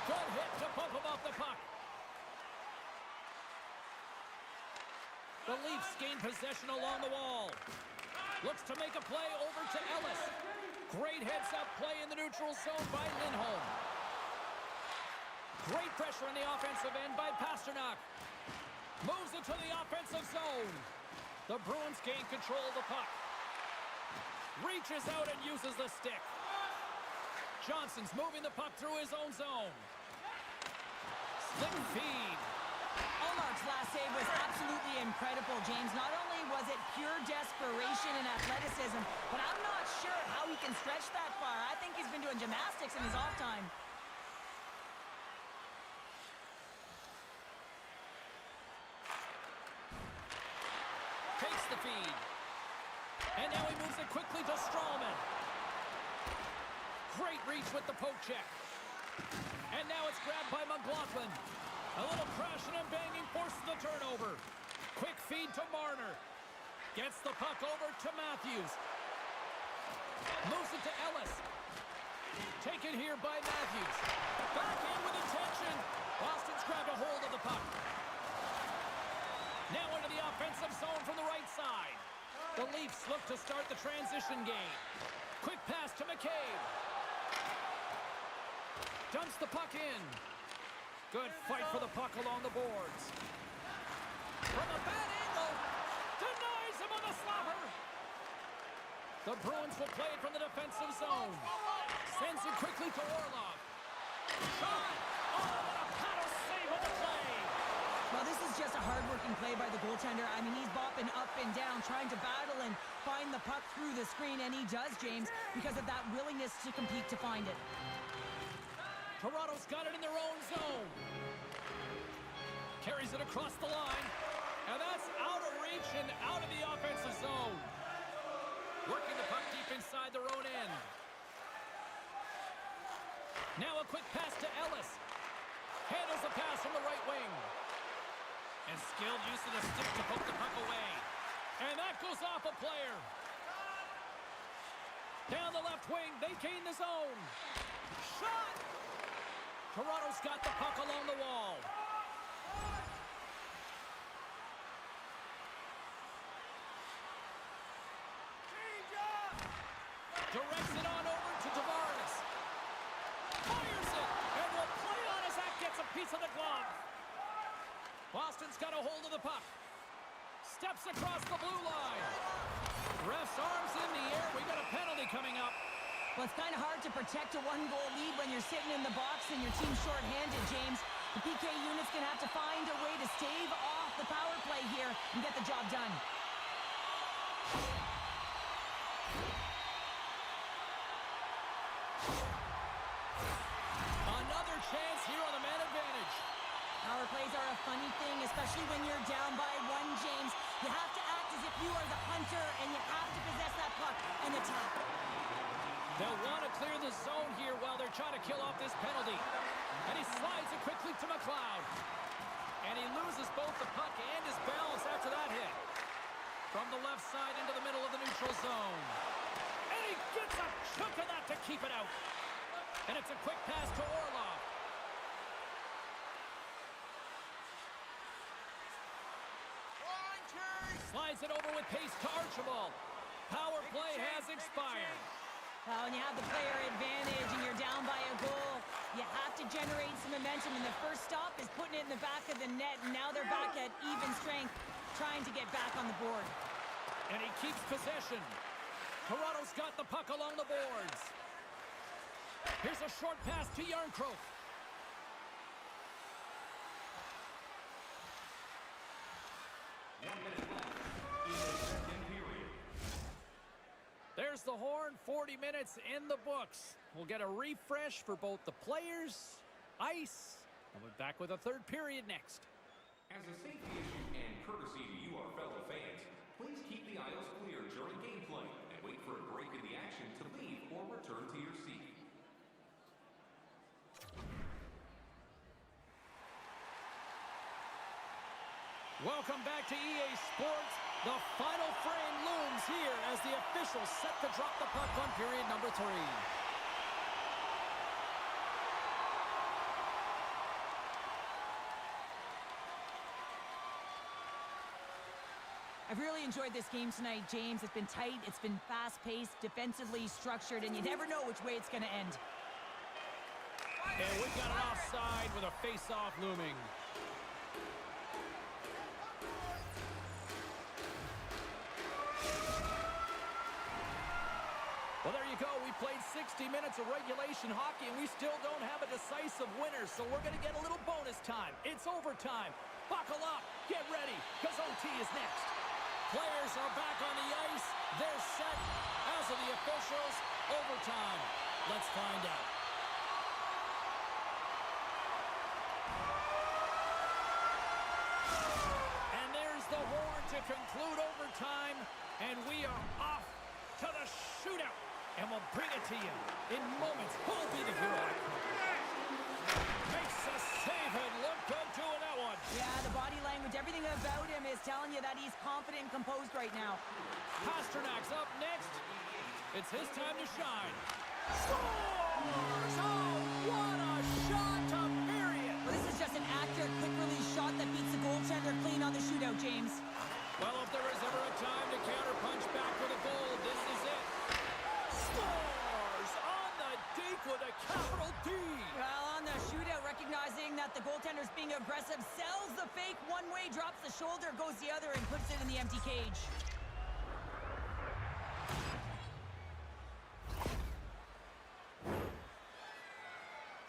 Speaker 1: Good hit to bump him off the puck. The Leafs gain possession along the wall. Looks to make a play over to Ellis. Great heads-up play in the neutral zone by Lindholm. Great pressure on the offensive end by Pasternak. Moves it to the offensive zone. The Bruins gain control of the puck. Reaches out and uses the stick. Johnson's moving the puck through his own zone. Stick feed.
Speaker 2: Allmark's last save was absolutely incredible, James. Not only was it pure desperation and athleticism, but I'm not sure how he can stretch that far. I think he's been doing gymnastics in his off time.
Speaker 1: Takes the feed. And now he moves it quickly to Strawman. Great reach with the poke check. And now it's grabbed by McLaughlin. A little crashing and banging forces the turnover. feed to Marner. Gets the puck over to Matthews. Moves it to Ellis. Taken here by Matthews. Back in with intention. Boston's grabbed a hold of the puck. Now into the offensive zone from the right side. The Leafs look to start the transition game. Quick pass to McCabe. Dumps the puck in. Good fight for the puck along the boards. From a bad angle. Denies him on the slapper. The Bruins will play it from the defensive zone. Sends it quickly to Orlov. Shot! Oh, what a paddle save on the play!
Speaker 2: Well, this is just a hard-working play by the goaltender. I mean, he's bopping up and down, trying to battle and find the puck through the screen, and he does, James, because of that willingness to compete to find it.
Speaker 1: Toronto's got it in their own zone. Carries it across the line. And that's out of reach and out of the offensive zone. Working the puck deep inside their own end. Now a quick pass to Ellis. Handles the pass from the right wing. And skilled use of the stick to poke the puck away. And that goes off a player. Down the left wing, they gain the zone. Shot! Toronto's got the puck along the wall. Directs it on over to Tavares. Fires it, and will play on as that gets a piece of the glove. Boston's got a hold of the puck. Steps across the blue line. Ref's arms in the air. We got a penalty coming up.
Speaker 2: Well, it's kind of hard to protect a one-goal lead when you're sitting in the box and your team's short-handed, James. The PK unit's going to have to find a way to stave off the power play here and get the job done.
Speaker 1: Another chance here on the man advantage.
Speaker 2: Power plays are a funny thing, especially when you're down by one, James. You have to act as if you are the hunter, and you have to possess that puck and attack.
Speaker 1: They'll want to clear the zone here while they're trying to kill off this penalty. And he slides it quickly to McLeod. And he loses both the puck and his balance after that hit. From the left side into the middle of the neutral zone. And he gets a chunk of that to keep it out. And it's a quick pass to Orlov. Slides it over with pace to Archibald. Power play has expired.
Speaker 2: Well, when you have the player advantage and you're down by a goal, you have to generate some momentum, and the first stop is putting it in the back of the net, and now they're back at even strength, trying to get back on the board.
Speaker 1: And he keeps possession. Toronto's got the puck along the boards. Here's a short pass to Yarncroke. There's the horn, 40 minutes in the books. We'll get a refresh for both the players, ice, and we'll be back with a third period next.
Speaker 3: As a safety issue and courtesy to you, our fellow fans, please keep the aisles clear during gameplay and wait for a break in the action to leave or return to your seat.
Speaker 1: Welcome back to EA Sports. The final frame looms here as the officials set to drop the puck on period number 3.
Speaker 2: I've really enjoyed this game tonight, James. It's been tight, it's been fast-paced, defensively structured, and you never know which way it's going to end.
Speaker 1: And we've got an offside with a face-off looming. Well, there you go. We played 60 minutes of regulation hockey, and we still don't have a decisive winner, so we're going to get a little bonus time. It's overtime. Buckle up. Get ready, because OT is next. Players are back on the ice. They're set. As are the officials. Overtime. Let's find out. And there's the horn to conclude overtime, and we are off to the shootout. And we'll bring it to you in moments. Who'll be the hero? Makes a save and look good doing that one.
Speaker 2: Yeah, the body language language, everything about him is telling you that he's confident and composed right now.
Speaker 1: Pasternak's up next. It's his time to shine. Scores! Oh, what a shot to period!
Speaker 2: Well, this is just an accurate, quick-release shot that beats the goaltender clean on the shootout, James.
Speaker 1: Well, if there is ever a time to counterpunch back with a goal, this is it. Scores on the deke with a capital D.
Speaker 2: Well, on the shootout, recognizing that the goaltender's being aggressive, sells the fake one way, drops the shoulder, goes the other, and puts it in the empty cage.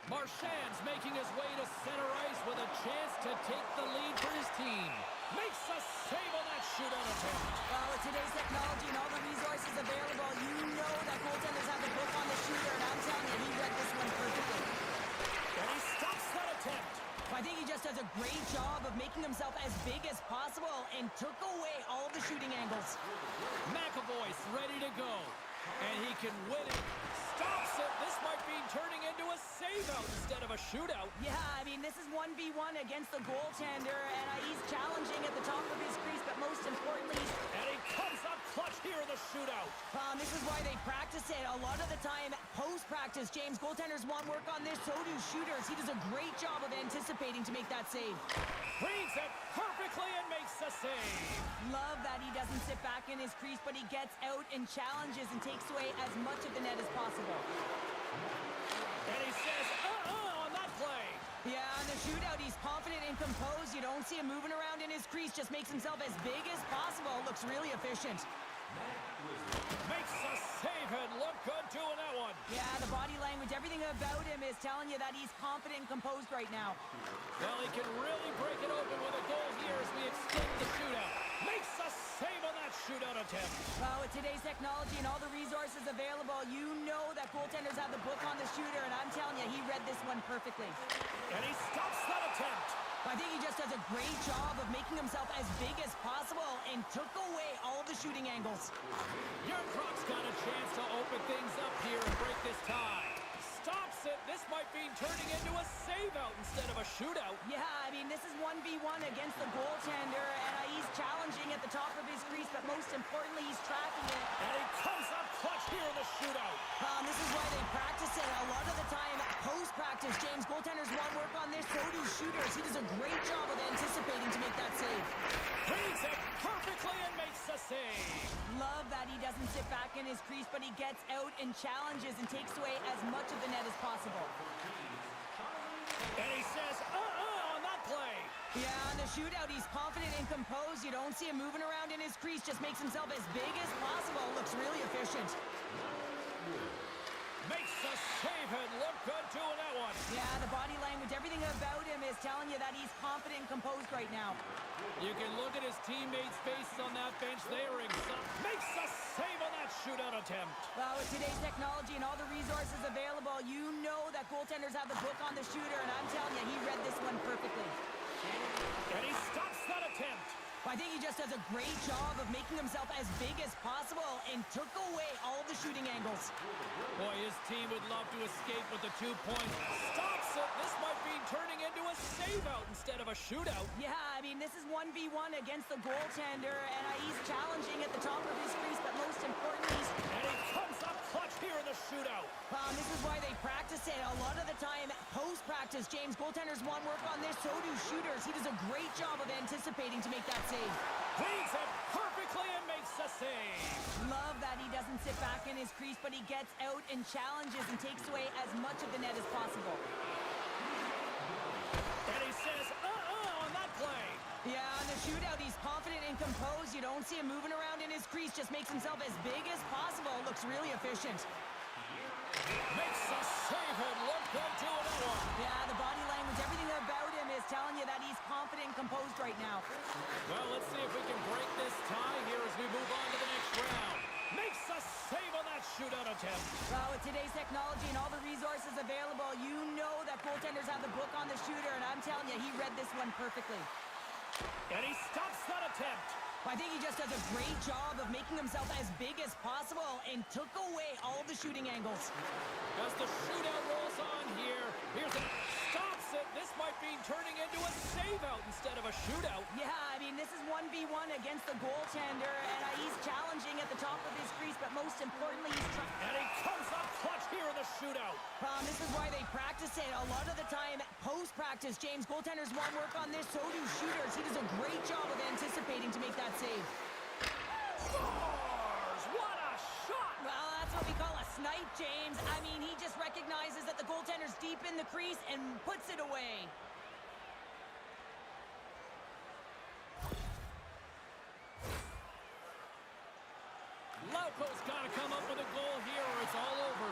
Speaker 1: Marchand's making his way to center ice with a chance to take the lead for his team. Makes a save on that shootout attempt.
Speaker 2: Well, with today's technology and all the resources available, you know that goaltenders have the book on the shooter, and I'm telling you, he read this one perfectly.
Speaker 1: And he stops that attempt.
Speaker 2: I think he just does a great job of making himself as big as possible and took away all of the shooting angles.
Speaker 1: McAvoy's ready to go. And he can win it. Stops it. This might be turning into a save-out instead of a shootout.
Speaker 2: Yeah, I mean, this is 1v1 against the goaltender, and he's challenging at the top of his crease, but most importantly,
Speaker 1: And he comes up clutch here in the shootout.
Speaker 2: this is why they practice it. A lot of the time, post-practice, James, goaltenders want work on this, so do shooters. He does a great job of anticipating to make that save.
Speaker 1: Reads it perfectly and makes the save.
Speaker 2: Love that he doesn't sit back in his crease, but he gets out and challenges and takes away as much of the net as possible.
Speaker 1: And he says, on that play.
Speaker 2: Yeah, on the shootout, he's confident and composed. You don't see him moving around in his crease, just makes himself as big as possible. Looks really efficient.
Speaker 1: Makes a save and look good doing that one.
Speaker 2: Yeah, the body language, everything about him is telling you that he's confident and composed right now.
Speaker 1: Well, he can really break it open with a goal here as we extend the shootout. Makes a save on that shootout attempt.
Speaker 2: Well, with today's technology and all the resources available, you know that goaltenders have the book on the shooter, and I'm telling you, he read this one perfectly.
Speaker 1: And he stops that attempt.
Speaker 2: I think he just does a great job of making himself as big as possible and took away all of the shooting angles.
Speaker 1: Yerkrok's got a chance to open things up here and break this tie. Stops it. This might be turning into a save-out instead of a shootout.
Speaker 2: Yeah, I mean, this is 1v1 against the goaltender, and he's challenging at the top of his crease, but most importantly, he's tracking it.
Speaker 1: And he comes up clutch here in the shootout.
Speaker 2: This is why they practice it. A lot of the time, post-practice, James, goaltenders want work on this, so do shooters. He does a great job of anticipating to make that save.
Speaker 1: Reads it perfectly and makes a save.
Speaker 2: Love that he doesn't sit back in his crease, but he gets out and challenges and takes away as much of the net as possible.
Speaker 1: And he says, on that play.
Speaker 2: Yeah, on the shootout, he's confident and composed. You don't see him moving around in his crease, just makes himself as big as possible. Looks really efficient.
Speaker 1: Makes a save and look good doing that one.
Speaker 2: Yeah, the body language, everything about him is telling you that he's confident and composed right now.
Speaker 1: You can look at his teammates' faces on that bench. They are excited. Makes a save on that shootout attempt.
Speaker 2: Well, with today's technology and all the resources available, you know that goaltenders have the book on the shooter, and I'm telling you, he read this one perfectly.
Speaker 1: And he stops that attempt.
Speaker 2: I think he just does a great job of making himself as big as possible and took away all of the shooting angles.
Speaker 1: Boy, his team would love to escape with the 2 points. Stops it. This might be turning into a save-out instead of a shootout.
Speaker 2: Yeah, I mean, this is 1v1 against the goaltender, and he's challenging at the top of his crease, but most importantly,
Speaker 1: And he comes up clutch here in the shootout.
Speaker 2: this is why they practice it. A lot of the time, post-practice, James, goaltenders want work on this, so do shooters. He does a great job of anticipating to make that save.
Speaker 1: Reads it perfectly and makes a save.
Speaker 2: Love that he doesn't sit back in his crease, but he gets out and challenges and takes away as much of the net as possible.
Speaker 1: And he says, on that play.
Speaker 2: Yeah, on the shootout, he's confident and composed. You don't see him moving around in his crease, just makes himself as big as possible. Looks really efficient.
Speaker 1: Makes a save and look good doing that one.
Speaker 2: Yeah, the body language, everything about him is telling you that he's confident and composed right now.
Speaker 1: Well, let's see if we can break this tie here as we move on to the next round. Makes a save on that shootout attempt.
Speaker 2: Well, with today's technology and all the resources available, you know that goaltenders have the book on the shooter, and I'm telling you, he read this one perfectly.
Speaker 1: And he stops that attempt.
Speaker 2: I think he just does a great job of making himself as big as possible and took away all of the shooting angles.
Speaker 1: As the shootout rolls on here, here's it. Stops it. This might be turning into a save-out instead of a shootout.
Speaker 2: Yeah, I mean, this is 1v1 against the goaltender, and he's challenging at the top of his crease, but most importantly, he's trying.
Speaker 1: And he comes up clutch here in the shootout.
Speaker 2: This is why they practice it. A lot of the time, post-practice, James, goaltenders want work on this, so do shooters. He does a great job of anticipating to make that save.
Speaker 1: Scores! What a shot!
Speaker 2: Well, that's what we call a snipe, James. I mean, he just recognizes that the goaltender's deep in the crease and puts it away.
Speaker 1: Lauko's got to come up with a goal here or it's all over.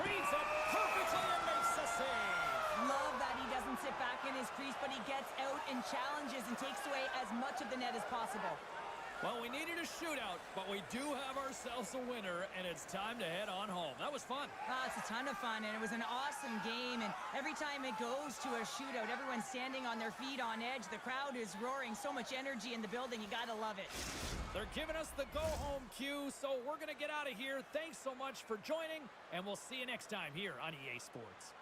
Speaker 1: Reads it perfectly and makes the save.
Speaker 2: Love that he doesn't sit back in his crease, but he gets out and challenges and takes away as much of the net as possible.
Speaker 1: Well, we needed a shootout, but we do have ourselves a winner, and it's time to head on home. That was fun.
Speaker 2: It's a ton of fun, and it was an awesome game, and every time it goes to a shootout, everyone's standing on their feet on edge. The crowd is roaring, so much energy in the building. You gotta love it.
Speaker 1: They're giving us the go-home cue, so we're going to get out of here. Thanks so much for joining, and we'll see you next time here on EA Sports.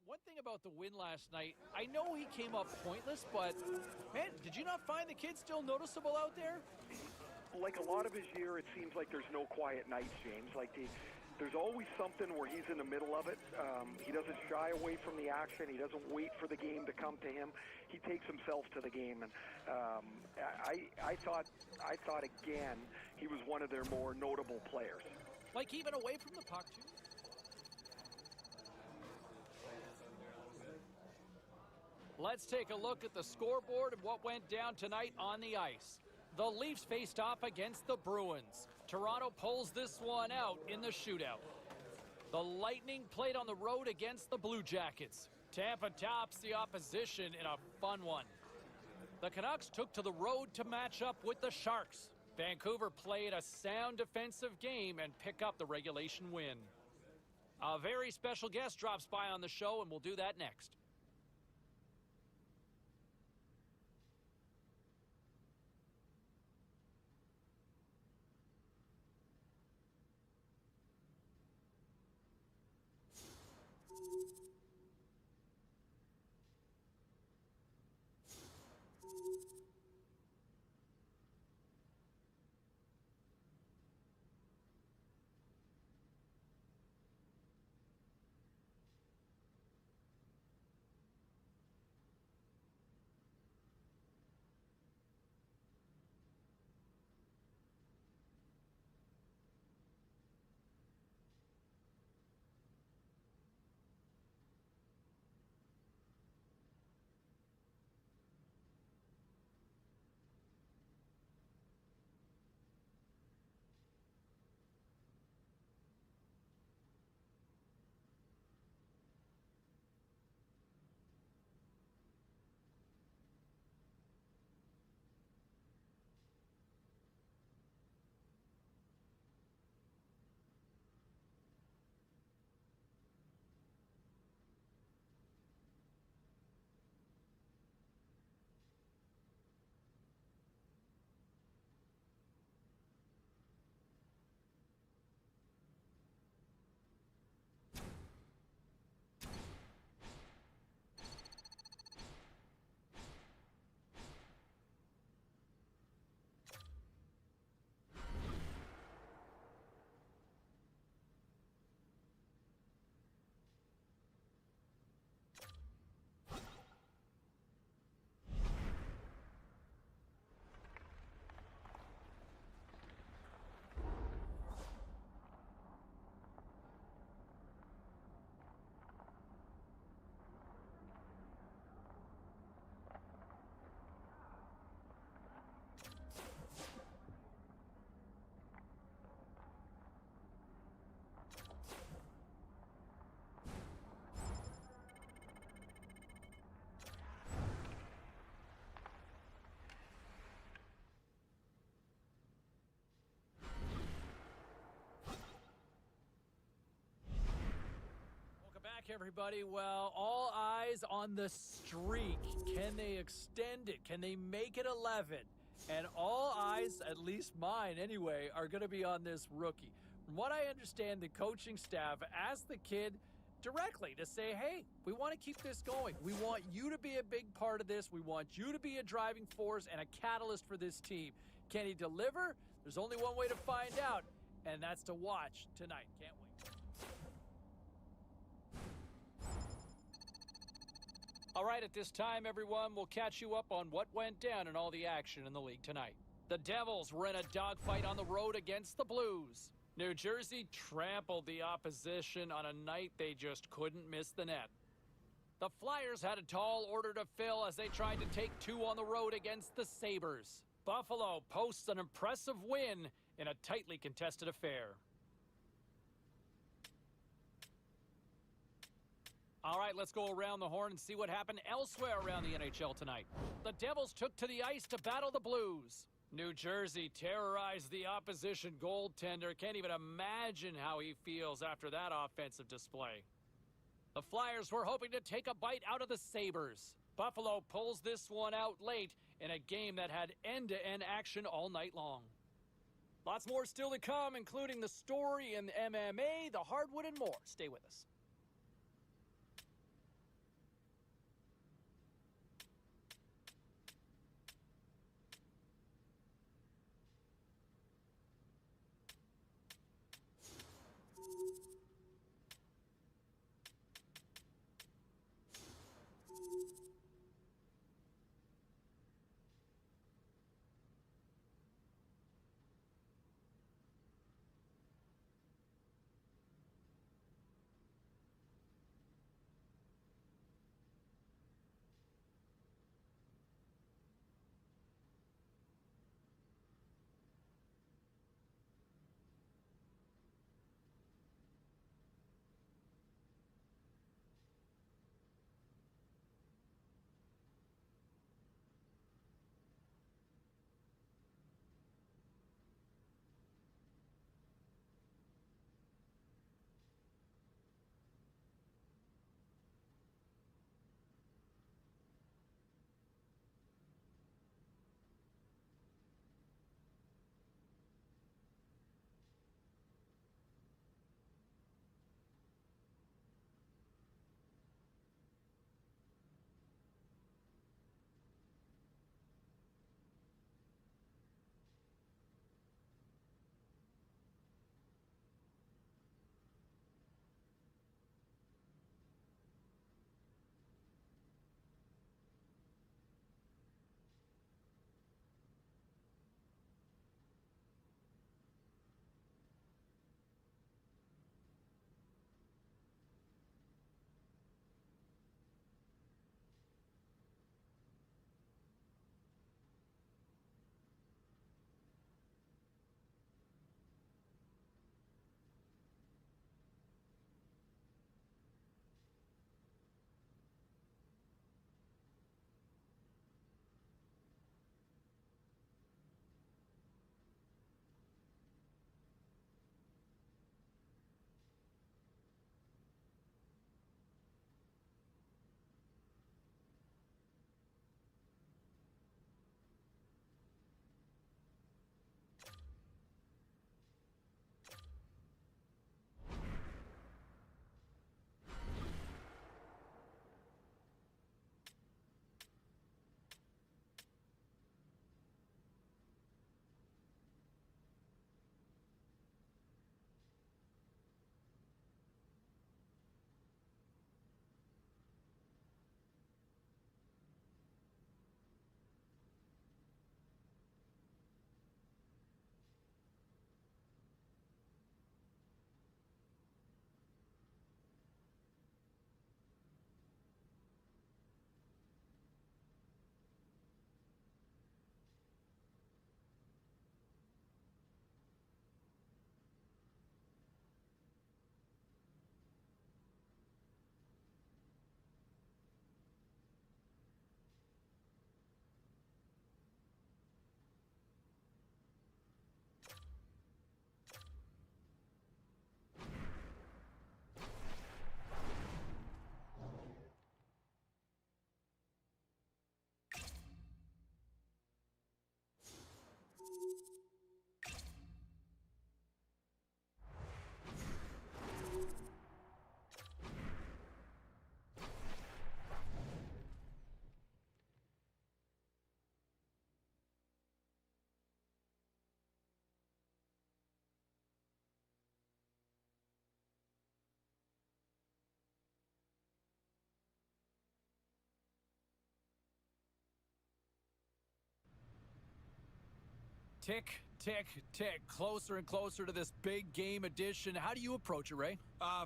Speaker 1: One thing about the win last night, I know he came up pointless, but, man, did you not find the kid still noticeable out there?
Speaker 5: Like a lot of his year, it seems like there's no quiet nights, James. Like there's always something where he's in the middle of it. He doesn't shy away from the action. He doesn't wait for the game to come to him. He takes himself to the game, and I thought again he was one of their more notable players.
Speaker 1: Like even away from the puck, too. Let's take a look at the scoreboard and what went down tonight on the ice. The Leafs faced off against the Bruins. Toronto pulls this one out in the shootout. The Lightning played on the road against the Blue Jackets. Tampa tops the opposition in a fun one. The Canucks took to the road to match up with the Sharks. Vancouver played a sound defensive game and pick up the regulation win. A very special guest drops by on the show, and we'll do that next. everybody. Well, all eyes on the streak. Can they extend it? Can they make it 11? And all eyes, at least mine anyway, are going to be on this rookie. From what I understand, the coaching staff asked the kid directly to say, hey, we want to keep this going. We want you to be a big part of this. We want you to be a driving force and a catalyst for this team. Can he deliver? There's only one way to find out, and that's to watch tonight. Can't wait. All right, at this time, everyone, we'll catch you up on what went down in all the action in the league tonight. The Devils were in a dogfight on the road against the Blues. New Jersey trampled the opposition on a night they just couldn't miss the net. The Flyers had a tall order to fill as they tried to take two on the road against the Sabres. Buffalo posts an impressive win in a tightly contested affair. All right, let's go around the horn and see what happened elsewhere around the NHL tonight. The Devils took to the ice to battle the Blues. New Jersey terrorized the opposition goaltender. Can't even imagine how he feels after that offensive display. The Flyers were hoping to take a bite out of the Sabres. Buffalo pulls this one out late in a game that had end-to-end action all night long. Lots more still to come, including the story in MMA, the hardwood, and more. Stay with us. Tick, tick, tick. Closer and closer to this big game edition. How do you approach it, Ray?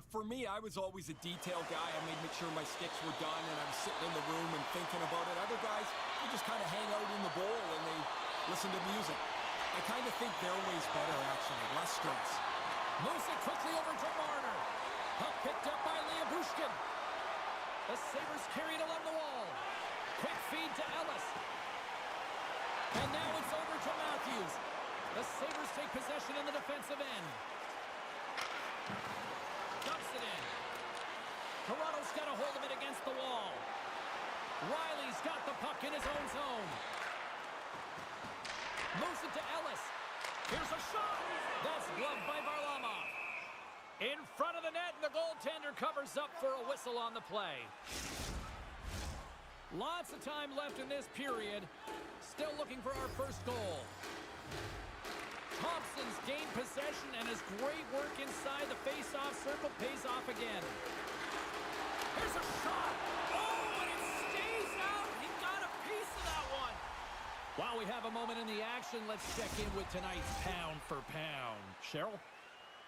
Speaker 8: For me, I was always a detail guy. I made sure my sticks were done, and I was sitting in the room and thinking about it. Other guys, they just kind of hang out in the bowl and they listen to music. I kind of think their way's better, actually. Less stress.
Speaker 1: Moves it quickly over to Marner. Puck picked up by Bushkin. The Sabres carried along the wall. Quick feed to Ellis. And now it's over to Matthews. The Sabres take possession in the defensive end. Dumps it in. Toronto's got a hold of it against the wall. Riley's got the puck in his own zone. Moves it to Ellis. Here's a shot. That's gloved by Varlamov. In front of the net, and the goaltender covers up for a whistle on the play. Lots of time left in this period. Still looking for our first goal. Thompson's gained possession, and his great work inside the face-off circle pays off again. Here's a shot. Oh, and it stays out. He got a piece of that one. While we have a moment in the action, let's check in with tonight's pound for pound. Cheryl?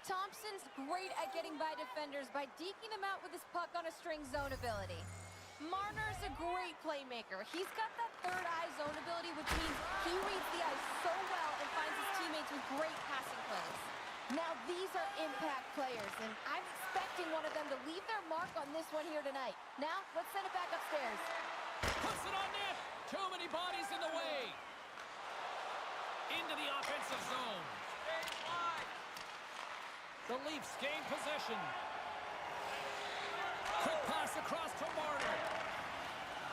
Speaker 4: Thompson's great at getting by defenders by deking them out with his puck on a string zone ability. Marner's a great playmaker. He's got that third eye zone ability, which means he reads the ice so well and finds his teammates with great passing plays. Now, these are impact players, and I'm expecting one of them to leave their mark on this one here tonight. Now, let's send it back upstairs.
Speaker 1: Puts it on net. Too many bodies in the way. Into the offensive zone. The Leafs gain possession. Quick pass across to Marner.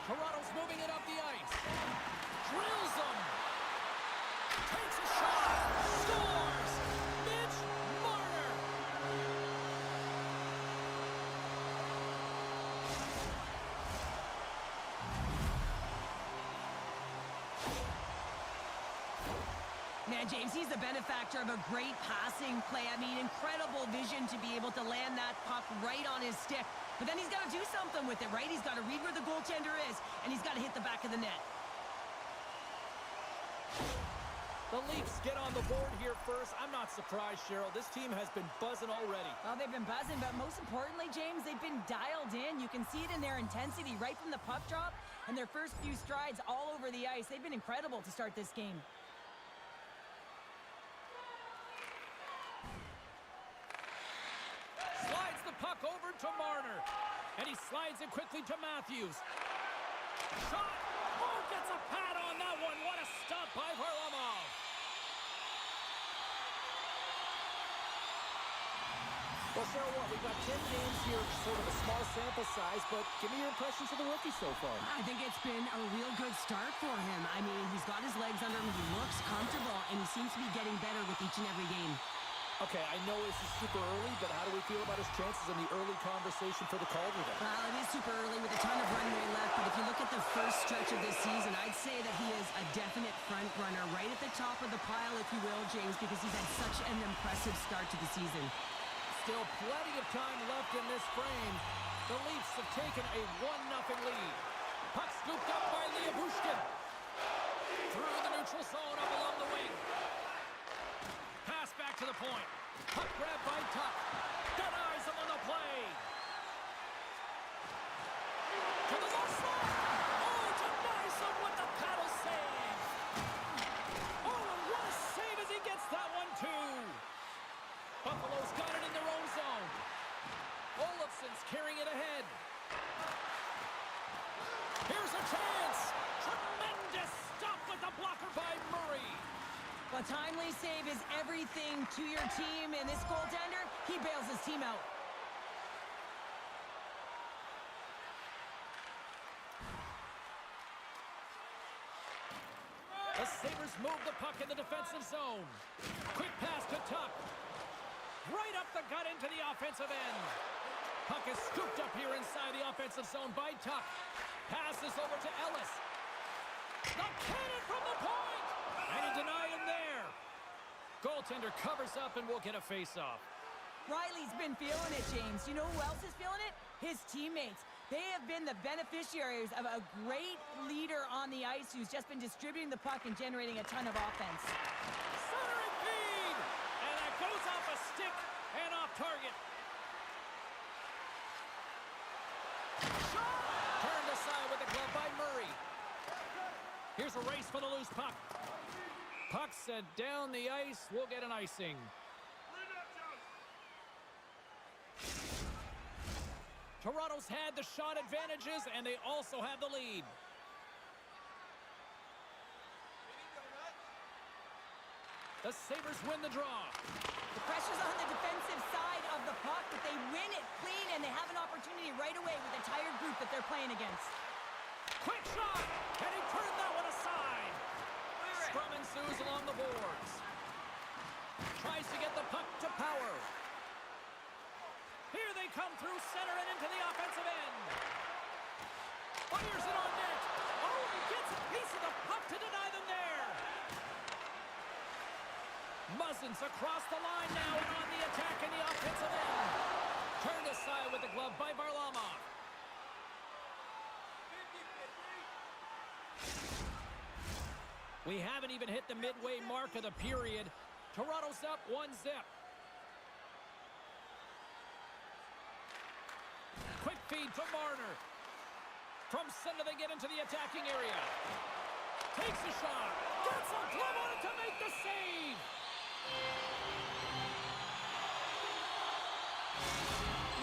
Speaker 1: Toronto's moving it up the ice. Drills them. Takes a shot. Scores. Mitch Marner.
Speaker 2: Man, James, he's the benefactor of a great passing play. I mean, incredible vision to be able to land that puck right on his stick. But then he's got to do something with it, right? He's got to read where the goaltender is, and he's got to hit the back of the net.
Speaker 1: The Leafs get on the board here first. I'm not surprised, Cheryl. This team has been buzzing already.
Speaker 2: Well, they've been buzzing, but most importantly, James, they've been dialed in. You can see it in their intensity right from the puck drop and their first few strides all over the ice. They've been incredible to start this game.
Speaker 1: Slides the puck over to Marner. And he slides it quickly to Matthews. Shot! Oh, gets a pad on that one. What a stop by Varlamov. Well, Cheryl, what? We've got 10 games here, sort of a small sample size, but give me your impressions of the rookie so far.
Speaker 2: I think it's been a real good start for him. I mean, he's got his legs under him, he looks comfortable, and he seems to be getting better with each and every game.
Speaker 1: Okay, I know this is super early, but how do we feel about his chances in the early conversation for the Calder then?
Speaker 2: Well, it is super early with a ton of runway left, but if you look at the first stretch of this season, I'd say that he is a definite front runner, right at the top of the pile, if you will, James, because he's had such an impressive start to the season.
Speaker 1: Still plenty of time left in this frame. The Leafs have taken a 1-0 lead. Puck scooped up by Bushkin. Through the neutral zone up along the wing. Pass back to the point. Puck grab by Tuck. Denies him on the play. To the left side. Oh, denies him with the paddle save. Oh, and what a save as he gets that one too. Buffalo's got it in their own zone. Olofsson's carrying it ahead. Here's a chance. Tremendous stop with the blocker by Murray.
Speaker 2: A timely save is everything to your team, and this goaltender, he bails his team out.
Speaker 1: The Sabres move the puck in the defensive zone. Quick pass to Tuck. Right up the gut into the offensive end. Puck is scooped up here inside the offensive zone by Tuck. Passes over to Ellis. The cannon from the point! And he denied him there. Goaltender covers up and will get a face-off.
Speaker 2: Riley's been feeling it, James. You know who else is feeling it? His teammates. They have been the beneficiaries of a great leader on the ice who's just been distributing the puck and generating a ton of offense.
Speaker 1: Centering feed! And that goes off a stick and off target. Shot! Turned aside with the glove by Murray. Here's a race for the loose puck. Puck sent down the ice. We'll get an icing. Toronto's had the shot advantages, and they also have the lead. The Sabres win the draw.
Speaker 2: The pressure's on the defensive side of the puck, but they win it clean, and they have an opportunity right away with the tired group that they're playing against.
Speaker 1: Quick shot! And he turned that one aside. Scrum ensues along the boards. Tries to get the puck to Power. Here they come through center and into the offensive end. Fires it on net. Oh, he gets a piece of the puck to deny them there. Muzzins across the line now and on the attack in the offensive end. Turned aside with the glove by Varlamov. We haven't even hit the midway mark of the period. Toronto's up 1-0. Quick feed to Marner. From center they get into the attacking area. Takes a shot. Gets a glove on it to make the save.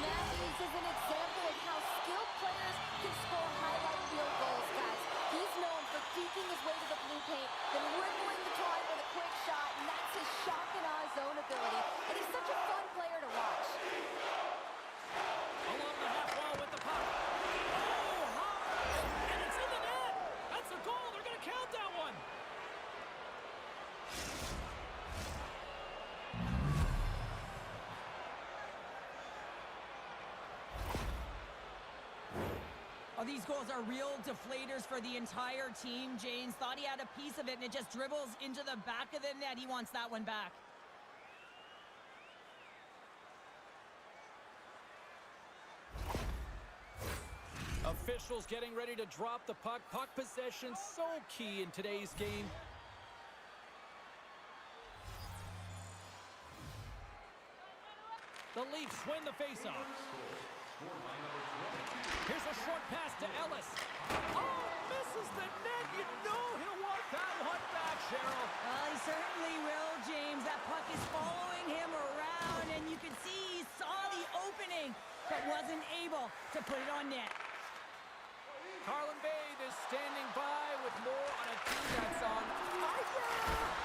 Speaker 4: Matthews is an example of how skilled players can score highlight reel goals, guys. He's known for peeking his way to the blue paint, then wiggling the toy with a quick shot, and that's his shock and awe zone ability. And he's such a fun player to watch.
Speaker 1: Along the half wall with the puck. Oh, high! And it's in the net! That's a goal! They're going to count that one!
Speaker 2: Oh, these goals are real deflators for the entire team. James thought he had a piece of it, and it just dribbles into the back of the net. He wants that one back.
Speaker 1: Officials getting ready to drop the puck. Puck possession so key in today's game. The Leafs win the faceoff. Here's a short pass to Ellis. Oh, misses the net. You know he'll want that one back, Cheryl.
Speaker 2: Well, he certainly will, James. That puck is following him around, and you can see he saw the opening, but wasn't able to put it on net.
Speaker 1: Carlin Bade is standing by with more on a team that's on fire.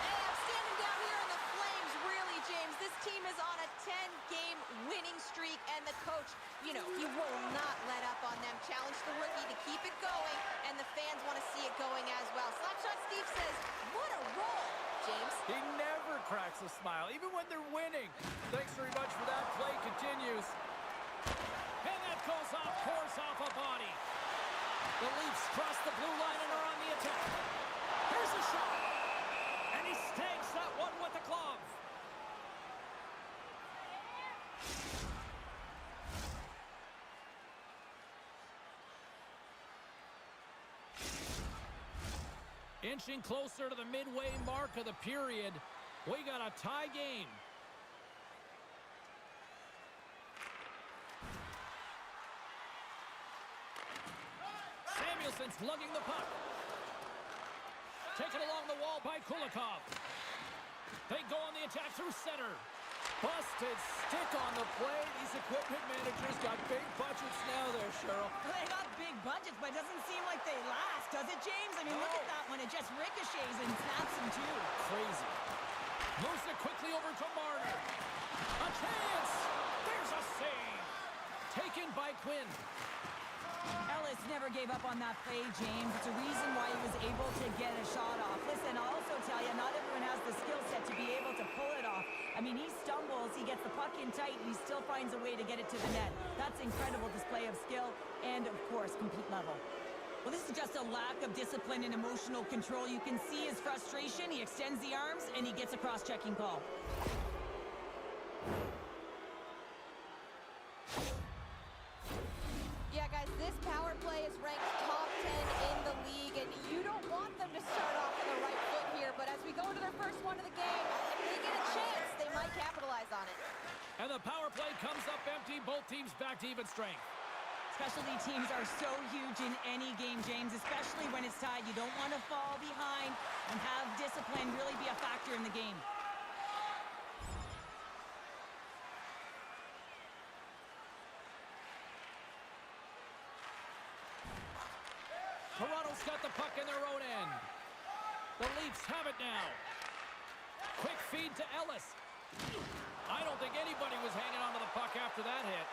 Speaker 4: Hey, I'm standing down here in the Flames, really, James. This team is on a 10-game winning streak, and the coach, you know, he will not let up on them. Challenge the rookie to keep it going, and the fans want to see it going as well. Slapshot Steve says, what a roll, James.
Speaker 1: He never cracks a smile, even when they're winning. Thanks very much for that. Play continues. And that goes off, pours off a body. The Leafs cross the blue line and are on the attack. Here's a shot. And he snags that one with the glove. Inching closer to the midway mark of the period. We got a tie game. Samuelson's lugging the puck. Taken along the wall by Kulikov. They go on the attack through center. Busted stick on the play. These equipment managers got big budgets now there, Cheryl.
Speaker 2: They got big budgets, but it doesn't seem like they last, does it, James? I mean, look at that one. It just ricochets and snaps him, too.
Speaker 1: Crazy. Moves it quickly over to Marner. A chance. There's a save. Taken by Quinn.
Speaker 2: Ellis never gave up on that play, James. It's a reason why he was able to get a shot off. Listen, I'll also tell you, not everyone has the skill set to be able to pull it off. I mean, he stumbles, he gets the puck in tight, and he still finds a way to get it to the net. That's incredible display of skill and, of course, compete level. Well, this is just a lack of discipline and emotional control. You can see his frustration. He extends the arms, and he gets a cross-checking call.
Speaker 4: Yeah, guys, this is ranked top 10 in the league, and you don't want them to start off on the right foot here, but as we go to their first one of the game, if they get a chance, they might capitalize on it.
Speaker 1: And the power play comes up empty. Both teams back to even strength.
Speaker 2: Specialty teams are so huge in any game, James, especially when it's tied. You don't want to fall behind and have discipline really be a factor in the game.
Speaker 1: Toronto's got the puck in their own end. The Leafs have it now. Quick feed to Ellis. I don't think anybody was hanging onto the puck after that hit.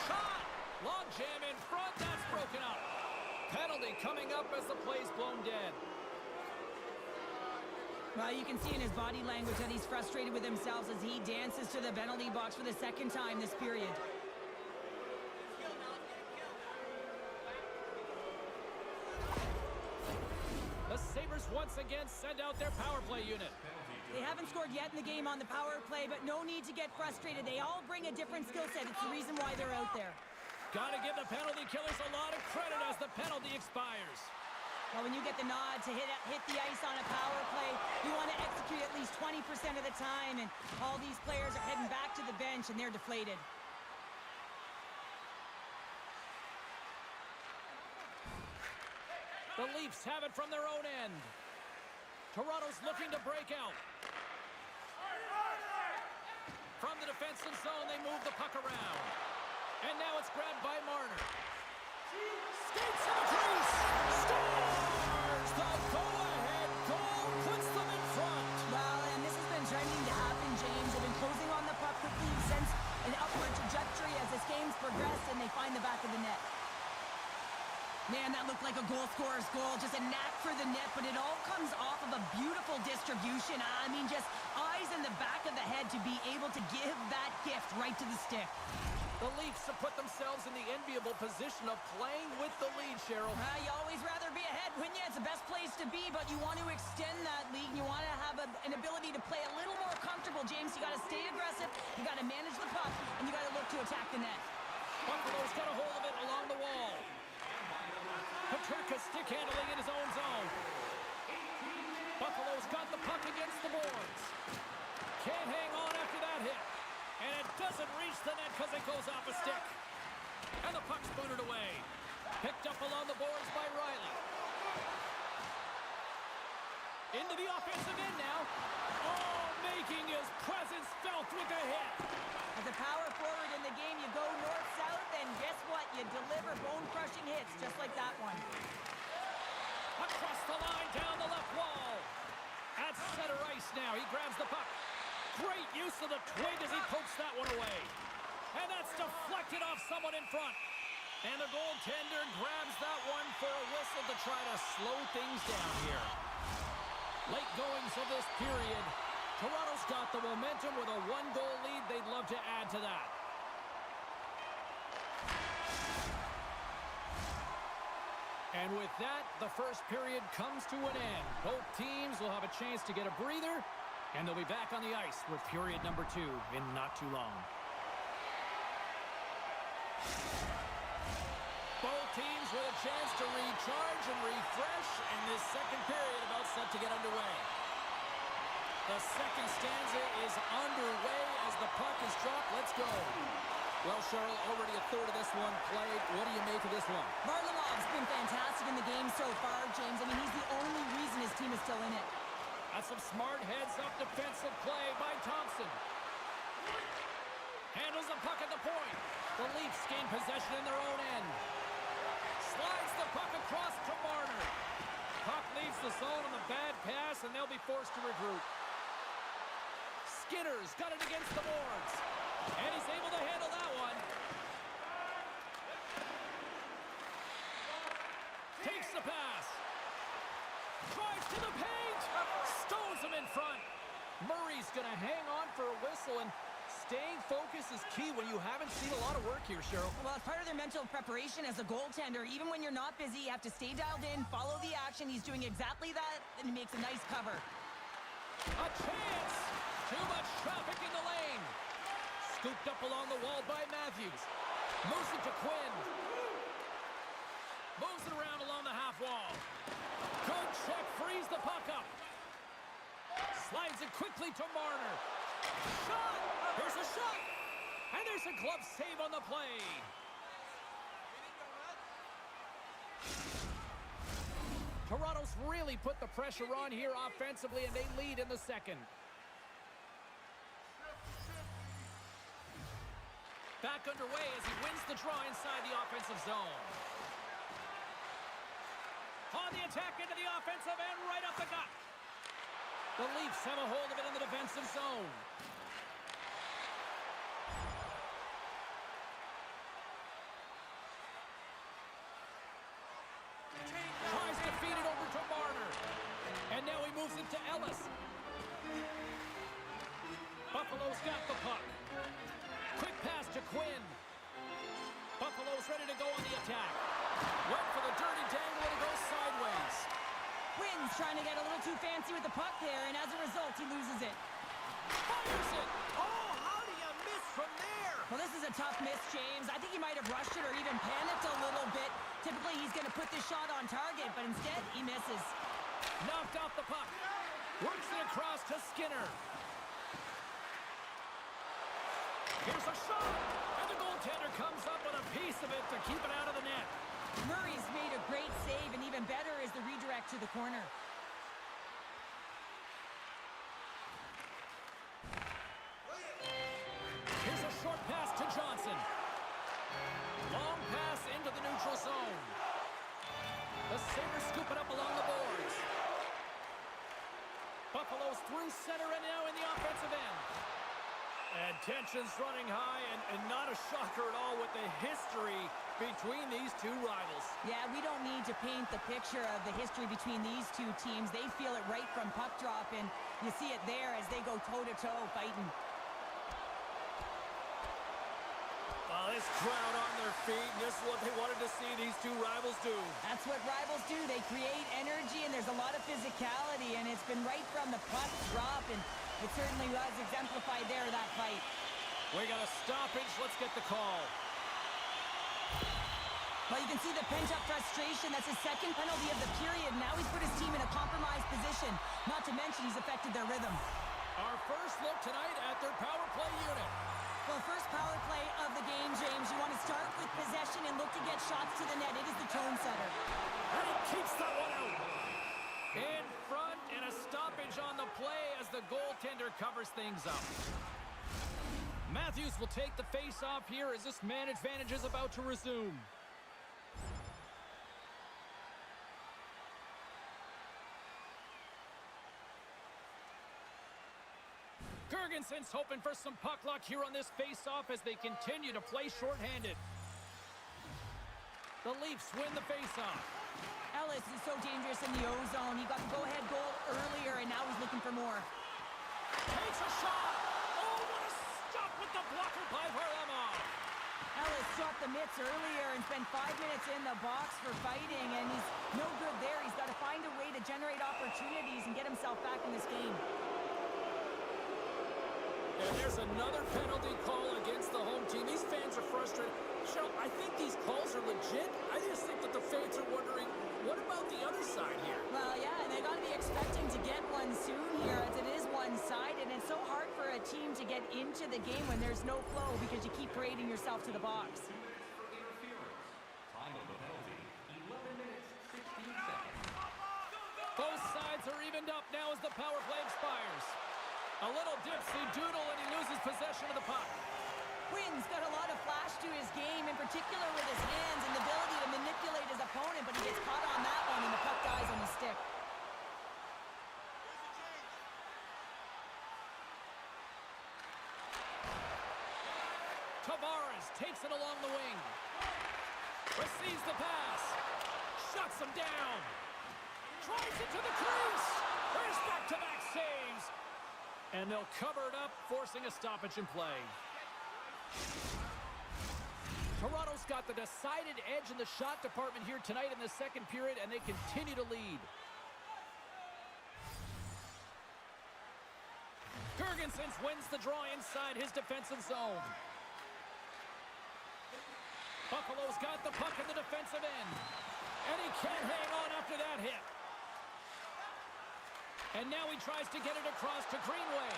Speaker 1: Shot! Long jam in front. That's broken up. Penalty coming up as the play's blown dead.
Speaker 2: Well, you can see in his body language that he's frustrated with himself as he dances to the penalty box for the second time this period.
Speaker 1: The Sabres once again send out their power play unit.
Speaker 2: They haven't scored yet in the game on the power play, but no need to get frustrated. They all bring a different skill set. It's the reason why they're out there.
Speaker 1: Gotta give the penalty killers a lot of credit as the penalty expires.
Speaker 2: Well, when you get the nod to hit the ice on a power play, you want to execute at least 20% of the time, and all these players are heading back to the bench, and they're deflated.
Speaker 1: The Leafs have it from their own end. Toronto's looking to break out. From the defensive zone, they move the puck around. And now it's grabbed by Marner. Skates in the crease! Scores! The go-ahead goal puts them in front.
Speaker 2: Well, and this has been trending to happen, James. They've been closing on the puck quickly since an upward trajectory as this game's progressed, and they find the back of the net. Man, that looked like a goal scorer's goal. Just a knack for the net, but it all comes off of a beautiful distribution. I mean, just eyes in the back of the head to be able to give that gift right to the stick.
Speaker 1: The Leafs have put themselves in the enviable position of playing with the lead, Cheryl.
Speaker 2: You always rather be ahead, wouldn't you? It's the best place to be, but you want to extend that lead. You want to have an ability to play a little more comfortable, James. You got to stay aggressive, you got to manage the puck, and you got to look to attack the net.
Speaker 1: Buffalo's got a hold of it along the wall. Paterka stick handling in his own zone. Buffalo's got the puck against the boards. Can't hang on after that hit. And it doesn't reach the net because it goes off a stick. And the puck's booted away. Picked up along the boards by Riley. Into the offensive end now. Oh, making his presence felt with a hit.
Speaker 2: As a power forward in the game, you go north-south, and guess what? You deliver bone-crushing hits, just like that one.
Speaker 1: Across the line, down the left wall. At center ice now, he grabs the puck. Great use of the twig as he pokes that one away. And that's deflected off someone in front. And the goaltender grabs that one for a whistle to try to slow things down here. Late goings of this period. Toronto's got the momentum with a one-goal lead. They'd love to add to that. And with that, the first period comes to an end. Both teams will have a chance to get a breather, and they'll be back on the ice with period number 2 in not too long. Both teams with a chance to recharge and refresh, and this second period about set to get underway. The second stanza is underway as the puck is dropped. Let's go. Well, Cheryl, already a third of this one played. What do you make of this one?
Speaker 2: Varlamov's been fantastic in the game so far, James. I mean, he's the only reason his team is still in it.
Speaker 1: That's some smart heads-up defensive play by Thompson. Handles the puck at the point. The Leafs gain possession in their own end. Slides the puck across to Marner. Puck leaves the zone on the bad pass, and they'll be forced to regroup. Skinner's got it against the boards. And he's able to handle that one. Takes the pass. Drives to the paint. Stones him in front. Murray's going to hang on for a whistle, and staying focused is key when you haven't seen a lot of work here, Cheryl.
Speaker 2: Well, it's part of their mental preparation as a goaltender. Even when you're not busy, you have to stay dialed in, follow the action. He's doing exactly that, and he makes a nice cover.
Speaker 1: A chance. Too much traffic in the lane. Scooped up along the wall by Matthews. Moves it to Quinn. half wall. Good check, frees the puck up. Slides it quickly to Marner. Shot! Here's a shot! And there's a glove save on the play. Toronto's really put the pressure on here offensively, and they lead in the second. Back underway as he wins the draw inside the offensive zone. On the attack into the offensive end, right up the gut. The Leafs have a hold of it in the defensive zone. Tries to feed it over to Marner. And now he moves it to Ellis. Buffalo's got the puck. Quick pass to Quinn. Buffalo's ready to go on the attack. Went for the dirty dangle and it goes sideways.
Speaker 2: Quinn's trying to get a little too fancy with the puck there, and as a result, he loses it.
Speaker 1: Fires it!
Speaker 6: Oh, how do you miss from there?
Speaker 2: Well, this is a tough miss, James. I think he might have rushed it or even panicked a little bit. Typically, he's going to put this shot on target, but instead, he misses.
Speaker 1: Knocked off the puck. Works it across to Skinner. Here's a shot! And the goaltender comes up with a piece of it to keep it out of the net.
Speaker 2: Murray's made a great save, and even better is the redirect to the corner.
Speaker 1: Here's a short pass to Johnson. Long pass into the neutral zone. The Sabres scoop it up along the boards. Buffalo's through center and now in the offensive end. And tension's running high, and not a shocker at all with the history between these two rivals.
Speaker 2: Yeah, we don't need to paint the picture of the history between these two teams. They feel it right from puck drop, and you see it there as they go toe-to-toe fighting.
Speaker 1: This crowd on their feet, and this is what they wanted to see these two rivals do.
Speaker 2: That's what rivals do. They create energy, and there's a lot of physicality, and it's been right from the puck drop, and it certainly was exemplified there, that fight.
Speaker 1: We got a stoppage. Let's get the call.
Speaker 2: Well, you can see the pent-up frustration. That's his second penalty of the period. Now he's put his team in a compromised position. Not to mention he's affected their rhythm.
Speaker 1: Our first look tonight at their power play unit.
Speaker 2: Well, first power play of the game, James. You want to start with possession and look to get shots to the net. It is the tone setter.
Speaker 1: And he keeps that one out. In front, and a stoppage on the play as the goaltender covers things up. Matthews will take the face-off here as this man advantage is about to resume. Gergenson's hoping for some puck luck here on this face-off as they continue to play shorthanded. The Leafs win the face-off.
Speaker 2: Ellis is so dangerous in the O-zone. He got the go-ahead goal earlier, and now he's looking for more.
Speaker 1: Takes a shot! Oh, what a stop with the blocker by Varlamov!
Speaker 2: Ellis dropped the mitts earlier and spent 5 minutes in the box for fighting, and he's no good there. He's got to find a way to generate opportunities and get himself back in this game.
Speaker 1: And there's another penalty call against the home team. These fans are frustrated. Cheryl, I think these calls are legit. I just think that the fans are wondering, what about the other side here?
Speaker 2: Well, yeah, and they got to be expecting to get one soon here, as it is one-sided, and it's so hard for a team to get into the game when there's no flow because you keep parading yourself to the box.
Speaker 3: Time of the penalty, 11 minutes, 16 seconds.
Speaker 1: Both sides are evened up now as the power play expires. A little dipsy-doodle, and he loses possession of the puck.
Speaker 2: Quinn's got a lot of flash to his game, in particular with his hands and the ability to manipulate his opponent, but he gets caught on that one, and the puck dies on the stick.
Speaker 1: Tavares takes it along the wing. Receives the pass. Shuts him down. Drives it to the crease. There's back-to-back saves. And they'll cover it up, forcing a stoppage in play. Toronto's got the decided edge in the shot department here tonight in the second period, and they continue to lead. Gergensen wins the draw inside his defensive zone. Buffalo's got the puck in the defensive end. And he can't hang on after that hit. And now he tries to get it across to Greenway.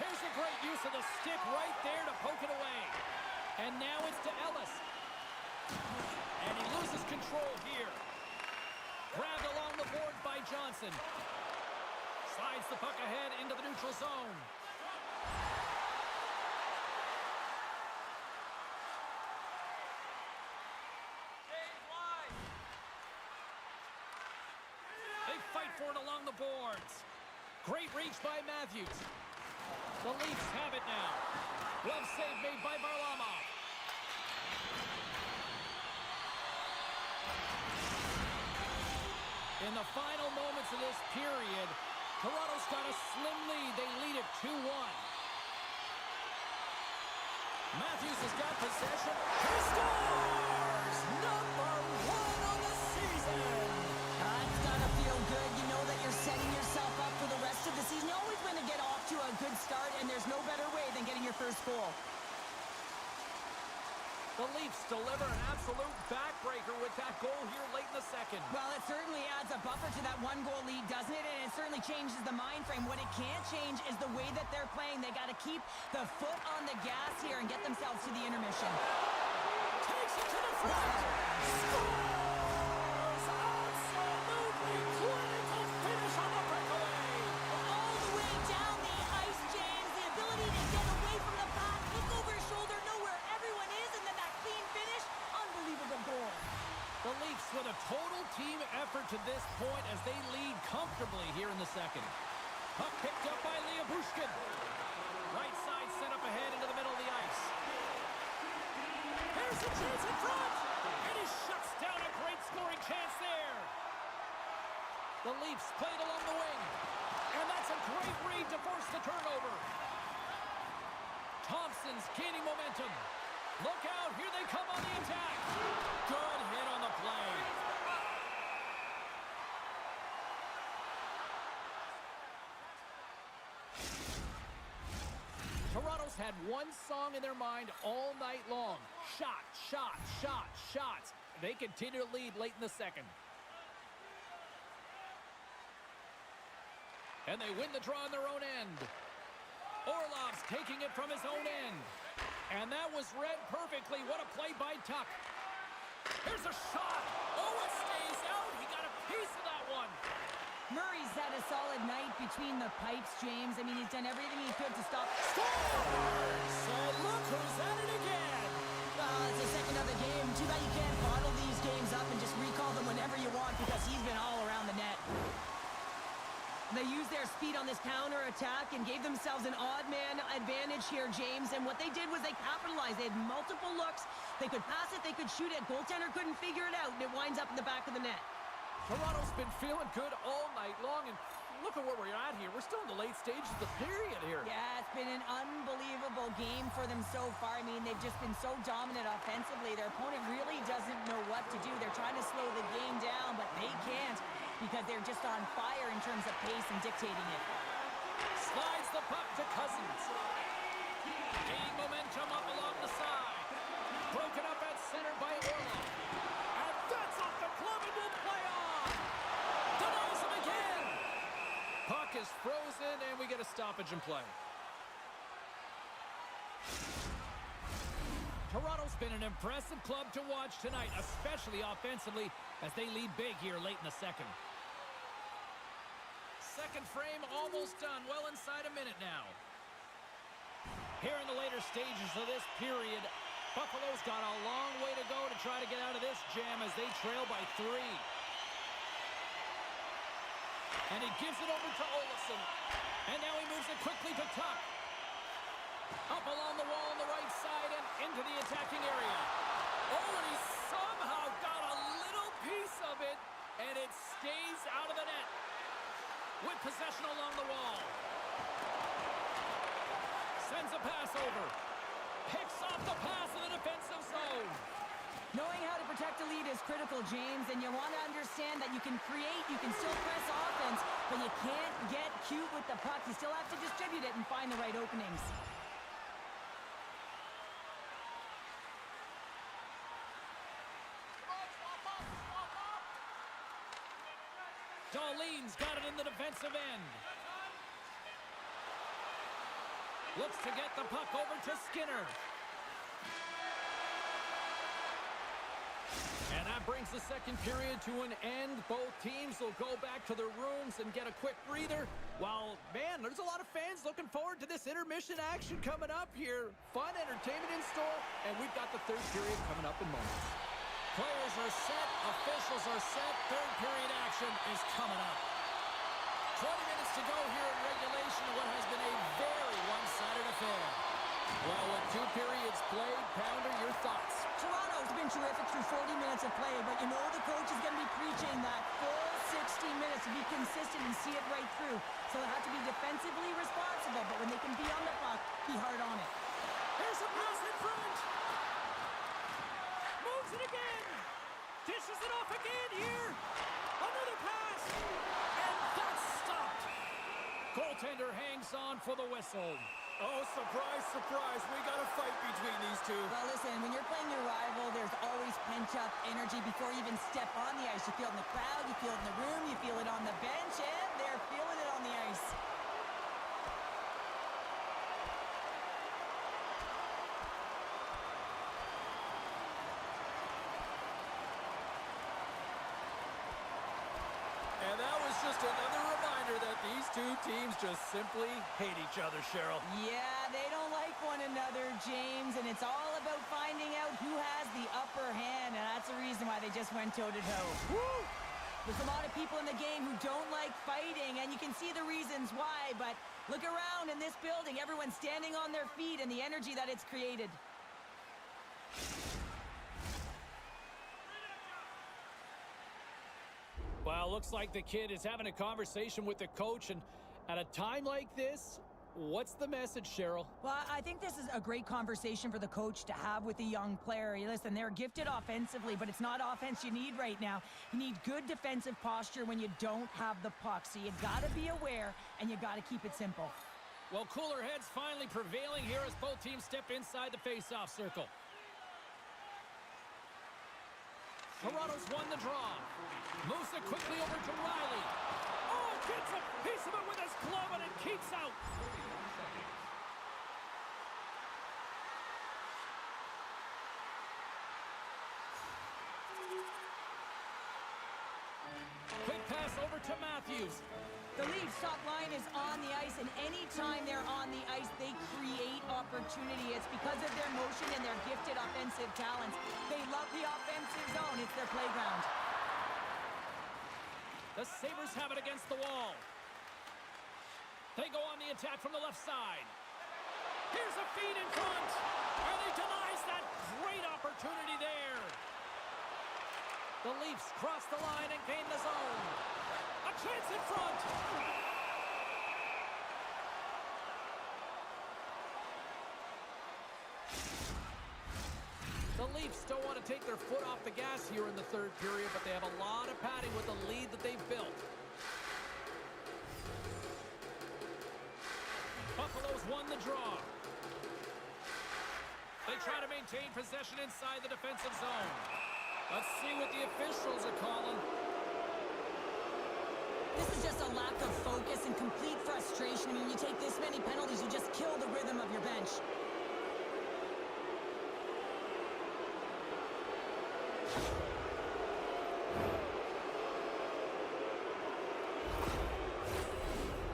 Speaker 1: Here's a great use of the stick right there to poke it away. And now it's to Ellis. And he loses control here. Grabbed along the board by Johnson. Slides the puck ahead into the neutral zone. They fight for it along the boards. Great reach by Matthews. The Leafs have it now. Glove save made by Varlamov. In the final moments of this period, Toronto's got a slim lead. They lead it 2-1. Matthews has got possession. He scores! Number 1 on the season!
Speaker 2: It's gotta feel good. You know that you're setting yourself up for the rest of the season. You always want to get off to a good start, and there's no better way than getting your first goal.
Speaker 1: The Leafs deliver an absolute backbreaker with that goal here late in the second.
Speaker 2: Well, it certainly adds a buffer to that one-goal lead, doesn't it? And it certainly changes the mind frame. What it can't change is the way that they're playing. They got to keep the foot on the gas here and get themselves to the intermission.
Speaker 1: Takes it to the front. Scores! Absolutely critical finish on the breakaway.
Speaker 2: All the way down the ice, James. The ability to get away from the pack, look over his shoulder, know where everyone is, and then that clean finish. Unbelievable goal.
Speaker 1: The Leafs with a total team effort to this point as they lead comfortably here in the second. Puck picked up by Bushkin. Right side set up ahead into the middle of the ice. Here's a chance in front! And he shuts down a great scoring chance there. The Leafs played along the wing. And that's a great read to force the turnover. Thompson's gaining momentum. Look out, here they come on the attack. Good hit on the play. Toronto's had one song in their mind all night long. Shot, shot, shot, shots. They continue to lead late in the second. And they win the draw on their own end. Orlov's taking it from his own end. And that was read perfectly. What a play by Tuck. Here's a shot. Oh, it stays out. He got a piece of that one.
Speaker 2: Murray's had a solid night between the pipes, James. I mean, he's done everything he could to stop.
Speaker 1: Scores! So look who's at it again.
Speaker 2: It's the second of the game. Too bad you can't bottle these games up and just recall them whenever you want because he's been all around the net. They used their speed on this counter-attack and gave themselves an odd-man advantage here, James. And what they did was they capitalized. They had multiple looks. They could pass it. They could shoot it. Goaltender couldn't figure it out, and it winds up in the back of the net.
Speaker 1: Toronto's been feeling good all night long, and look at where we're at here. We're still in the late stages of the period here.
Speaker 2: Yeah, it's been an unbelievable game for them so far. I mean, they've just been so dominant offensively. Their opponent really doesn't know what to do. They're trying to slow the game down, but they can't because they're just on fire in terms of pace and dictating it.
Speaker 1: Slides the puck to Cousins. Gaining momentum up along the side. Broken up at center by Orlov. And that's off the glove and will play on. Denies him again. Puck is frozen and we get a stoppage in play. Toronto's been an impressive club to watch tonight, especially offensively, as they lead big here late in the second. Second frame almost done, well inside a minute now. Here in the later stages of this period, Buffalo's got a long way to go to try to get out of this jam as they trail by 3. And he gives it over to Olofsson. And now he moves it quickly to Tuck. Up along the wall on the right side and into the attacking area. Oh, and he somehow got a little piece of it, and it stays out of the net. With possession along the wall. Sends a pass over. Picks off the pass in the defensive zone.
Speaker 2: Knowing how to protect a lead is critical, James, and you want to understand that you can create, you can still press offense, but you can't get cute with the puck. You still have to distribute it and find the right openings.
Speaker 1: Darlene's got it in the defensive end. Looks to get the puck over to Skinner. And that brings the second period to an end. Both teams will go back to their rooms and get a quick breather. While, man, there's a lot of fans looking forward to this intermission action coming up here. Fun entertainment in store, and we've got the third period coming up in moments. Players are set, officials are set, third period action is coming up. 20 minutes to go here in regulation of what has been a very one-sided affair. Well, with 2 periods played, Pounder, your thoughts?
Speaker 2: Toronto's been terrific through 40 minutes of play, but you know the coach is going to be preaching that full 60 minutes to be consistent and see it right through. So they have to be defensively responsible, but when they can be on the puck, be hard on it.
Speaker 1: Here's a pass in front. Moves it again. Dishes it off again here. Another pass. And that's stopped. Goaltender hangs on for the whistle.
Speaker 7: Oh, surprise, surprise. We got a fight between these two.
Speaker 2: Well, listen, when you're playing your rival, there's always pent-up energy before you even step on the ice. You feel it in the crowd, you feel it in the room, you feel it on the bench, and they're feeling it on the ice.
Speaker 7: And that was just another reminder that these two teams just simply hate each other, Cheryl.
Speaker 2: Yeah, they don't like one another, James, and it's all about finding out who has the upper hand, and that's the reason why they just went toe-to-toe. Woo! There's a lot of people in the game who don't like fighting, and you can see the reasons why, but look around in this building. Everyone's standing on their feet and the energy that it's created.
Speaker 1: Well, looks like the kid is having a conversation with the coach, and at a time like this, what's the message, Cheryl?
Speaker 2: Well, I think this is a great conversation for the coach to have with a young player. Listen, they're gifted offensively, but it's not offense you need right now. You need good defensive posture when you don't have the puck, so you got to be aware, and you got to keep it simple.
Speaker 1: Well, cooler heads finally prevailing here as both teams step inside the face-off circle. Toronto's won the draw. Moves it quickly over to Riley. Oh, gets a piece of it with his glove and it keeps out. Quick pass over to Matthews.
Speaker 2: The Leafs' top line is on the ice, and anytime they're on the ice, they create opportunity. It's because of their motion and their gifted offensive talents. They love the offensive zone. It's their playground.
Speaker 1: The Sabres have it against the wall. They go on the attack from the left side. Here's a feed in front. And he denies that great opportunity there. The Leafs cross the line and gain the zone. A chance in front. The Leafs don't want to take their foot off the gas here in the third period, but they have a lot of padding with the lead that they've built. Buffalo's won the draw. They try to maintain possession inside the defensive zone. Let's see what the officials are calling.
Speaker 2: This is just a lack of focus and complete frustration. I mean, you take this many penalties, you just kill the rhythm of your bench.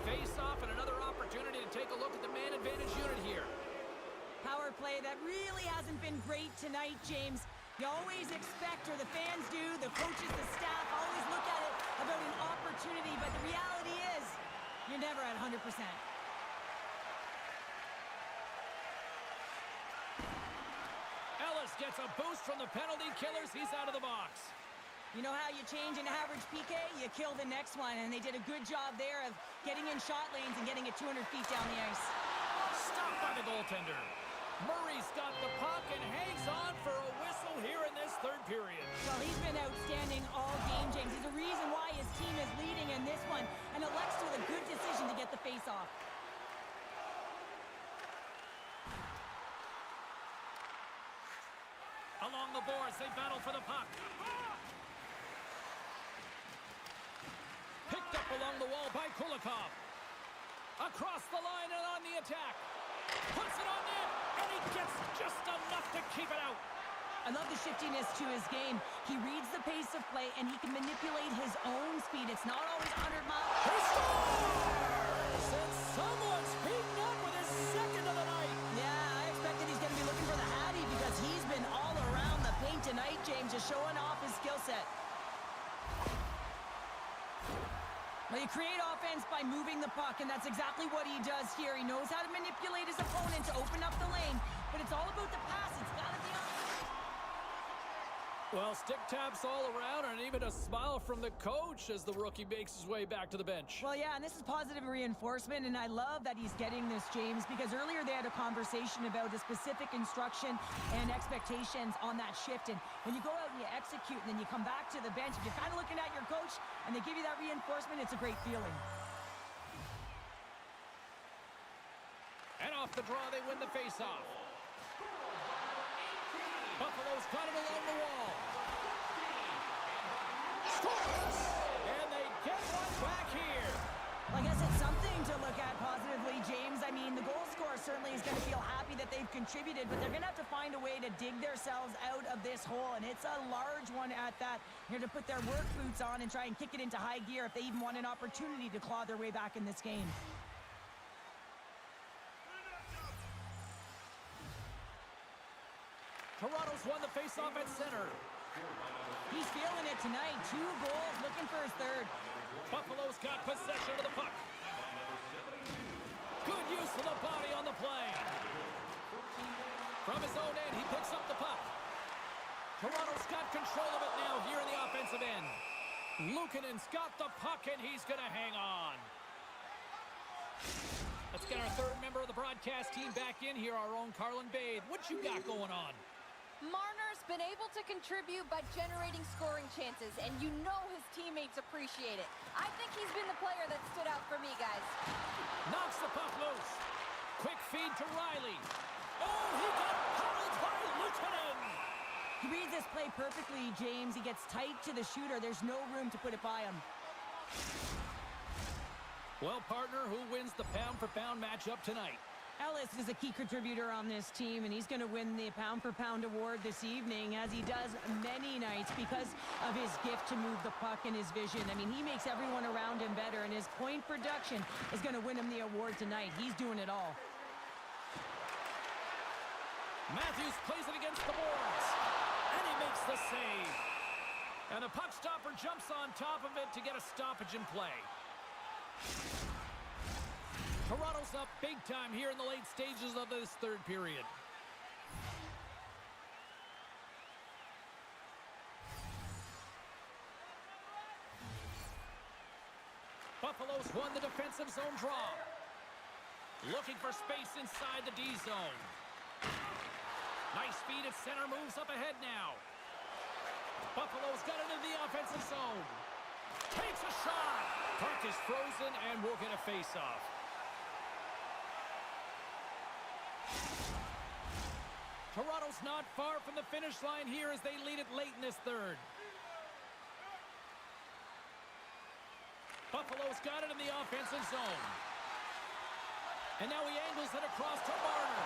Speaker 1: Face off and another opportunity to take a look at the man advantage unit here.
Speaker 2: Power play that really hasn't been great tonight, James. You always expect, or the fans do, the coaches, the staff always look at it about an opportunity, but the reality is you're never at 100%.
Speaker 1: Ellis gets a boost from the penalty killers. He's out of the box.
Speaker 2: You know how you change an average PK? You kill the next one, and they did a good job there of getting in shot lanes and getting it 200 feet down the ice.
Speaker 1: Stopped by the goaltender. Murray's got the puck and hangs on for a whistle here in this third period.
Speaker 2: Well, he's been outstanding all game, James. He's the reason why his team is leading in this one, and elects with a good decision to get the face-off.
Speaker 1: Along the boards, they battle for the puck. the wall by Kulikov. Across the line and on the attack. Puts it on net, and he gets just enough to keep it out.
Speaker 2: I love the shiftiness to his game. He reads the pace of play, and he can manipulate his own speed. It's not always 100 miles.
Speaker 1: He scores! And someone's beaten up with his second of the night.
Speaker 2: Yeah, I expected he's going to be looking for the Hattie because he's been all around the paint tonight, James, just showing off his skill set. Well, you create offense by moving the puck, and that's exactly what he does here. He knows how to manipulate his opponent to open up the lane, but it's all about the pass. It's got to be on.
Speaker 1: Well, stick taps all around, and even a smile from the coach as the rookie makes his way back to the bench.
Speaker 2: Well, yeah, and this is positive reinforcement, and I love that he's getting this, James, because earlier they had a conversation about the specific instruction and expectations on that shift, and when you go out and you execute, and then you come back to the bench, if you're kind of looking at your coach, and they give you that reinforcement, it's a great feeling.
Speaker 1: And off the draw, they win the faceoff. Buffalo's got it along the wall. Scores! And they get one back here.
Speaker 2: Well, I guess it's something to look at positively, James. I mean, the goal scorer certainly is going to feel happy that they've contributed, but they're going to have to find a way to dig themselves out of this hole, and it's a large one at that. They're going to put their work boots on and try and kick it into high gear if they even want an opportunity to claw their way back in this game.
Speaker 1: Toronto's won the faceoff at center.
Speaker 2: He's feeling it tonight. 2 goals, looking for his third.
Speaker 1: Buffalo's got possession of the puck. Good use of the body on the play. From his own end, he picks up the puck. Toronto's got control of it now here in the offensive end. Luukkonen's got the puck, and he's going to hang on. Let's get our third member of the broadcast team back in here, our own Carlin Bade. What you got going on?
Speaker 4: Marner's been able to contribute by generating scoring chances, and you know his teammates appreciate it. I think he's been the player that stood out for me, guys.
Speaker 1: Knocks the puck loose. Quick feed to Riley. Oh, he got hurled by Luukkonen.
Speaker 2: He reads this play perfectly, James. He gets tight to the shooter. There's no room to put it by him.
Speaker 1: Well, partner, who wins the pound-for-pound matchup tonight?
Speaker 2: Ellis is a key contributor on this team, and he's going to win the pound-for-pound award this evening, as he does many nights because of his gift to move the puck and his vision. I mean, he makes everyone around him better, and his point production is going to win him the award tonight. He's doing it all.
Speaker 1: Matthews plays it against the boards, and he makes the save. And the puck stopper jumps on top of it to get a stoppage in play. Toronto's up big time here in the late stages of this third period. Buffalo's won the defensive zone draw. Looking for space inside the D zone. Nice feed at center, moves up ahead now. Buffalo's got it into the offensive zone. Takes a shot. Puck is frozen, and we'll get a face-off. Toronto's not far from the finish line here as they lead it late in this third. Buffalo's got it in the offensive zone. And now he angles it across to Marner.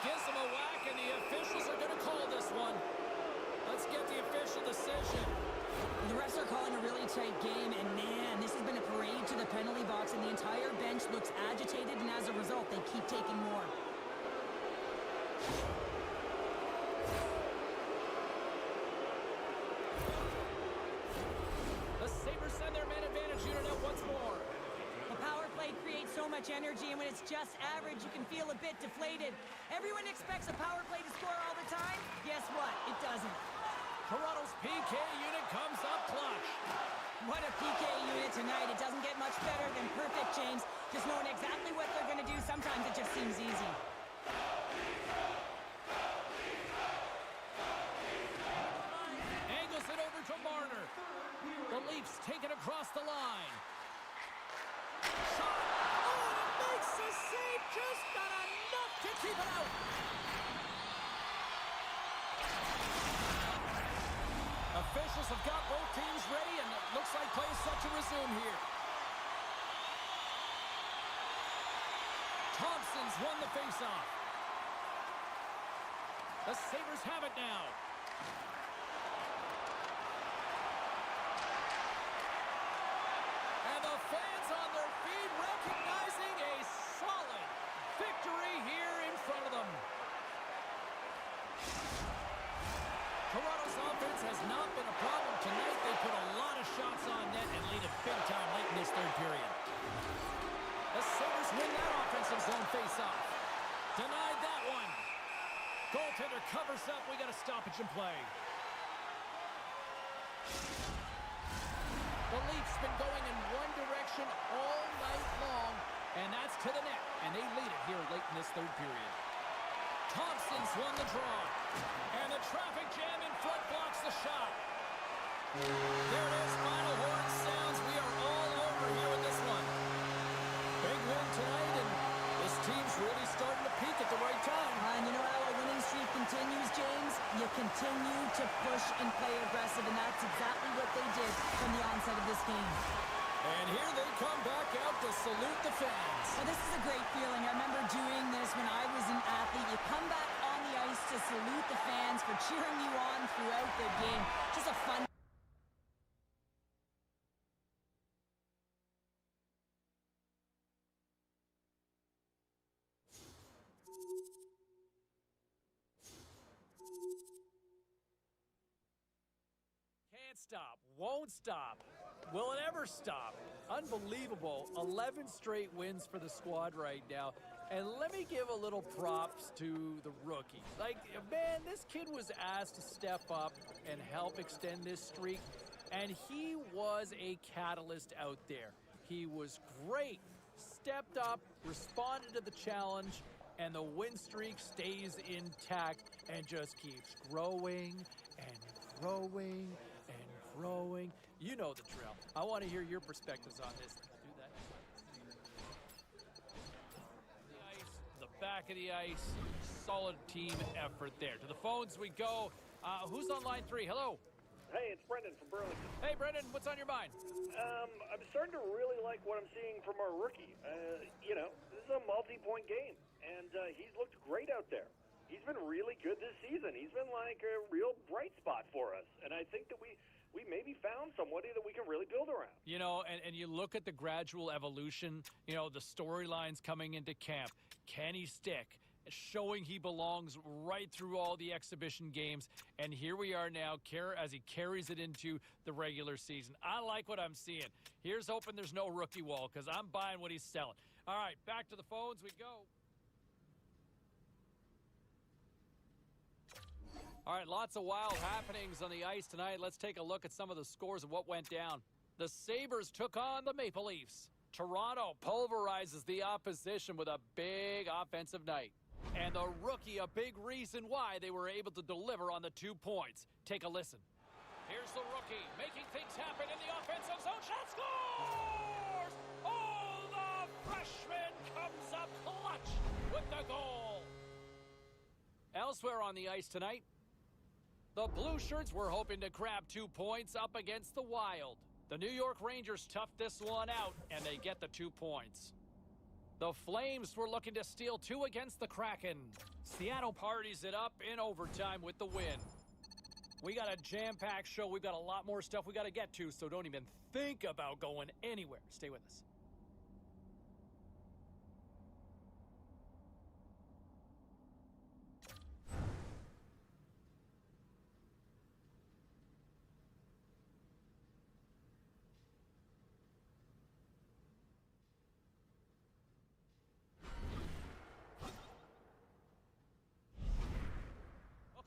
Speaker 1: Gives him a whack, and the officials are going to call this one. Let's get the official decision.
Speaker 2: The refs are calling a really tight game, and man, this has been a parade to the penalty box, and the entire bench looks agitated, and as a result, they keep taking more.
Speaker 1: The Sabres send their man advantage unit out once more.
Speaker 2: The power play creates so much energy, and when it's just average, you can feel a bit deflated. Everyone expects a power play to score all the time. Guess what? It doesn't.
Speaker 1: Toronto's PK unit comes up clutch.
Speaker 2: What a PK unit tonight. It doesn't get much better than perfect, James. Just knowing exactly what they're going to do, sometimes it just seems easy.
Speaker 1: Angles it over to Marner. The Leafs take it across the line. Shot. Oh, and it makes the save. Just not enough to keep it out. officials have got both teams ready, and it looks like play is set to resume here. Thompson's won the faceoff. The Sabres have it now. And the fans on their feet recognizing a solid victory here in front of them. Toronto's offense has not been a problem tonight. They put a lot of shots on net and lead it big time late in this third period. The Sabres win that offensive zone face-off. Denied that one. Goaltender covers up. We got a stoppage in play. The Leafs been going in one direction all night long, and that's to the net. And they lead it here late in this third period. Thompson's won the draw. And the traffic jam in front blocks the shot. There it is. Final horn sounds. We are all over here with this one. Big win tonight, and this team's really starting to peak at the right time.
Speaker 2: And you know how a winning streak continues, James? You continue to push and play aggressive, and that's exactly what they did from the onset of this game.
Speaker 1: And here they come back out to salute the fans.
Speaker 2: Well, this is a great feeling. I remember doing this when I was an athlete. You come back on the ice to salute the fans for cheering you on throughout the game. Just a fun...
Speaker 1: Can't stop, won't stop. Will it ever stop? Unbelievable. 11 straight wins for the squad right now. And let me give a little props to the rookie. Like, man, this kid was asked to step up and help extend this streak, and he was a catalyst out there. He was great, stepped up, responded to the challenge, and the win streak stays intact and just keeps growing and growing and growing. You know the drill. I want to hear your perspectives on this. Do that. The ice, the back of the ice, solid team effort there. To the phones we go. Who's on line 3? Hello.
Speaker 9: Hey, it's Brendan from Burlington.
Speaker 1: Hey, Brendan, what's on your mind?
Speaker 9: I'm starting to really like what I'm seeing from our rookie. You know, this is a multi-point game, and he's looked great out there. He's been really good this season. He's been like a real bright spot for us, and I think that we maybe found somebody that we can really build around.
Speaker 1: You know, and you look at the gradual evolution, you know, the storylines coming into camp. Can he stick? Showing he belongs right through all the exhibition games. And here we are now as he carries it into the regular season. I like what I'm seeing. Here's hoping there's no rookie wall, because I'm buying what he's selling. All right, back to the phones we go. All right, lots of wild happenings on the ice tonight. Let's take a look at some of the scores of what went down. The Sabres took on the Maple Leafs. Toronto pulverizes the opposition with a big offensive night. And the rookie, a big reason why they were able to deliver on the 2 points. Take a listen. Here's the rookie making things happen in the offensive zone. Shot scores! Oh, the freshman comes up clutch with the goal. Elsewhere on the ice tonight, the Blue Shirts were hoping to grab 2 points up against the Wild. The New York Rangers toughed this one out, and they get the 2 points. The Flames were looking to steal 2 against the Kraken. Seattle parties it up in overtime with the win. We got a jam-packed show. We've got a lot more stuff we got to get to, so don't even think about going anywhere. Stay with us.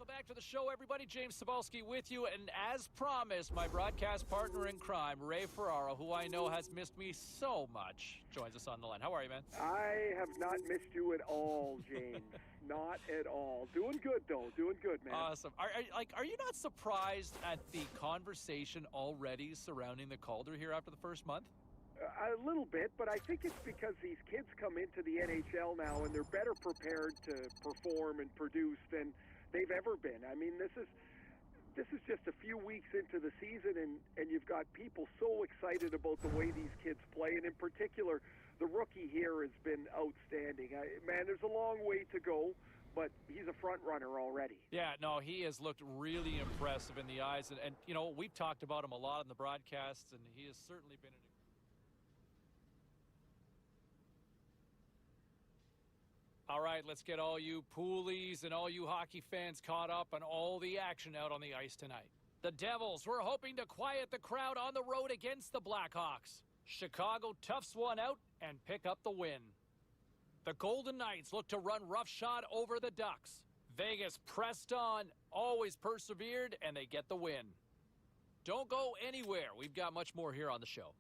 Speaker 1: Back to the show, everybody. James Cebulski with you, and as promised, my broadcast partner in crime, Ray Ferraro, who I know has missed me so much, joins us on the line. How are you, man?
Speaker 5: I have not missed you at all, James. Not at all. Doing good, though. Doing good, man.
Speaker 1: Awesome. Are you not surprised at the conversation already surrounding the Calder here after the first month?
Speaker 5: A little bit, but I think it's because these kids come into the NHL now and they're better prepared to perform and produce than they've ever been. I mean, this is just a few weeks into the season, and you've got people so excited about the way these kids play, and in particular, the rookie here has been outstanding. Man, there's a long way to go, but he's a front runner already.
Speaker 1: Yeah, no, he has looked really impressive in the eyes. And you know, we've talked about him a lot in the broadcasts, and he has certainly been All right, let's get all you poolies and all you hockey fans caught up on all the action out on the ice tonight. The Devils were hoping to quiet the crowd on the road against the Blackhawks. Chicago toughs one out and pick up the win. The Golden Knights look to run roughshod over the Ducks. Vegas pressed on, always persevered, and they get the win. Don't go anywhere. We've got much more here on the show.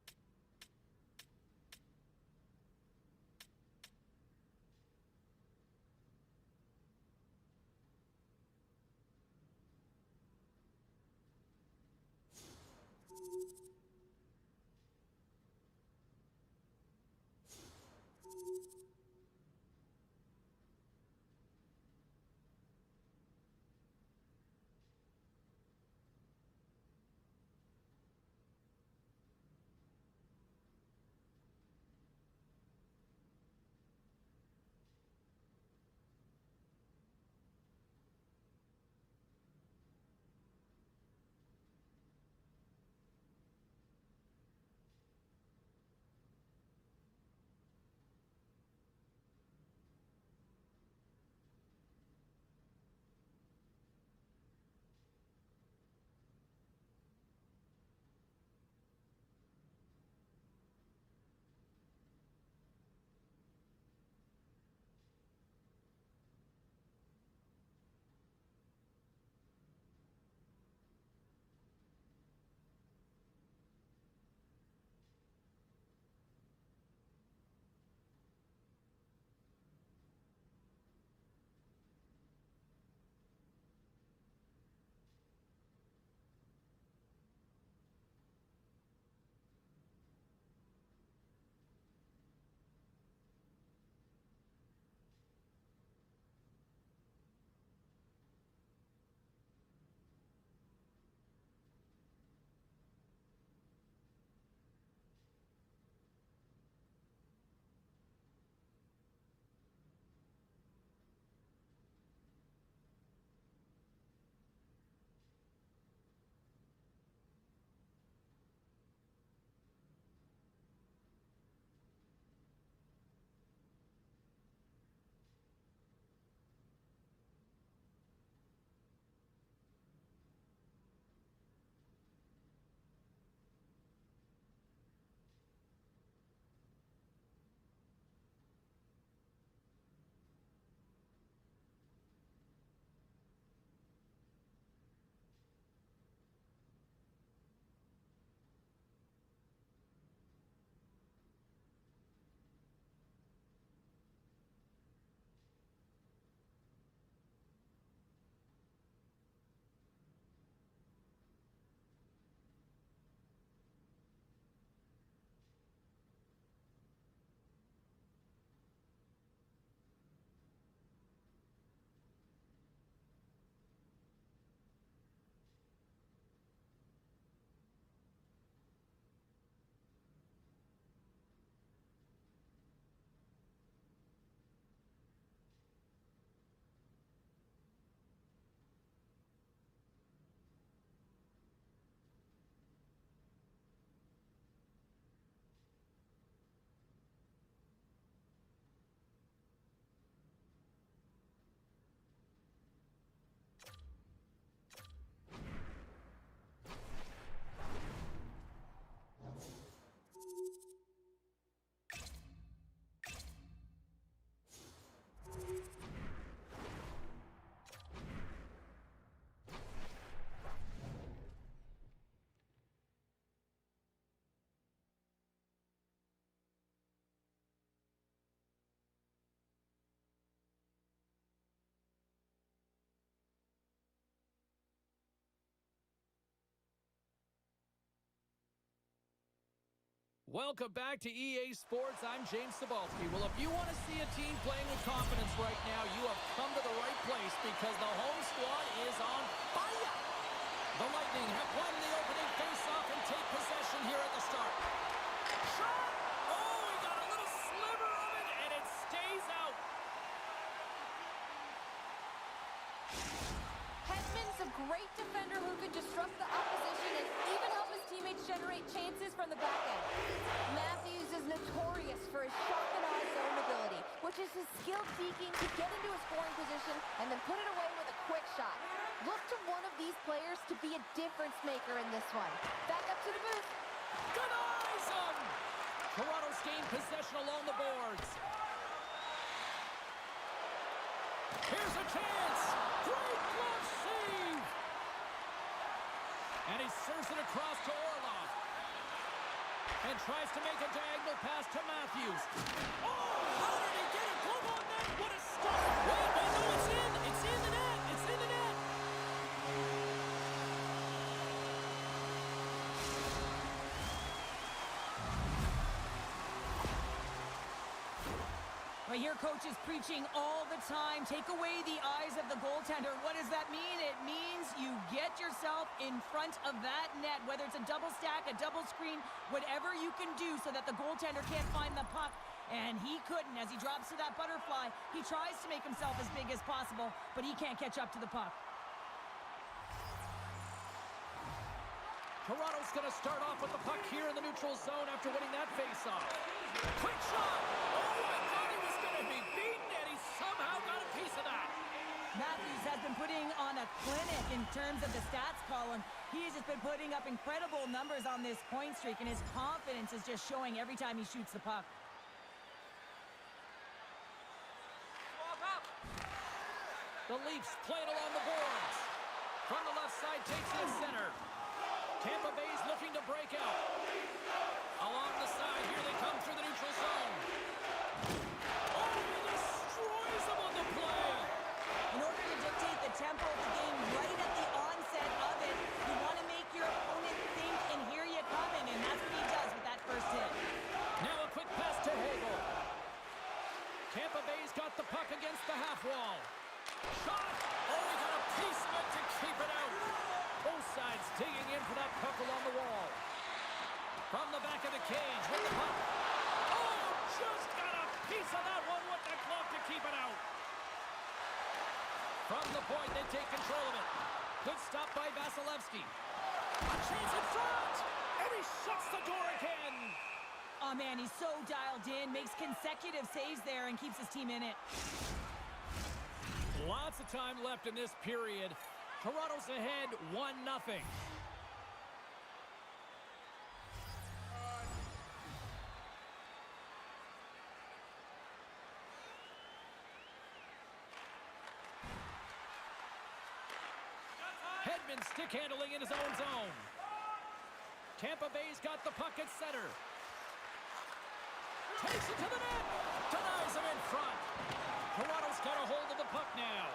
Speaker 1: Welcome back to EA Sports. I'm James Cebulski. Well, if you want to see a team playing with confidence right now, you have come to the right place because the home squad is on fire.
Speaker 4: generate chances from the back end. Matthews is notorious for his shock and awe zone ability, which is his skilled seeking to get into a scoring position and then put it away with a quick shot. Look to one of these players to be a difference maker in this one. Back up to the booth.
Speaker 1: Denies him! Toronto's gained possession along the boards. Here's a chance! Great glove save! And he serves it across to Orlov. And tries to make a diagonal pass to Matthews. Oh, how did he get a glove on that? What a start! Wait, no, it's in! It's in the net! It's in the net!
Speaker 2: I hear coaches preaching all the time, take away the eyes of the goaltender. What does that mean? It means you get yourself in front of that net, whether it's a double stack, a double screen, whatever you can do so that the goaltender can't find the puck. And he couldn't. As he drops to that butterfly, he tries to make himself as big as possible, but he can't catch up to the puck.
Speaker 1: Toronto's going to start off with the puck here in the neutral zone after winning that faceoff. Quick shot! Oh, I thought he was going to be beaten, and he somehow got a piece of that.
Speaker 2: Matthews has been putting on a clinic in terms of the stats column. He has just been putting up incredible numbers on this point streak, and his confidence is just showing every time he shoots the puck.
Speaker 1: The Leafs play it along the boards. From the left side, takes it to center. Tampa Bay's looking to break out. Along the side, here they come through the neutral zone. Oh, he destroys them on the play.
Speaker 2: In order to dictate the tempo of the game right at the onset of it, you want to make your opponent think, and here you coming, and that's what he does with that first hit.
Speaker 1: Now a quick pass to Hagel. Tampa Bay's got the puck against the half wall. Shot! Oh, he got a piece of it to keep it out. Both sides digging in for that puck along the wall. From the back of the cage with the puck. Oh, just got a piece of that one with the glove to keep it out. From the point, they take control of it. Good stop by Vasilevsky. A chance in front! And he shuts the door again.
Speaker 2: Oh, man, he's so dialed in, makes consecutive saves there, and keeps his team in it.
Speaker 1: Lots of time left in this period. Toronto's ahead 1-0. Hedman stick handling in his own zone. Tampa Bay's got the puck at center. Takes it to the net. Denies him in front. Toronto's got a hold of the puck now.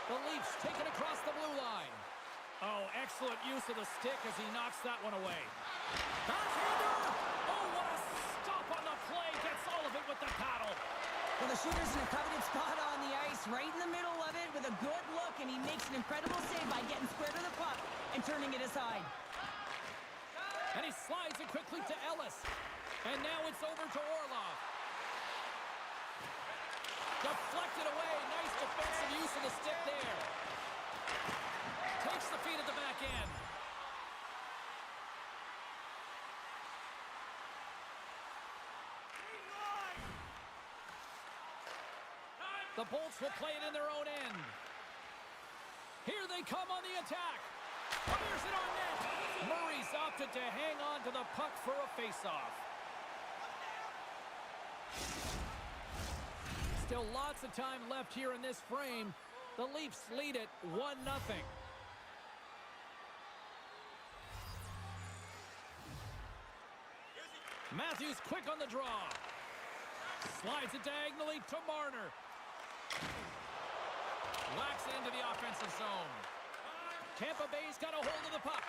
Speaker 1: The Leafs take it across the blue line. Oh, excellent use of the stick as he knocks that one away. Backhander! Oh, what a stop on the play. Gets all of it with the paddle.
Speaker 2: Well, the shooter's in a coveted spot on the ice, right in the middle of it with a good look, and he makes an incredible save by getting square to the puck and turning it aside.
Speaker 1: And he slides it quickly to Ellis. And now it's over to Orlov. Deflected away. Nice defensive use of the stick there. Takes the feed at the back end. The Bolts will play it in their own end. Here they come on the attack. Fires it on net. Murray's opted to hang on to the puck for a faceoff. Still lots of time left here in this frame. The Leafs lead it 1-0. Matthews quick on the draw. Slides it diagonally to Marner. Whacks it into the offensive zone. Tampa Bay's got a hold of the puck.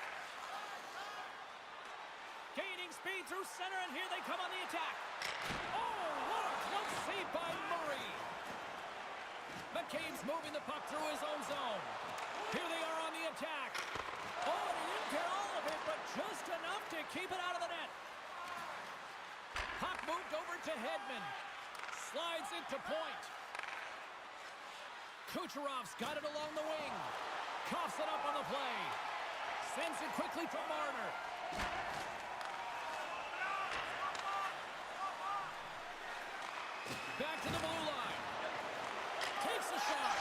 Speaker 1: Gaining speed through center, and here they come on the attack. Oh, what a close save by Murray. McCabe's moving the puck through his own zone. Here they are on the attack. Oh, and he didn't get all of it, but just enough to keep it out of the net. Puck moved over to Hedman. Slides it to point. Kucherov's got it along the wing. Coughs it up on the play. Sends it quickly to Marner. Back to the blue line. Takes a shot.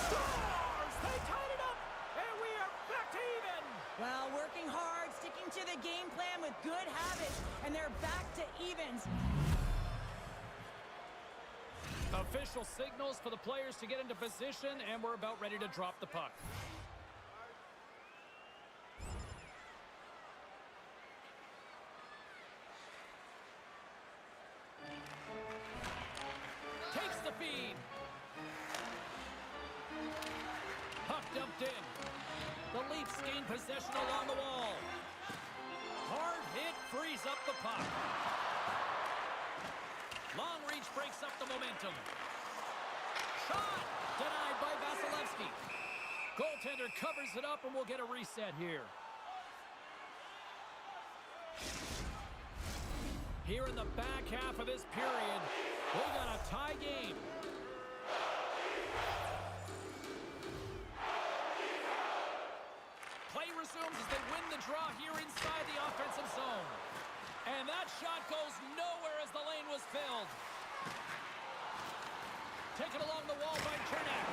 Speaker 1: Scores! They tied it up, and we are back to even.
Speaker 2: Well, working hard, sticking to the game plan with good habits, and they're back to evens.
Speaker 1: Official signals for the players to get into position, and we're about ready to drop the puck. Takes the feed. Puck dumped in. The Leafs gain possession along the wall. Hard hit frees up the puck. Long reach breaks up the momentum. Shot! Denied by Vasilevsky. Goaltender covers it up, and we'll get a reset here. Here in the back half of this period, we got a tie game. Play resumes as they win the draw here inside the offensive zone. And that shot goes nowhere as the lane was filled. Taken along the wall by Kernak.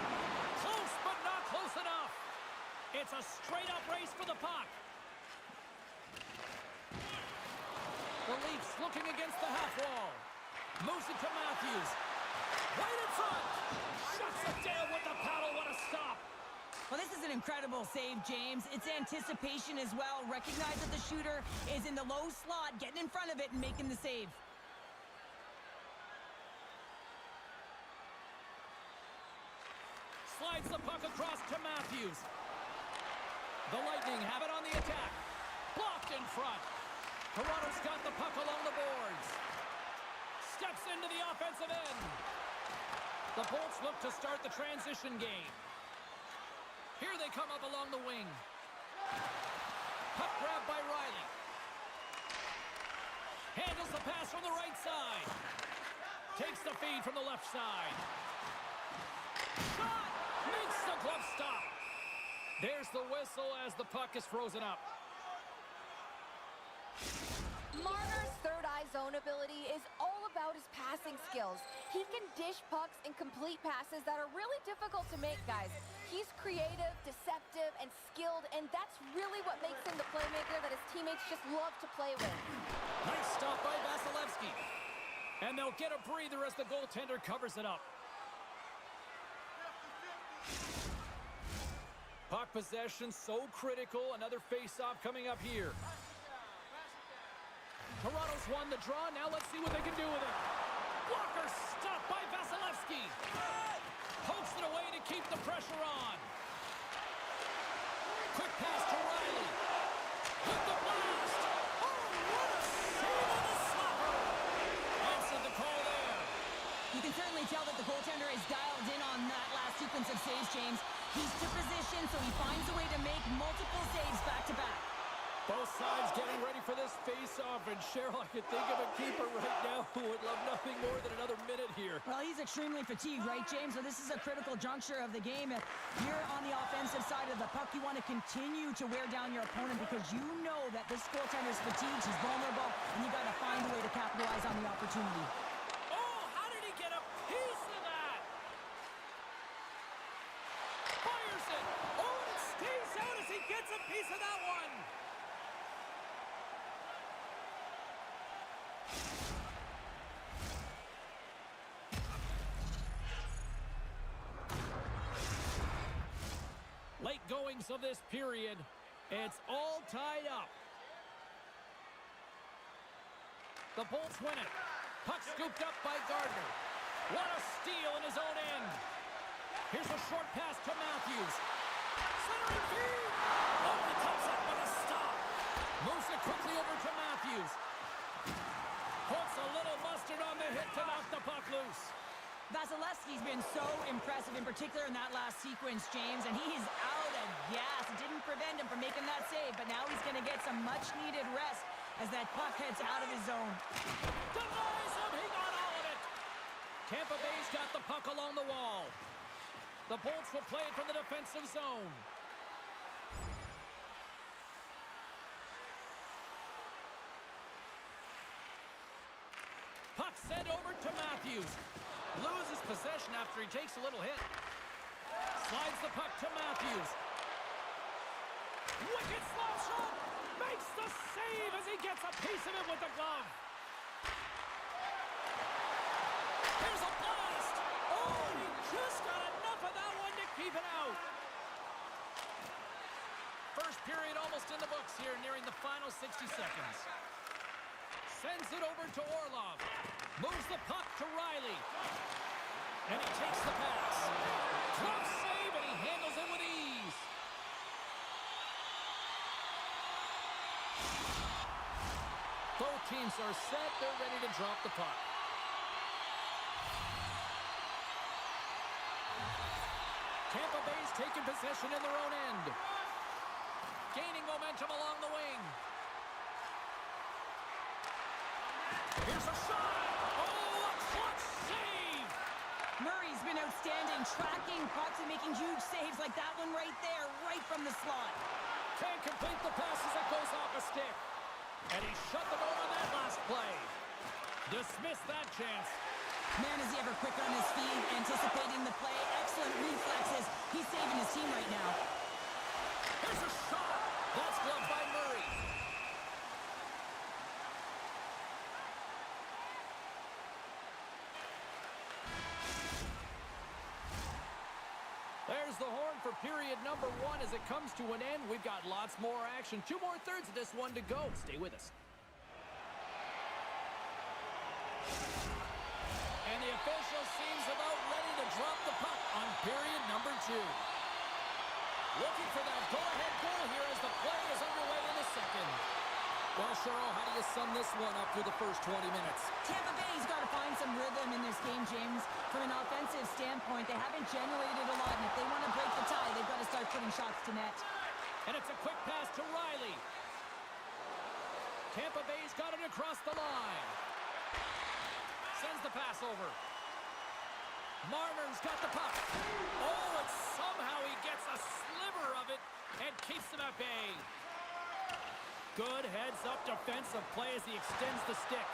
Speaker 1: Close, but not close enough. It's a straight-up race for the puck. The Leafs looking against the half wall. Moves it to Matthews. Right in front. Shuts it down with the paddle. What a stop.
Speaker 2: Well, this is an incredible save, James. It's anticipation as well. Recognize that the shooter is in the low slot, getting in front of it and making the save.
Speaker 1: Slides the puck across to Matthews. The Lightning have it on the attack. Blocked in front. Toronto's got the puck along the boards. Steps into the offensive end. The Bolts look to start the transition game. Here they come up along the wing. Puck grab by Riley. Handles the pass from the right side. Takes the feed from the left side. Shot! Makes the glove stop. There's the whistle as the puck is frozen up.
Speaker 4: Marner's third-eye zone ability is all about his passing skills. He can dish pucks and complete passes that are really difficult to make, guys. He's creative, deceptive, and skilled, and that's really what makes him the playmaker that his teammates just love to play with.
Speaker 1: Nice stop by Vasilevsky. And they'll get a breather as the goaltender covers it up. Puck possession so critical. Another face-off coming up here. Toronto's won the draw. Now let's see what they can do with it. Blocker stopped by Vasilevsky. Pokes it away to keep the pressure on. Quick pass to Riley. With the blast. Oh, what a save on the slapper. Answered the call there.
Speaker 2: You can certainly tell that the goaltender is dialed in on that last sequence of saves, James. He's to position, so he finds a way to make multiple saves back-to-back.
Speaker 1: Both sides getting ready for this face-off, and Cheryl, I could think of a keeper right now who would love nothing more than another minute here.
Speaker 2: Well, he's extremely fatigued, right, James? So this is a critical juncture of the game. You're on the offensive side of the puck. You want to continue to wear down your opponent because you know that this goaltender's fatigued, he's vulnerable, and you got to find a way to capitalize on the opportunity.
Speaker 1: Oh, how did he get a piece of that? Fires it. Oh, and it stays out as he gets a piece of that one. Late goings of this period. It's all tied up. The Bolts win it. Puck scooped up by Gardner. What a steal in his own end. Here's a short pass to Matthews. Centering feed. Oh, he comes up with a stop. Moves it quickly over to Matthews. Puts a little mustard on the hit to knock the puck loose.
Speaker 2: Vasilevsky's been so impressive, in particular in that last sequence, James, and he's out of gas. It didn't prevent him from making that save, but now he's going to get some much-needed rest as that puck heads out of his zone.
Speaker 1: Denies him. He got all of it. Tampa Bay's got the puck along the wall. The Bolts will play it from the defensive zone. sent over to Matthews. Loses possession after he takes a little hit. Slides the puck to Matthews. Wicked slap shot. Makes the save as he gets a piece of it with the glove. Here's a blast. Oh, he just got enough of that one to keep it out. First period almost in the books here, nearing the final 60 seconds. Sends it over to Orlov. Moves the puck to Riley. And he takes the pass. Tough save, and he handles it with ease. Both teams are set. They're ready to drop the puck. Tampa Bay's taking possession in their own end. Gaining momentum along the wing. Here's a shot. Oh, a clutch save.
Speaker 2: Murray's been outstanding, tracking pucks and making huge saves like that one right there, right from the slot.
Speaker 1: Can't complete the pass as it goes off a stick. And he shut the door on that last play. Dismissed that chance.
Speaker 2: Man, is he ever quick on his feet, anticipating the play. Excellent reflexes. He's saving his team right now.
Speaker 1: Here's a shot. That's gloved by Murray. There's the horn for period number 1 as it comes to an end. We've got lots more action. 2 more thirds of this one to go. Stay with us. And the official seems about ready to drop the puck on period number 2. Looking for that go-ahead goal here as the play is underway in the second. Well, Cheryl, how do you sum this one up through the first 20 minutes?
Speaker 2: Tampa Bay's got to find some rhythm in this game, James. From an offensive standpoint, they haven't generated a lot, and if they want to break the tie, they've got to start putting shots to net.
Speaker 1: And it's a quick pass to Riley. Tampa Bay's got it across the line. Sends the pass over. Marner's got the puck. Oh, and somehow he gets a sliver of it and keeps them at bay. Good heads-up defensive play as he extends the stick.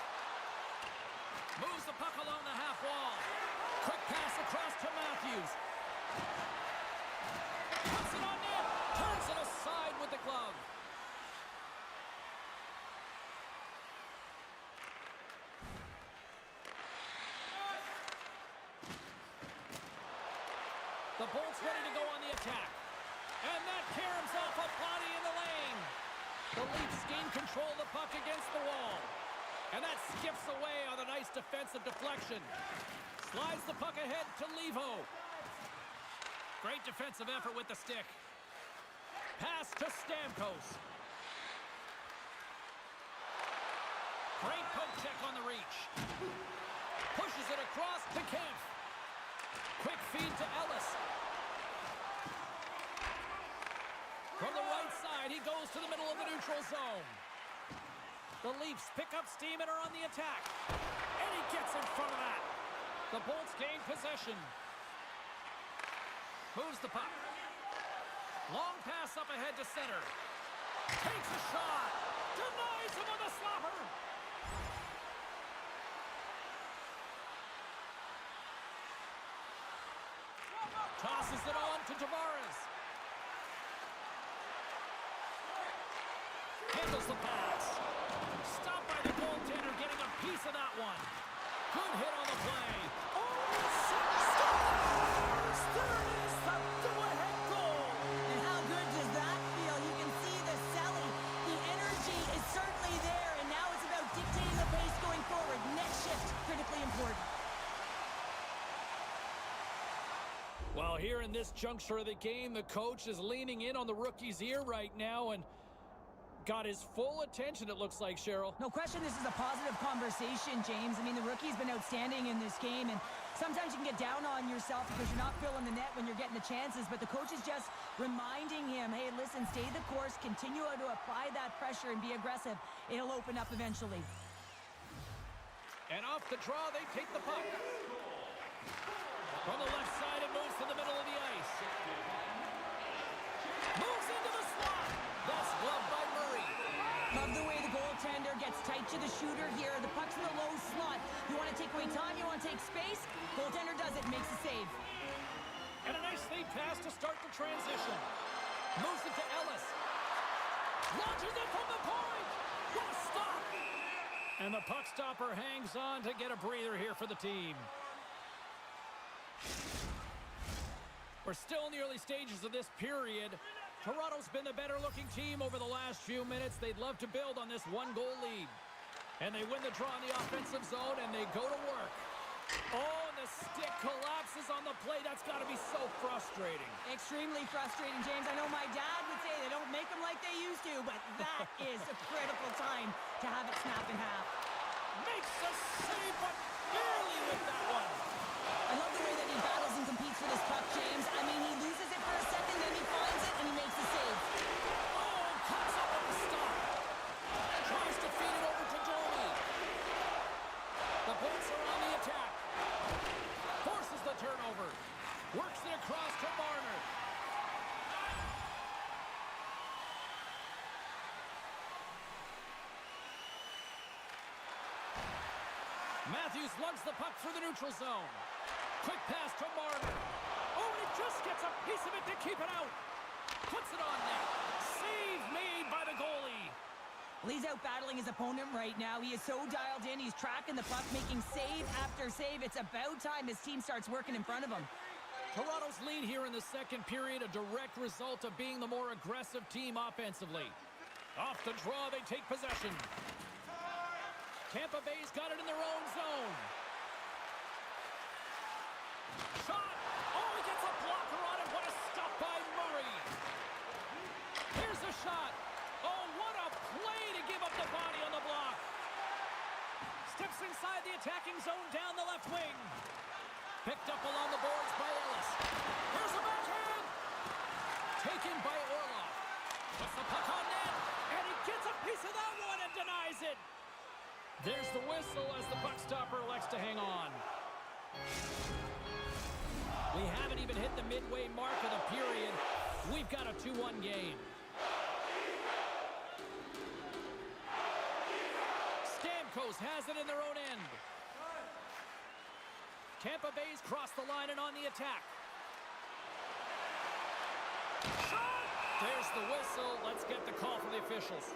Speaker 1: Moves the puck along the half wall. Quick pass across to Matthews. Puts it on net. Turns it aside with the glove. The Bolts ready to go on the attack. And that caroms off a body in the lane. The Leafs gain control of the puck against the wall. And that skips away on a nice defensive deflection. Slides the puck ahead to Levo. Great defensive effort with the stick. Pass to Stamkos. Great poke check on the reach. Pushes it across to Kempf. Quick feed to Ellis. From the right side, he goes to the middle of the neutral zone. The Leafs pick up steam and are on the attack. And he gets in front of that. The Bolts gain possession. Moves the puck. Long pass up ahead to center. Takes a shot. Denies him with a slapper. Tosses it on to Tavares. Handles the pass. Stopped by the goaltender, getting a piece of that one. Good hit on the play. Oh, scores! There it is, the go-ahead goal.
Speaker 2: And how good does that feel? You can see the selling. The energy is certainly there, and now it's about dictating the pace going forward. Next shift, critically important.
Speaker 1: Well, here in this juncture of the game, the coach is leaning in on the rookie's ear right now and got his full attention, it looks like, Cheryl.
Speaker 2: No question this is a positive conversation, James. I mean, the rookie's been outstanding in this game, and sometimes you can get down on yourself because you're not filling the net when you're getting the chances, but the coach is just reminding him, hey, listen, stay the course, continue to apply that pressure and be aggressive. It'll open up eventually.
Speaker 1: And off the draw, they take the puck. From the left side, it moves to the middle of the ice. Moves into the slot. That's gloved by Murray.
Speaker 2: Love the way the goaltender gets gets tight to the shooter here. The puck's in the low slot. You want to take away time, you want to take space. Goaltender does it, makes a save.
Speaker 1: And a nice lead pass to start the transition. Moves it to Ellis. Launches it from the point. What a stop! And the puck stopper hangs on to get a breather here for the team. We're still in the early stages of this period. Toronto's been the better-looking team over the last few minutes. They'd love to build on this one-goal lead. And they win the draw in the offensive zone, and they go to work. Oh, and the stick collapses on the play. That's got to be so frustrating.
Speaker 2: Extremely frustrating, James. I know my dad would say they don't make them like they used to, but that is a critical time to have it snap in half.
Speaker 1: Makes the save, but barely with that one.
Speaker 2: I love the way that he battles and competes for this puck, James. I mean, he loses it for a second, then he finds it, and he makes the save.
Speaker 1: Oh, cuts up at the stop. Tries to feed it over to Domi. The Bolts are on the attack. Forces the turnover. Works it across to Marner. Matthews lugs the puck through the neutral zone. Quick pass to Marner. Oh, and it just gets a piece of it to keep it out. Puts it on net. Save made by the goalie.
Speaker 2: Well, he's out battling his opponent right now. He is so dialed in. He's tracking the puck, making save after save. It's about time his team starts working in front of him.
Speaker 1: Toronto's lead here in the second period, a direct result of being the more aggressive team offensively. Off the draw, they take possession. Tampa Bay's got it in their own zone. Shot! Oh, he gets a blocker on it. What a stop by Murray. Here's a shot. Oh, what a play to give up the body on the block. Steps inside the attacking zone down the left wing. Picked up along the boards by Ellis. Here's a backhand. Taken by Orlov. Puts the puck on net. And he gets a piece of that one and denies it. There's the whistle as the puck stopper elects to hang on. We haven't even hit the midway mark of the period. We've got a 2-1 game. Stamkos has it in their own end. Tampa Bay's crossed the line and on the attack. Shot! There's the whistle. Let's get the call from the officials.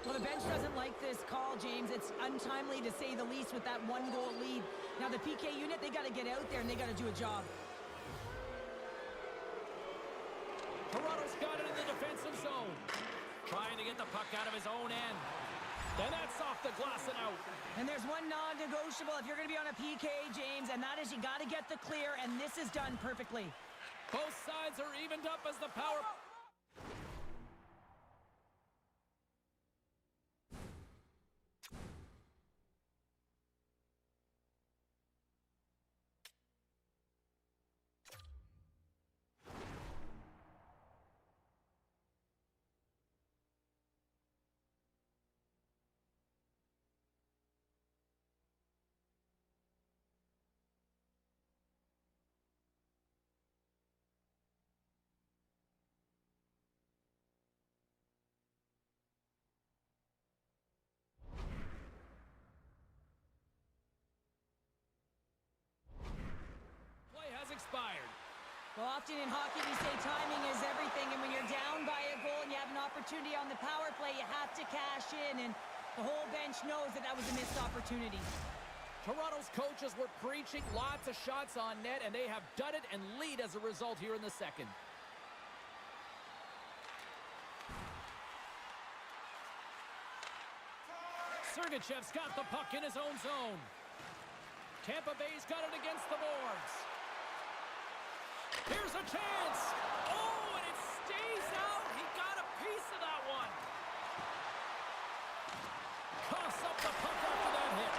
Speaker 2: Well, the bench doesn't like this call, James. It's untimely to say the least with that one-goal lead. Now, the PK unit, they got to get out there and they got to do a job.
Speaker 1: Toronto's got it in the defensive zone. Trying to get the puck out of his own end. And that's off the glass and out.
Speaker 2: And there's one non-negotiable if you're going to be on a PK, James, and that is you got to get the clear, and this is done perfectly.
Speaker 1: Both sides are evened up as the power... expired.
Speaker 2: Well, often in hockey we say timing is everything, and when you're down by a goal and you have an opportunity on the power play, you have to cash in, and the whole bench knows that that was a missed opportunity.
Speaker 1: Toronto's coaches were preaching lots of shots on net, and they have done it and lead as a result here in the second. Sergachev's got the puck in his own zone. Tampa Bay's got it against the boards. Here's a chance. Oh, and it stays out. He got a piece of that one. Coughs up the puck after that hit.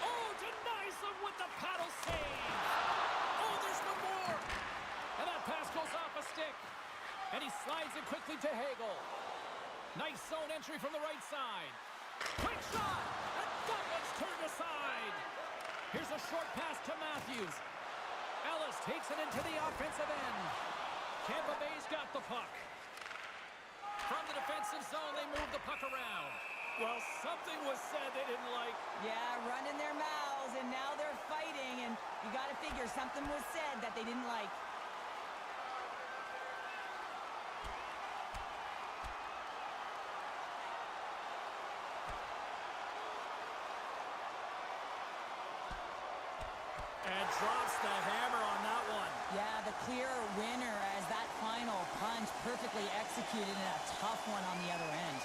Speaker 1: Oh, denies him with the paddle save. Oh, there's no more. And that pass goes off a stick. And he slides it quickly to Hagel. Nice zone entry from the right side. Quick shot. And that one's turned aside. Here's a short pass to Matthews. Ellis takes it into the offensive end. Tampa Bay's got the puck. From the defensive zone, they move the puck around. Well, something was said they didn't like.
Speaker 2: Yeah, running their mouths, and now they're fighting, and you got to figure something was said that they didn't like.
Speaker 7: And drops the hammer on that one.
Speaker 2: Yeah, the clear winner as that final punch perfectly executed and a tough one on the other end.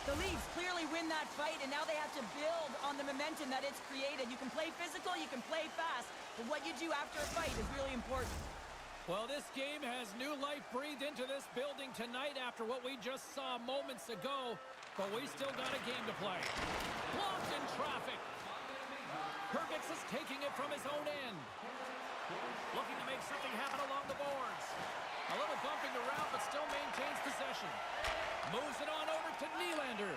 Speaker 2: The Leafs clearly win that fight, and now they have to build on the momentum that it's created. You can play physical, you can play fast, but what you do after a fight is really important.
Speaker 1: Well, this game has new life breathed into this building tonight after what we just saw moments ago, but we still got a game to play. Blocked in traffic. Hergix is taking it from his own end. Looking to make something happen along the boards. A little bumping around, but still maintains possession. Moves it on over to Nylander.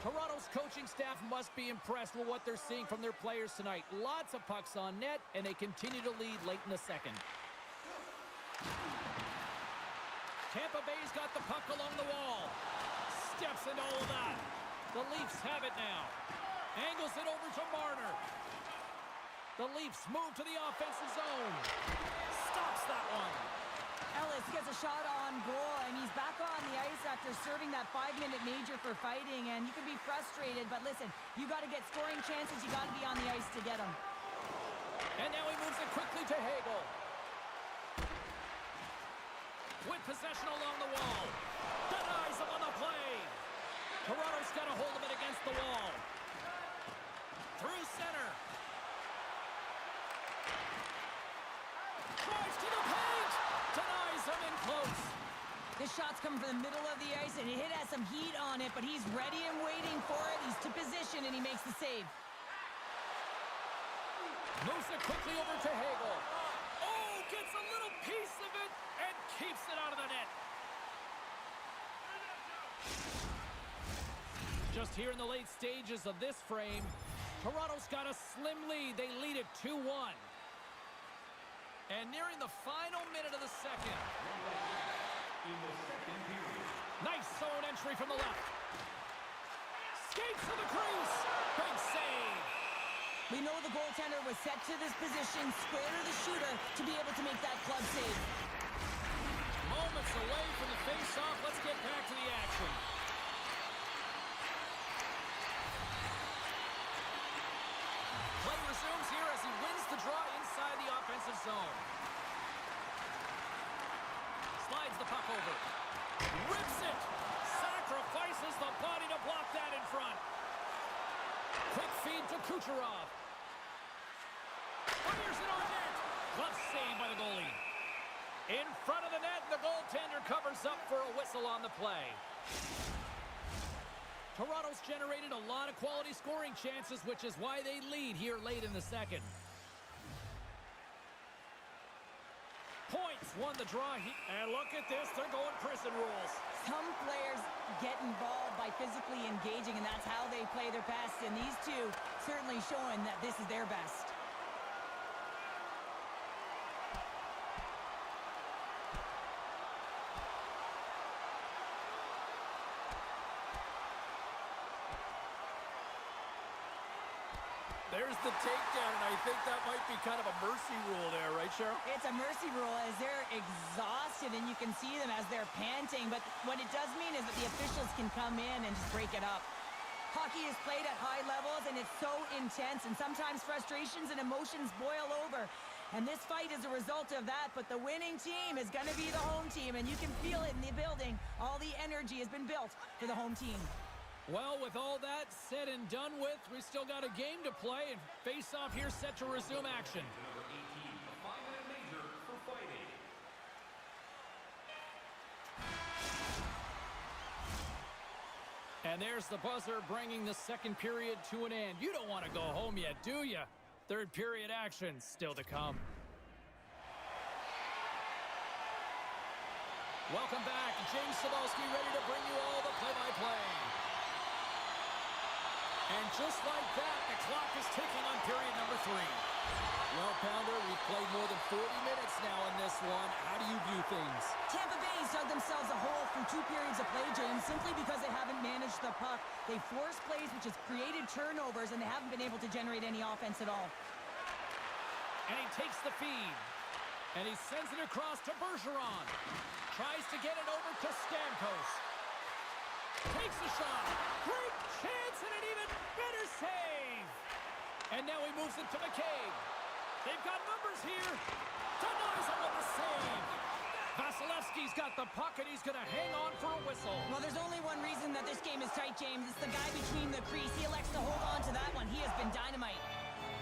Speaker 1: Toronto's coaching staff must be impressed with what they're seeing from their players tonight. Lots of pucks on net, and they continue to lead late in the second. Tampa Bay's got the puck along the wall. Steps into all of that. The Leafs have it now. Angles it over to Marner. The Leafs move to the offensive zone. Stops that one.
Speaker 2: Ellis gets a shot on goal, and he's back on the ice after serving that 5-minute major for fighting, and you can be frustrated, but listen, you got to get scoring chances, you got to be on the ice to get them.
Speaker 1: And now he moves it quickly to Hagel. With possession along the wall. Denies him on the play. Toronto's got a hold of it against the wall. Through center. Drives to the paint. Denies him in close.
Speaker 2: This shot's coming from the middle of the ice, and it has some heat on it, but he's ready and waiting for it. He's to position, and he makes the save.
Speaker 1: Moves it quickly over to Hagel. Oh, gets a little piece of it and keeps it out of the net. Just here in the late stages of this frame, Toronto's got a slim lead. They lead it 2-1. And nearing the final minute of the second.
Speaker 3: In the second period.
Speaker 1: Nice zone entry from the left. Skates to the crease. Big save.
Speaker 2: We know the goaltender was set to this position, square to the shooter, to be able to make that club save.
Speaker 1: Moments away from the face-off. Let's get back to the action. Play resumes here as he wins the draw inside the offensive zone. Slides the puck over. Rips it. Sacrifices the body to block that in front. Quick feed to Kucherov. Fires it on net. Glove saved by the goalie. In front of the net, the goaltender covers up for a whistle on the play. Toronto's generated a lot of quality scoring chances, which is why they lead here late in the second. Points won the draw. And look at this, they're going prison rules.
Speaker 2: Some players get involved by physically engaging, and that's how they play their best. And these two certainly showing that this is their best.
Speaker 7: There's the takedown, and I think that might be kind of a mercy rule there, right, Cheryl?
Speaker 2: It's a mercy rule as they're exhausted, and you can see them as they're panting. But what it does mean is that the officials can come in and just break it up. Hockey is played at high levels, and it's so intense, and sometimes frustrations and emotions boil over. And this fight is a result of that, but the winning team is going to be the home team, and you can feel it in the building. All the energy has been built for the home team.
Speaker 1: Well, with all that said and done with, we still got a game to play, and face-off here set to resume action.
Speaker 3: Number 18, a 5-minute major for fighting.
Speaker 1: And there's the buzzer bringing the second period to an end. You don't want to go home yet, do you? Third period action still to come. Welcome back. James Cebulski ready to bring you all the play-by-play. And just like that, the clock is ticking on period number 3. Well, Pounder, we've played more than 40 minutes now in this one. How do you view things?
Speaker 2: Tampa Bay's dug themselves a hole through 2 periods of play, James, simply because they haven't managed the puck. They forced plays, which has created turnovers, and they haven't been able to generate any offense at all.
Speaker 1: And he takes the feed. And he sends it across to Bergeron. Tries to get it over to Stamkos. Takes a shot. Great chance and an even better save. And now he moves it to McCabe. They've got numbers here. Denies him with the save. Vasilevsky's got the puck, and he's going to hang on for a whistle.
Speaker 2: Well, there's only one reason that this game is tight, James. It's the guy between the crease. He elects to hold on to that one. He has been dynamite.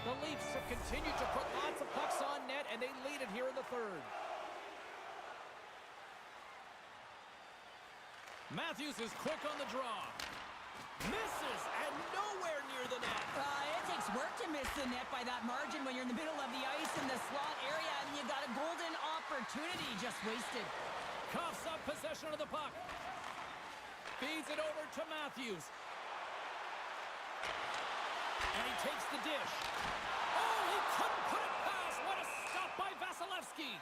Speaker 1: The Leafs have continued to put lots of pucks on net, and they lead it here in the third. Matthews is quick on the draw. Misses, and nowhere near the net.
Speaker 2: It takes work to miss the net by that margin when you're in the middle of the ice in the slot area, and you got a golden opportunity just wasted.
Speaker 1: Coughs up possession of the puck. Feeds it over to Matthews. And he takes the dish. Oh, he couldn't put it past. What a stop by Vasilevsky.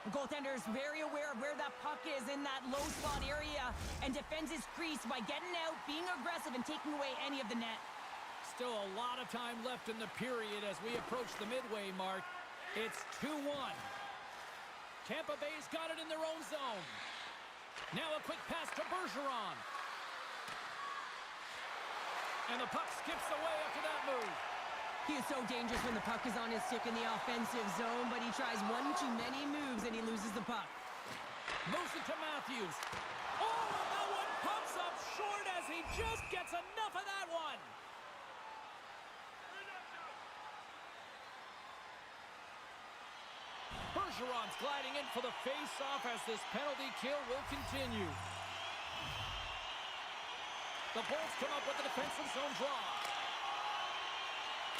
Speaker 2: The goaltender is very aware of where that puck is in that low slot area and defends his crease by getting out, being aggressive, and taking away any of the net.
Speaker 1: Still a lot of time left in the period as we approach the midway mark. It's 2-1. Tampa Bay's got it in their own zone. Now a quick pass to Bergeron. And the puck skips away after that move.
Speaker 2: He is so dangerous when the puck is on his stick in the offensive zone, but he tries one too many moves and he loses the puck.
Speaker 1: Moves it to Matthews. Oh, and that one pops up short as he just gets enough of that one. Bergeron's gliding in for the face-off as this penalty kill will continue. The Bolts come up with the defensive zone draw.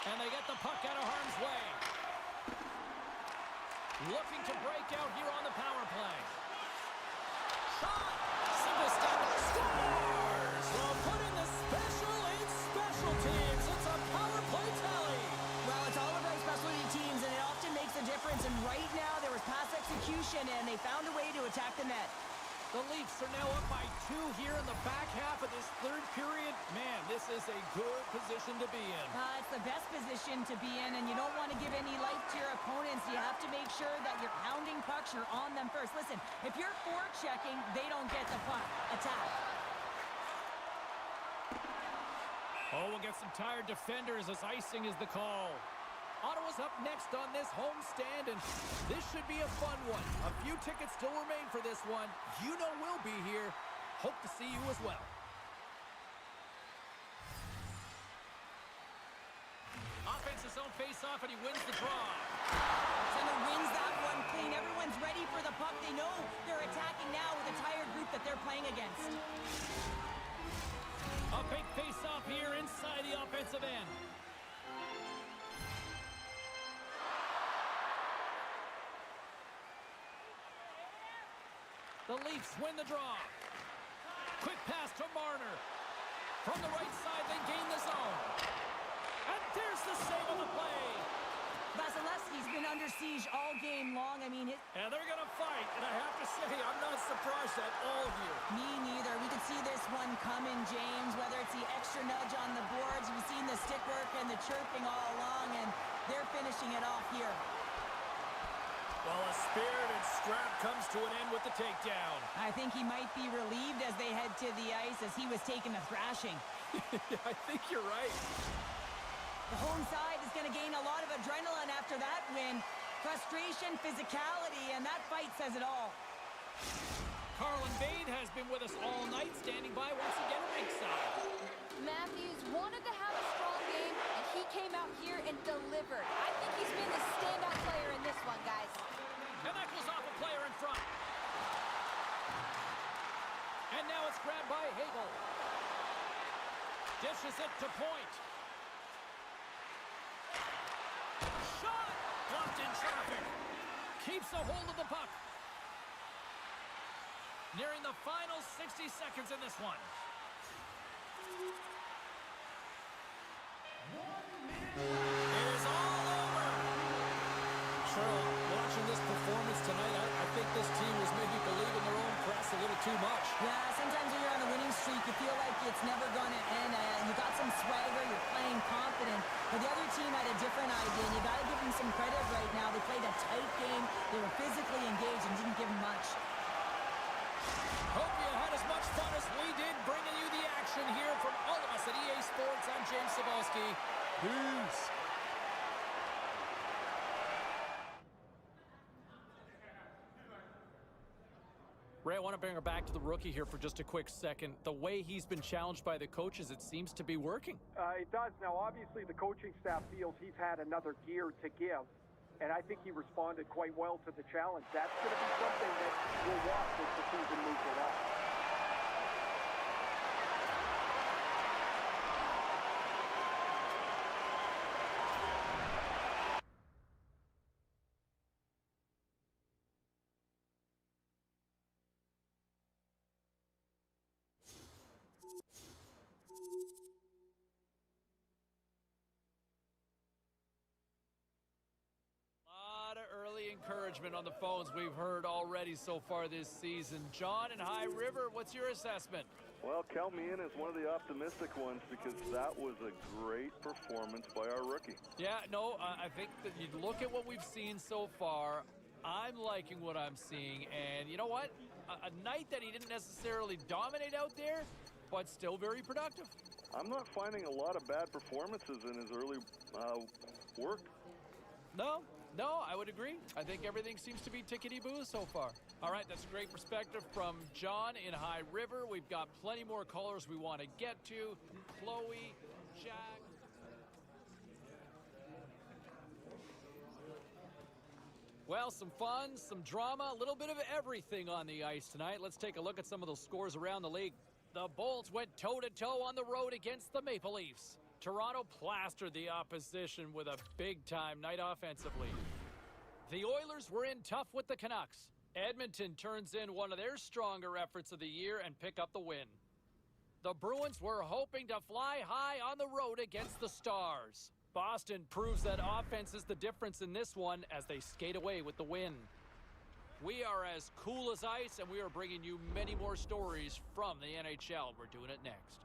Speaker 1: And they get the puck out of harm's way. Looking to break out here on the power play. Shot! Single step. Scores! Well, putting the special in special teams. It's a power play tally.
Speaker 2: Well, it's all about specialty teams, and it often makes a difference. And right now, there was pass execution, and they found a way to attack the net.
Speaker 1: The Leafs are now up by 2 here in the back half of this third period. Man, this is a good position to be in.
Speaker 2: It's the best position to be in, and you don't want to give any life to your opponents. You have to make sure that you're pounding pucks, you're on them first. Listen, if you're forechecking, they don't get the puck. Attack.
Speaker 1: Oh, we'll get some tired defenders as icing is the call. Ottawa's up next on this homestand, and this should be a fun one. A few tickets still remain for this one. You know we'll be here. Hope to see you as well. Offensive zone face-off, and he wins the draw.
Speaker 2: Center wins that one clean. Everyone's ready for the puck. They know they're attacking now with a tired group that they're playing against.
Speaker 1: A big face-off here inside the offensive end. The Leafs win the draw. Quick pass to Marner. From the right side, they gain the zone. And there's the save on the play.
Speaker 2: Vasilevsky's been under siege all game long. I mean,
Speaker 1: And they're going to fight. And I have to say, I'm not surprised at all here.
Speaker 2: me neither. We could see this one coming, James, whether it's the extra nudge on the boards. We've seen the stick work and the chirping all along, and they're finishing it off here.
Speaker 1: Well, a spirited scrap comes to an end with the takedown.
Speaker 2: I think he might be relieved as they head to the ice as he was taking a thrashing.
Speaker 1: I think you're right.
Speaker 2: The home side is going to gain a lot of adrenaline after that win. Frustration, physicality, and that fight says it all.
Speaker 1: Carlin Bade has been with us all night, standing by once again ringside.
Speaker 4: Matthews wanted to have a strong game, and he came out here and delivered. I think he's been the standout player in this one, guys.
Speaker 1: And that goes off a player in front. And now it's grabbed by Hagel. Dishes it to Point. Shot! Blocked in traffic. Keeps a hold of the puck. Nearing the final 60 seconds in this one. It is all over.
Speaker 7: Charlotte, watching this performance tonight, I think this team was maybe believing their own press a little too much.
Speaker 2: Yeah, sometimes when you're on a winning streak, you feel like it's never going to end. You got some swagger, you're playing confident. But the other team had a different idea, and you got to give them some credit right now. They played a tight game. They were physically engaged and didn't give them much.
Speaker 1: Hope you had as much fun as we did bringing you the action here from all of us at EA Sports. I'm James Cebulski. Peace. Ray, I want to bring her back to the rookie here for just a quick second. The way he's been challenged by the coaches, it seems to be working.
Speaker 5: It does. Now, obviously, the coaching staff feels he's had another gear to give, and I think he responded quite well to the challenge. That's going to be something that we'll watch as the season moves along.
Speaker 1: Encouragement on the phones we've heard already so far this season. John in High River, what's your assessment?
Speaker 10: Well, count me in as one of the optimistic ones because that was a great performance by our rookie.
Speaker 1: Yeah, no, I think that you look at what we've seen so far, I'm liking what I'm seeing, and you know what? A night that he didn't necessarily dominate out there, but still very productive.
Speaker 10: I'm not finding a lot of bad performances in his early work.
Speaker 1: No, I would agree. I think everything seems to be tickety-boo so far. All right, that's a great perspective from John in High River. We've got plenty more callers we want to get to. Chloe, Jack. Well, some fun, some drama, a little bit of everything on the ice tonight. Let's take a look at some of those scores around the league. The Bolts went toe-to-toe on the road against the Maple Leafs. Toronto plastered the opposition with a big-time night offensively. The Oilers were in tough with the Canucks. Edmonton turns in one of their stronger efforts of the year and pick up the win. The Bruins were hoping to fly high on the road against the Stars. Boston proves that offense is the difference in this one as they skate away with the win. We are as cool as ice, and we are bringing you many more stories from the NHL. We're doing it next.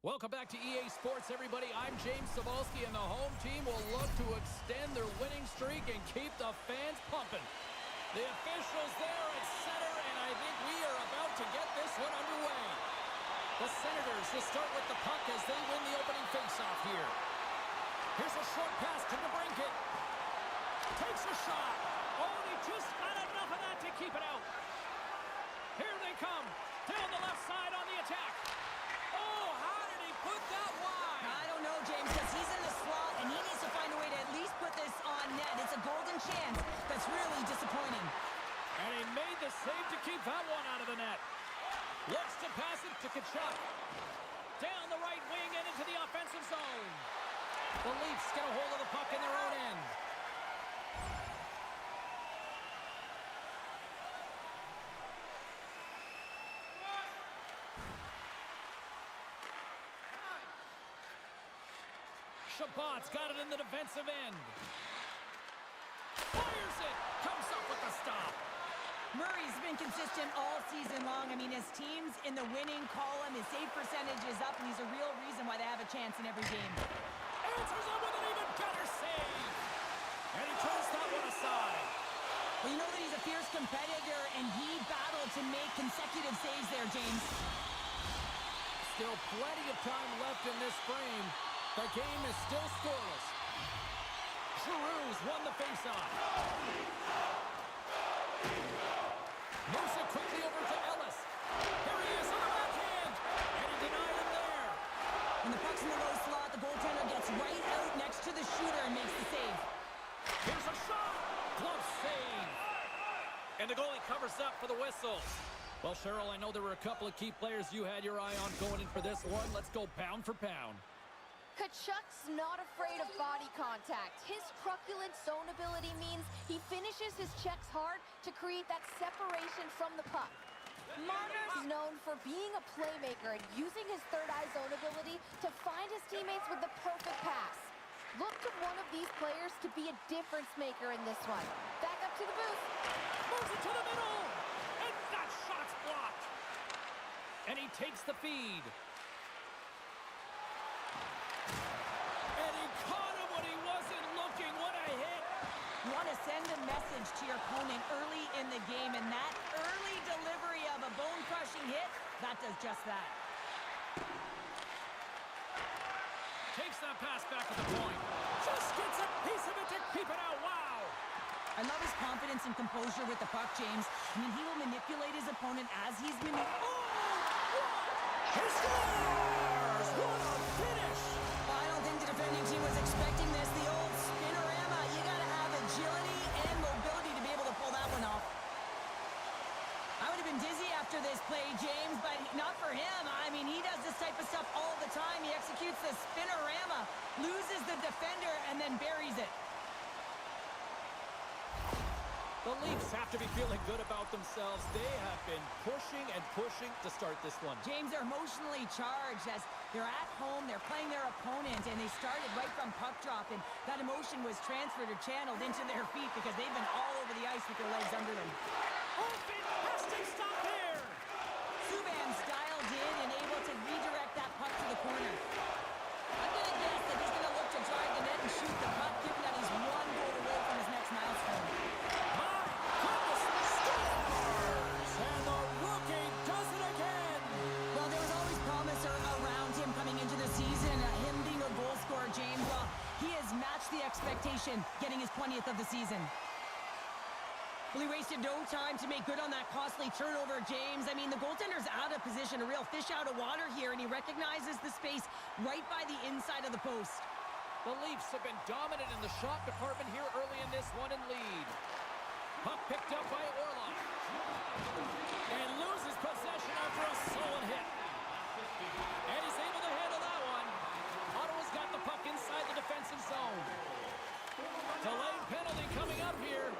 Speaker 1: Welcome back to EA Sports, everybody. I'm James Cebulski, and the home team will look to extend their winning streak and keep the fans pumping. The officials there at center, and I think we are about to get this one underway. The Senators will start with the puck as they win the opening faceoff here. Here's a short pass to DeBrincat. Takes a shot. Oh, and he just got enough of that to keep it out. Here they come. Down the left side on the attack. Oh, how did he put that wide?
Speaker 2: I don't know, James, because he's in the slot, and he needs to find a way to at least put this on net. It's a golden chance. That's really disappointing.
Speaker 1: And he made the save to keep that one out of the net. Looks to pass it to Tkachuk. Down the right wing and into the offensive zone. The Leafs get a hold of the puck in their own end. Shabbat's got it in the defensive end. Fires it. Comes up with the stop.
Speaker 2: Murray's been consistent all season long. I mean, his team's in the winning column. His save percentage is up, and he's a real reason why they have a chance in every game.
Speaker 1: Answers up with an even better save. And he turns that one aside.
Speaker 2: Well, you know that he's a fierce competitor, and he battled to make consecutive saves there, James.
Speaker 1: Still plenty of time left in this frame. The game is still scoreless. Giroux's won the faceoff. Moves it quickly over to Ellis. Here he is on the backhand. And he denied him there.
Speaker 2: When the puck's in the low slot, the goaltender gets right out next to the shooter and makes the save.
Speaker 1: Here's a shot. Glove save. And the goalie covers up for the whistle. Well, Cheryl, I know there were a couple of key players you had your eye on going in for this one. Let's go pound for pound.
Speaker 4: Tkachuk's not afraid of body contact. His truculent zone ability means he finishes his checks hard to create that separation from the puck. Marner's known for being a playmaker and using his third-eye zone ability to find his teammates with the perfect pass. Look to one of these players to be a difference maker in this one. Back up to the booth.
Speaker 1: Moves it to the middle. And that shot's blocked. And he takes the feed. And he caught him when he wasn't looking. What a hit.
Speaker 2: You want to send a message to your opponent early in the game, and that early delivery of a bone-crushing hit, that does just that.
Speaker 1: Takes that pass back at the point. Just gets a piece of it to keep it out. Wow.
Speaker 2: I love his confidence and composure with the puck, James. I mean, he will manipulate his opponent as he's
Speaker 1: He scores! What a finish!
Speaker 2: Well, I don't think the defending team was expecting this. The old spinorama. You got to have agility and mobility to be able to pull that one off. I would have been dizzy after this play, James, but not for him. I mean, he does this type of stuff all the time. He executes the spinorama, loses the defender, and then buries it.
Speaker 1: The Leafs have to be feeling good about themselves. They have been pushing and pushing to start this one.
Speaker 2: James, they're emotionally charged as they're at home, they're playing their opponent, and they started right from puck drop, and that emotion was transferred or channeled into their feet because they've been all over the ice with their legs under them.
Speaker 1: Oh, fantastic stop there!
Speaker 2: Subban's dialed in and able to redirect that puck to the corner. I'm going to guess that he's going to look to drive the net and shoot the puck, given that he's one goal away from his next milestone.
Speaker 1: And the rookie does it again!
Speaker 2: Well, there was always promise around him coming into the season, him being a goal scorer, James. Well, he has matched the expectation, getting his 20th of the season. Well, he wasted no time to make good on that costly turnover, James. I mean, the goaltender's out of position, a real fish out of water here, and he recognizes the space right by the inside of the post.
Speaker 1: The Leafs have been dominant in the shot department here early in this one and lead. Puck picked up by Orlov. And loses possession after a solid hit. And he's able to handle that one. Ottawa's got the puck inside the defensive zone. Delayed penalty coming up here.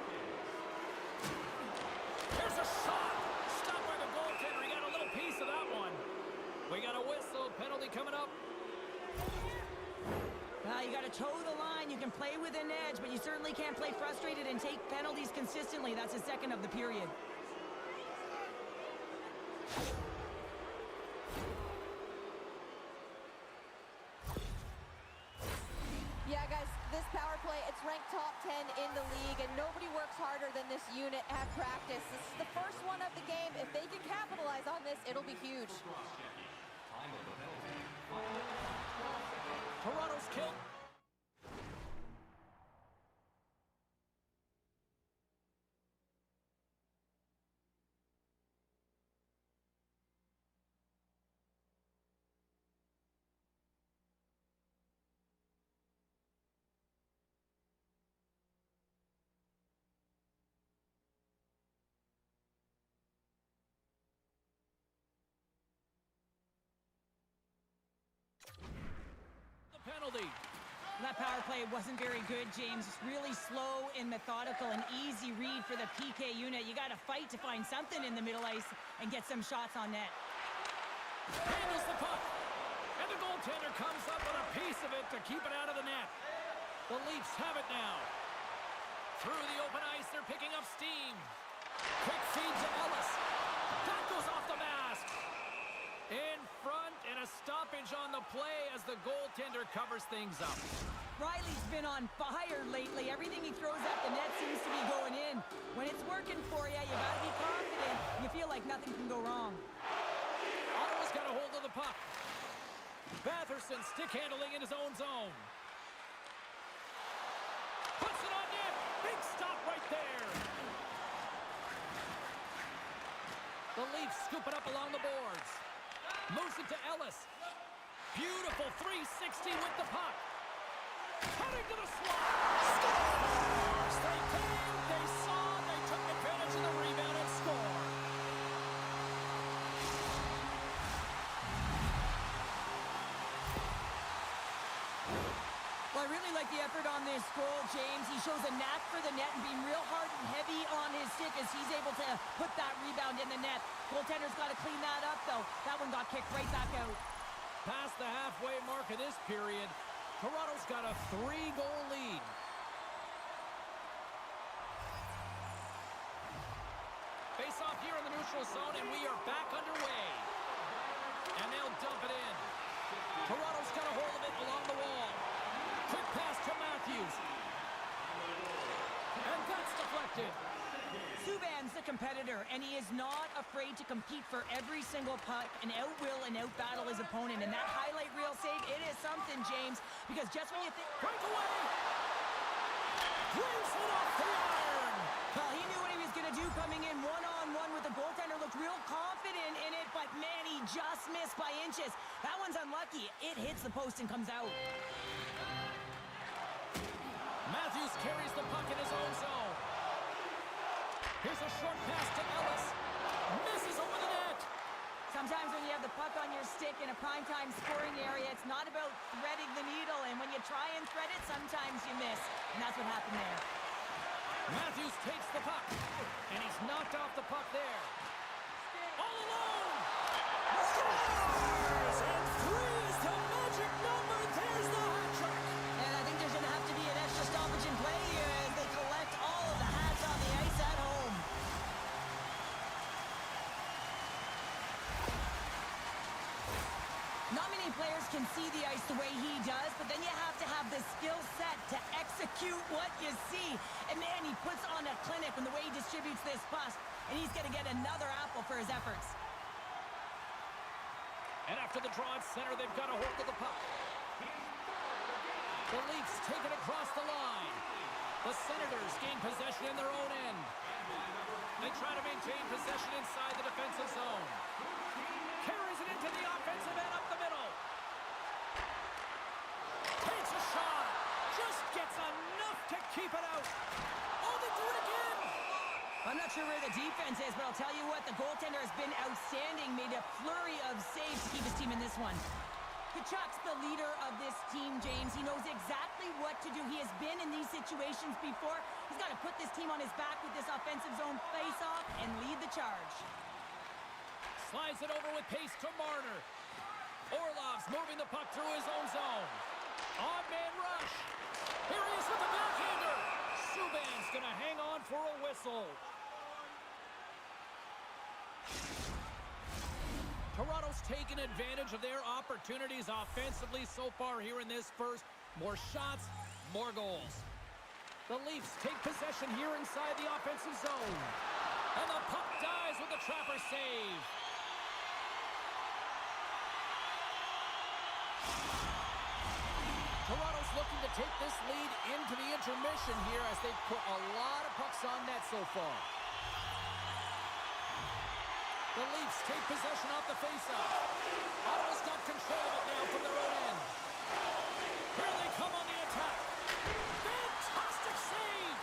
Speaker 1: Here's a shot. Stopped by the goaltender. He got a little piece of that one. We got a whistle. Penalty coming up.
Speaker 2: You got to toe the line. You can play with an edge, but you certainly can't play frustrated and take penalties consistently. That's his second of the period.
Speaker 4: top 10 in the league, and nobody works harder than this unit at practice. This is the first one of the game. If they can capitalize on this, it'll be huge.
Speaker 1: Toronto's killed. Penalty.
Speaker 2: That power play wasn't very good, James. It's really slow and methodical, an easy read for the PK unit. You got to fight to find something in the middle ice and get some shots on net.
Speaker 1: Handles the puck. And the goaltender comes up with a piece of it to keep it out of the net. The Leafs have it now. Through the open ice, they're picking up steam. Quick feed to Ellis. That goes off the mask. In front, and a stoppage on the play as the goaltender covers things up.
Speaker 2: Riley's been on fire lately. Everything he throws at the net seems to be going in. When it's working for you, you got to be confident. You feel like nothing can go wrong.
Speaker 1: Ottawa's got a hold of the puck. Batherson stick handling in his own zone. Puts it on net. Big stop right there. The Leafs scoop it up along the boards. Moves it to Ellis. Beautiful 360 with the puck. Cutting to the slot. Scores! They came, they saw, they took advantage of the rebound and scored.
Speaker 2: Well, I really like the effort on this goal, James. He shows a knack for the net and being real hard and heavy on his stick as he's able to put that rebound in the net. Goaltender's got to clean that up, though. That one got kicked right back out.
Speaker 1: Past the halfway mark of this period, Toronto's got a 3-goal lead. Face off here in the neutral zone, and we are back underway. And they'll dump it in. Toronto's got a hold of it along the wall. Quick pass to Matthews. And that's deflected.
Speaker 2: Subban's the competitor, and he is not afraid to compete for every single puck and out-will and out-battle his opponent. And that highlight reel save, it is something, James, because just when you think...
Speaker 1: Breakaway! Brings it off the iron!
Speaker 2: Well, he knew what he was going to do coming in one-on-one with the goaltender. Looked real confident in it, but, man, he just missed by inches. That one's unlucky. It hits the post and comes out.
Speaker 1: Matthews carries the puck in his own zone. Here's a short pass to Ellis. Misses over the net.
Speaker 2: Sometimes when you have the puck on your stick in a primetime scoring area, it's not about threading the needle. And when you try and thread it, sometimes you miss. And that's what happened there.
Speaker 1: Matthews takes the puck. And he's knocked off the puck there. All alone! Scores! And 3 is the magic number. There's the hat trick.
Speaker 2: And I think there's going to have to be an extra stoppage in play here as they collect all of the hats on the ice at home. Not many players can see the ice the way he does, but then you have to have the skill set to execute what you see. And man, he puts on a clinic in the way he distributes this puck, and he's going to get another apple for his efforts.
Speaker 1: And after the draw at center, they've got a hold of the puck. The Leafs take it across the line. The Senators gain possession in their own end. They try to maintain possession inside the defensive zone. Carries it into the offensive end up the middle. Takes a shot. Just gets enough to keep it out. Oh, they do it again.
Speaker 2: I'm not sure where the defense is, but I'll tell you what, the goaltender has been outstanding, made a flurry of saves to keep his team in this one. Kachuk's the leader of this team, James. He knows exactly what to do. He has been in these situations before. He's got to put this team on his back with this offensive zone face-off and lead the charge.
Speaker 1: Slides it over with pace to Marner. Orlov's moving the puck through his own zone. Odd man rush. Here he is with the backhander. Subban's going to hang on for a whistle. Toronto's taken advantage of their opportunities offensively so far here in this first. More shots, more goals. The Leafs take possession here inside the offensive zone. And the puck dies with the trapper save. Toronto's looking to take this lead into the intermission here as they've put a lot of pucks on net so far. The Leafs take possession off the faceoff. Ottawa's got control of it now from their own end. Here they come on the attack. Fantastic save!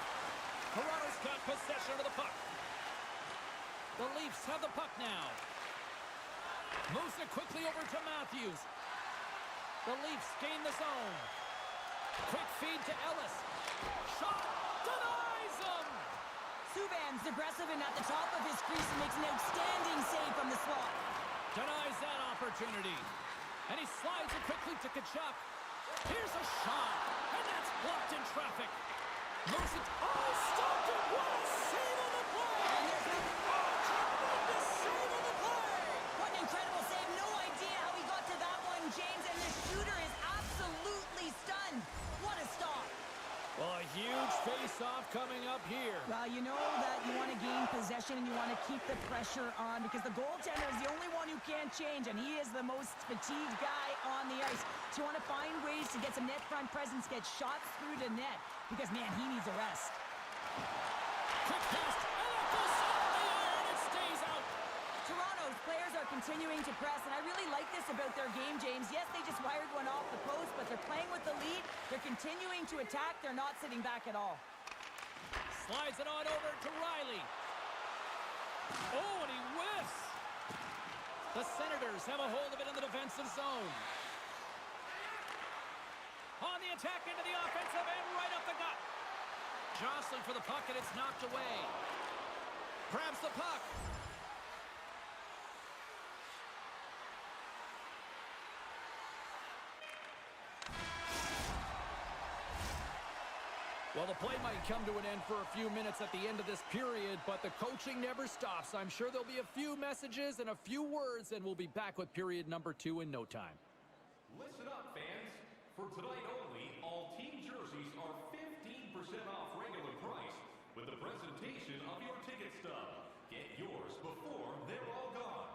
Speaker 1: Toronto's got possession of the puck. The Leafs have the puck now. Moves it quickly over to Matthews. The Leafs gain the zone. Quick feed to Ellis. Shot! Denies him!
Speaker 2: Subban's aggressive and at the top of his crease and makes an outstanding save from the slot.
Speaker 1: Denies that opportunity. And he slides it quickly to Kachuk. Here's a shot. And that's blocked in traffic. Moves it. Oh, stopped it. What a save on the play!
Speaker 2: And there's nothing.
Speaker 1: Oh, tremendous save on the play!
Speaker 2: What an incredible save. No idea how he got to that one, James. And the shooter is absolutely stunned. What a stop.
Speaker 1: Well, a huge face-off coming up here.
Speaker 2: Well, you know that you want to gain possession and you want to keep the pressure on because the goaltender is the only one who can't change, and he is the most fatigued guy on the ice. So you want to find ways to get some net front presence, get shots through the net because, man, he needs a rest.
Speaker 1: Quick pass, and that goes off the iron and stays out.
Speaker 2: Toronto's players are continuing to press, and I really like this about their game, James. Yes, they just wired one off the post, but they're playing with the lead. They're continuing to attack. They're not sitting back at all.
Speaker 1: Slides it on over to Riley. Oh, and he whiffs. The Senators have a hold of it in the defensive zone. On the attack into the offensive end, right up the gut. Jostling for the puck, and it's knocked away. Grabs the puck. Well, the play might come to an end for a few minutes at the end of this period, but the coaching never stops. I'm sure there'll be a few messages and a few words, and we'll be back with period number 2 in no time.
Speaker 3: Listen up, fans. For tonight only, all team jerseys are 15% off regular price with the presentation of your ticket stub. Get yours before they're all gone.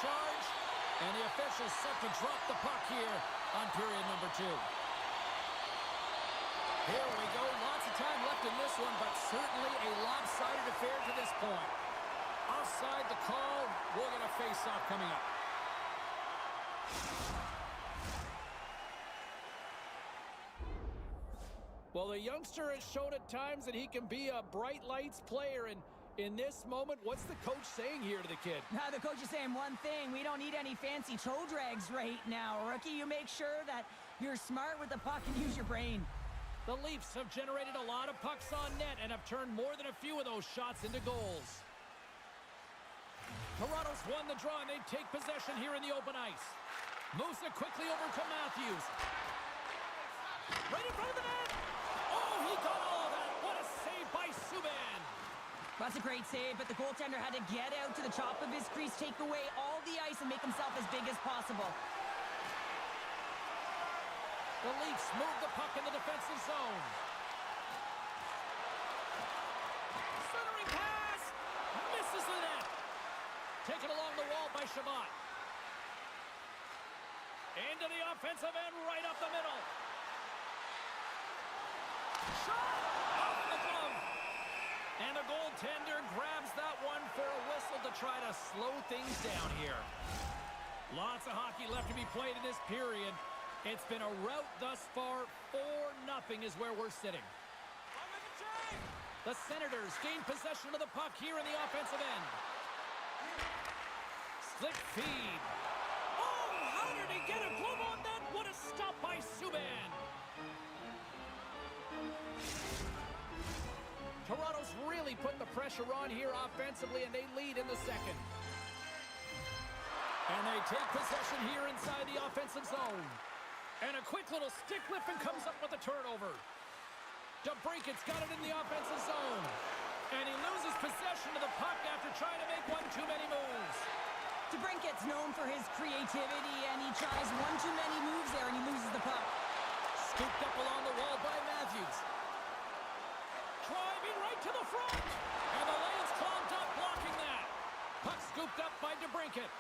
Speaker 1: charge, and the officials set to drop the puck here on period number 2. Here we go. Lots of time left in this one, but certainly a lopsided affair to this point. Offside the call. We'll get a face-off coming up. Well, the youngster has shown at times that he can be a bright lights player, and in this moment, what's the coach saying here to the kid?
Speaker 2: The coach is saying one thing: we don't need any fancy toe drags right now, rookie. You make sure that you're smart with the puck and use your brain.
Speaker 1: The Leafs have generated a lot of pucks on net and have turned more than a few of those shots into goals. Toronto's won the draw, and they take possession here in the open ice. Moves it quickly over to Matthews. Right in front of the net. Oh, he got all of that. What a save by Subban.
Speaker 2: That's a great save, but the goaltender had to get out to the top of his crease, take away all the ice, and make himself as big as possible.
Speaker 1: The Leafs move the puck in the defensive zone. Centering pass. Misses the net. Taken along the wall by Shabbat. Into the offensive end, right up the middle. Shot! Off the glove. And the goaltender grabs that one for a whistle to try to slow things down here. Lots of hockey left to be played in this period. It's been a rout thus far. 4-0 is where we're sitting. The Senators gain possession of the puck here in the offensive end. Slick feed. Oh, how did he get a glove on that? What a stop by Subban. Toronto's really put the pressure on here offensively, and they lead in the second. And they take possession here inside the offensive zone. And a quick little stick lift and comes up with a turnover. DeBrinket's got it in the offensive zone. And he loses possession of the puck after trying to make one too many moves.
Speaker 2: DeBrinket's known for his creativity, and he tries one too many moves there, and he loses the puck.
Speaker 1: Scooped up along the wall by Matthews. Driving right to the front. And the lane's clogged up, blocking that. Puck scooped up by DeBrinket.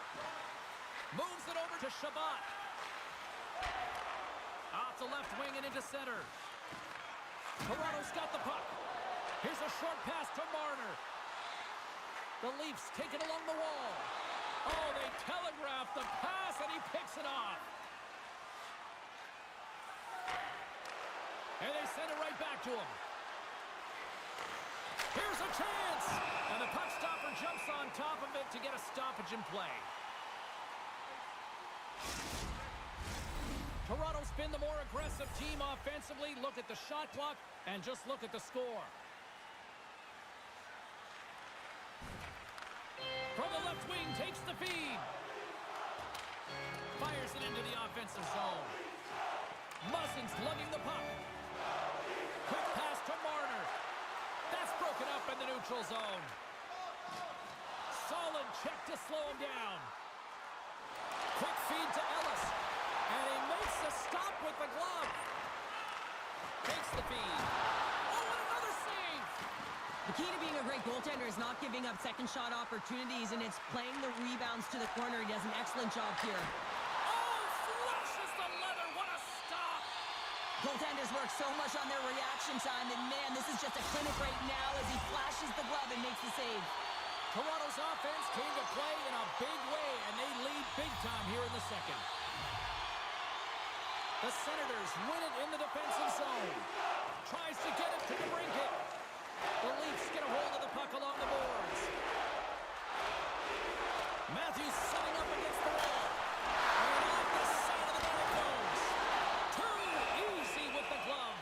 Speaker 1: Moves it over to Shabbat. Off the left wing and into center. Toronto's got the puck. Here's a short pass to Marner. The Leafs take it along the wall. Oh, they telegraph the pass, and he picks it off. And they send it right back to him. Here's a chance. And the puck stopper jumps on top of it to get a stoppage in play. Toronto's been the more aggressive team offensively. Look at the shot clock and just look at the score. From the left wing, takes the feed. Fires it into the offensive zone. Muzzin's lugging the puck. Quick pass to Marner. That's broken up in the neutral zone. Solid check to slow him down. Quick feed to Ellis. And he makes the stop with the glove. Takes the feed. Oh, and another save!
Speaker 2: The key to being a great goaltender is not giving up second shot opportunities, and it's playing the rebounds to the corner. He does an excellent job here.
Speaker 1: Oh, flushes the leather. What a stop!
Speaker 2: Goaltenders work so much on their reaction time, and man, this is just a clinic right now as he flashes the glove and makes the save.
Speaker 1: Toronto's offense came to play in a big way, and they lead big time here in the second. The Senators win it in the defensive zone. Tries to get it to DeBrinket. The Leafs get a hold of the puck along the boards. Matthews setting up against the wall. And off the side of the net it goes. Too easy with the glove.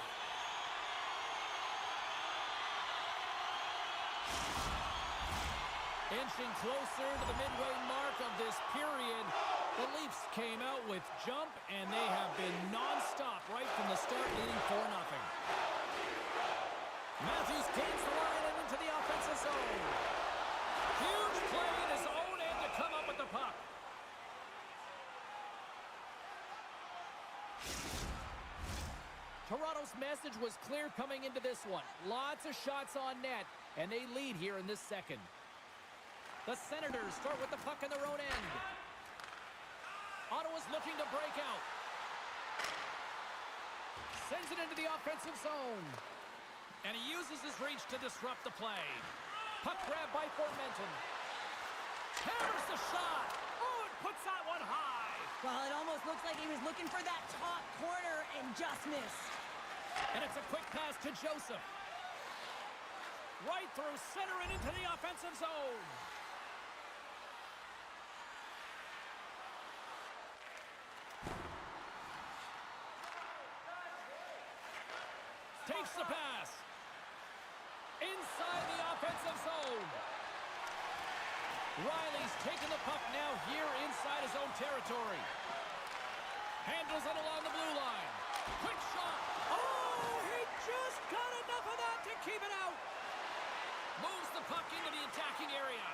Speaker 1: Inching closer to the midway mark of this period. The Leafs came out with jump, and they have been nonstop right from the start, leading 4-0. Matthews gains the line and into the offensive zone. Huge play in his own end to come up with the puck. Toronto's message was clear coming into this one. Lots of shots on net, and they lead here in this second. The Senators start with the puck in their own end. Ottawa's looking to break out. Sends it into the offensive zone. And he uses his reach to disrupt the play. Puck grab by Formenton. Hammers the shot. Oh, it puts that one high.
Speaker 2: Well, it almost looks like he was looking for that top corner and just missed.
Speaker 1: And it's a quick pass to Joseph. Right through center and into the offensive zone. Takes the pass. Inside the offensive zone. Riley's taking the puck now here inside his own territory. Handles it along the blue line. Quick shot. Oh, he just got enough of that to keep it out. Moves the puck into the attacking area.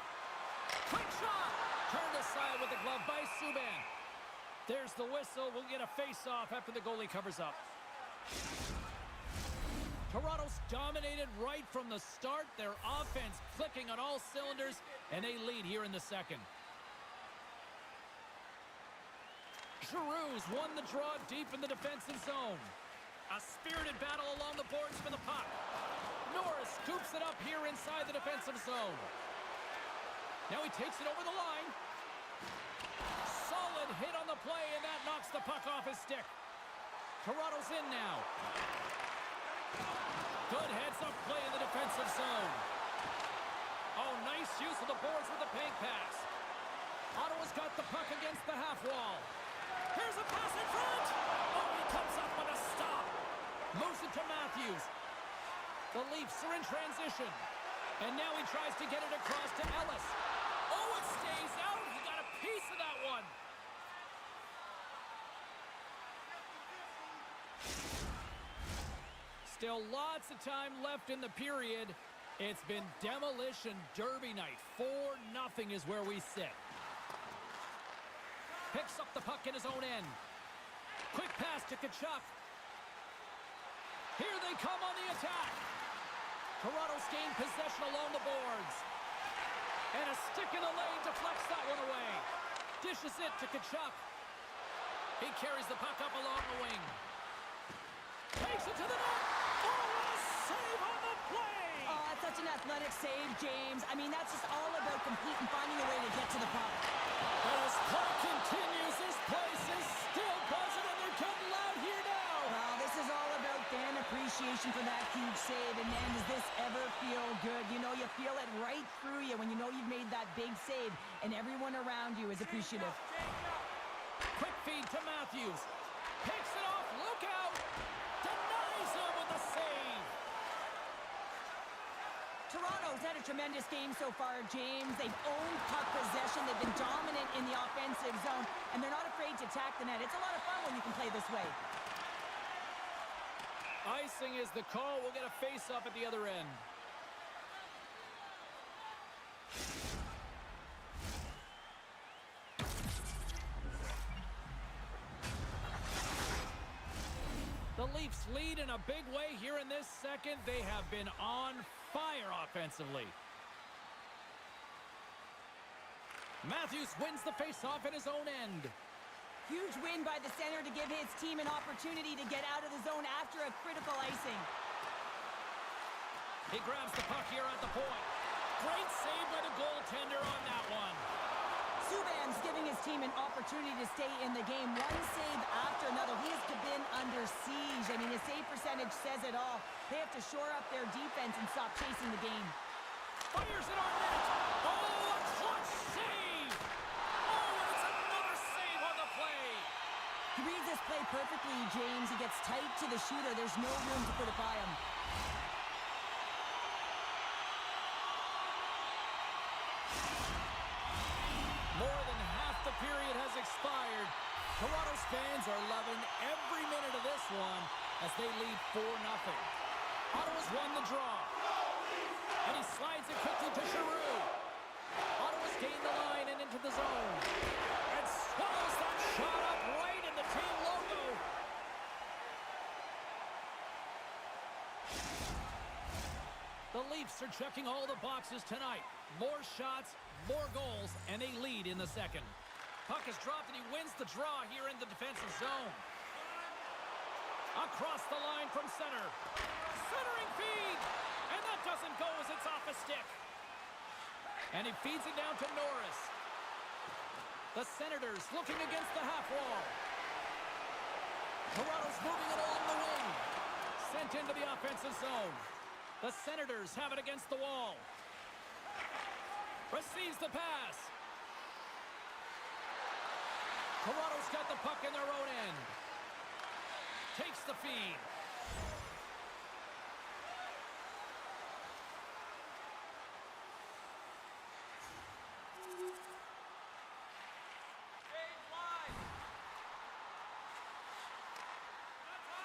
Speaker 1: Quick shot. Turned aside with the glove by Subban. There's the whistle. We'll get a face-off after the goalie covers up. Toronto's dominated right from the start. Their offense clicking on all cylinders, and they lead here in the second. Giroux's won the draw deep in the defensive zone. A spirited battle along the boards for the puck. Norris scoops it up here inside the defensive zone. Now he takes it over the line. Solid hit on the play, and that knocks the puck off his stick. Toronto's in now. Good heads-up play in the defensive zone. Oh, nice use of the boards with the bank pass. Ottawa's got the puck against the half wall. Here's a pass in front. Oh, he comes up with a stop. Moves it to Matthews. The Leafs are in transition. And now he tries to get it across to Ellis. Oh, it stays out. He got a piece of that one. Still lots of time left in the period. It's been demolition derby night. 4-0 is where we sit. Picks up the puck in his own end. Quick pass to Tkachuk. Here they come on the attack. Toronto's gained possession along the boards. And a stick in the lane deflects that one away. Dishes it to Tkachuk. He carries the puck up along the wing. Takes it to the net. Oh, what a save on the play!
Speaker 2: Oh, that's such an athletic save, James. I mean, that's just all about competing, finding a way to get to the puck.
Speaker 1: As play continues, this place is still buzzing, and they're getting loud here now.
Speaker 2: Well, this is all about fan appreciation for that huge save. And, man, does this ever feel good? You know, you feel it right through you when you know you've made that big save, and everyone around you is appreciative.
Speaker 1: Quick feed to Matthews. Picks it off. Look out. Denies him with the save.
Speaker 2: Toronto's had a tremendous game so far, James. They've owned puck possession. They've been dominant in the offensive zone, and they're not afraid to attack the net. It's a lot of fun when you can play this way.
Speaker 1: Icing is the call. We'll get a face-off at the other end. The Leafs lead in a big way here in this second. They have been on fire offensively. Matthews wins the face-off in his own end.
Speaker 2: Huge win by the center to give his team an opportunity to get out of the zone after a critical icing.
Speaker 1: He grabs the puck here at the point. Great save by the goaltender on that one.
Speaker 2: Subban's giving his team an opportunity to stay in the game. One save after another. He has been under siege. I mean, his save percentage says it all. They have to shore up their defense and stop chasing the game.
Speaker 1: Fires it on net. Oh, a clutch save. Oh, and it's another save on the play.
Speaker 2: He reads this play perfectly, James. He gets tight to the shooter. There's no room to put it by him.
Speaker 1: More than half the period has expired. Toronto's fans are loving every minute of this one as they lead 4-0. Ottawa's won the draw. And he slides it quickly to Giroux. Ottawa's gained the line and into the zone. And swallows that shot up right in the team logo. The Leafs are checking all the boxes tonight. More shots, more goals, and they lead in the second. Puck is dropped, and he wins the draw here in the defensive zone. Across the line from center. Centering feed! And that doesn't go as it's off a stick. And he feeds it down to Norris. The Senators looking against the half wall. Toronto's moving it along the wing. Sent into the offensive zone. The Senators have it against the wall. Receives the pass. Toronto's got the puck in their own end. Takes the feed.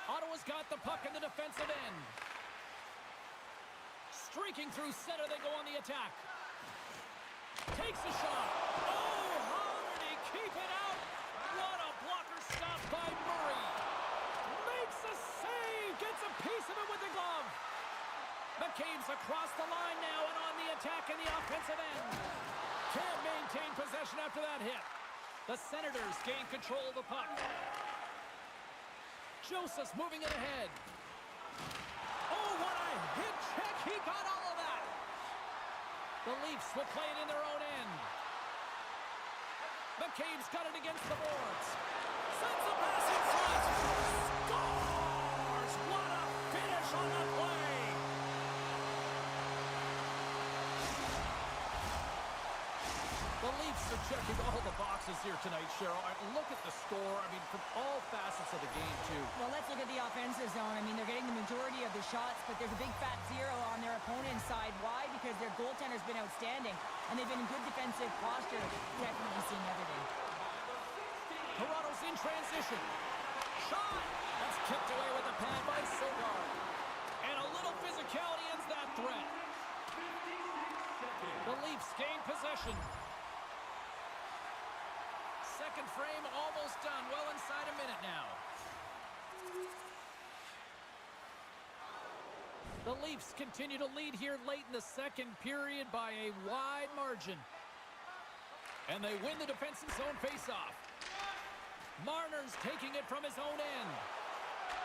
Speaker 1: Ottawa's got the puck in the defensive end. Streaking through center, they go on the attack. Takes a shot. Oh, how did he keep it out? What a blocker stop by Murray. Makes a save. Gets a piece of it with the glove. McCabe's across the line now and on the attack in the offensive end. Can't maintain possession after that hit. The Senators gain control of the puck. Joseph's moving it ahead. Oh, what a hit check. He got all of that. The Leafs will play it in their own end. McCabe's got it against the boards. Sends the pass in front. Scores! What a finish on the play. The Leafs are checking all the boxes here tonight, Cheryl. Look at the score. I mean, from all facets of the game, too.
Speaker 2: Well, let's look at the offensive zone. I mean, they're getting the majority of the shots, but there's a big fat zero on their opponent's side. Why? Because their goaltender's been outstanding, and they've been in good defensive posture. Definitely seeing everything.
Speaker 1: Toronto's in transition. Shot! That's kicked away with a pad by Sogard. And a little physicality ends that threat. The Leafs gain possession. Second frame almost done. Well inside a minute now. The Leafs continue to lead here late in the second period by a wide margin. And they win the defensive zone faceoff. Marner's taking it from his own end.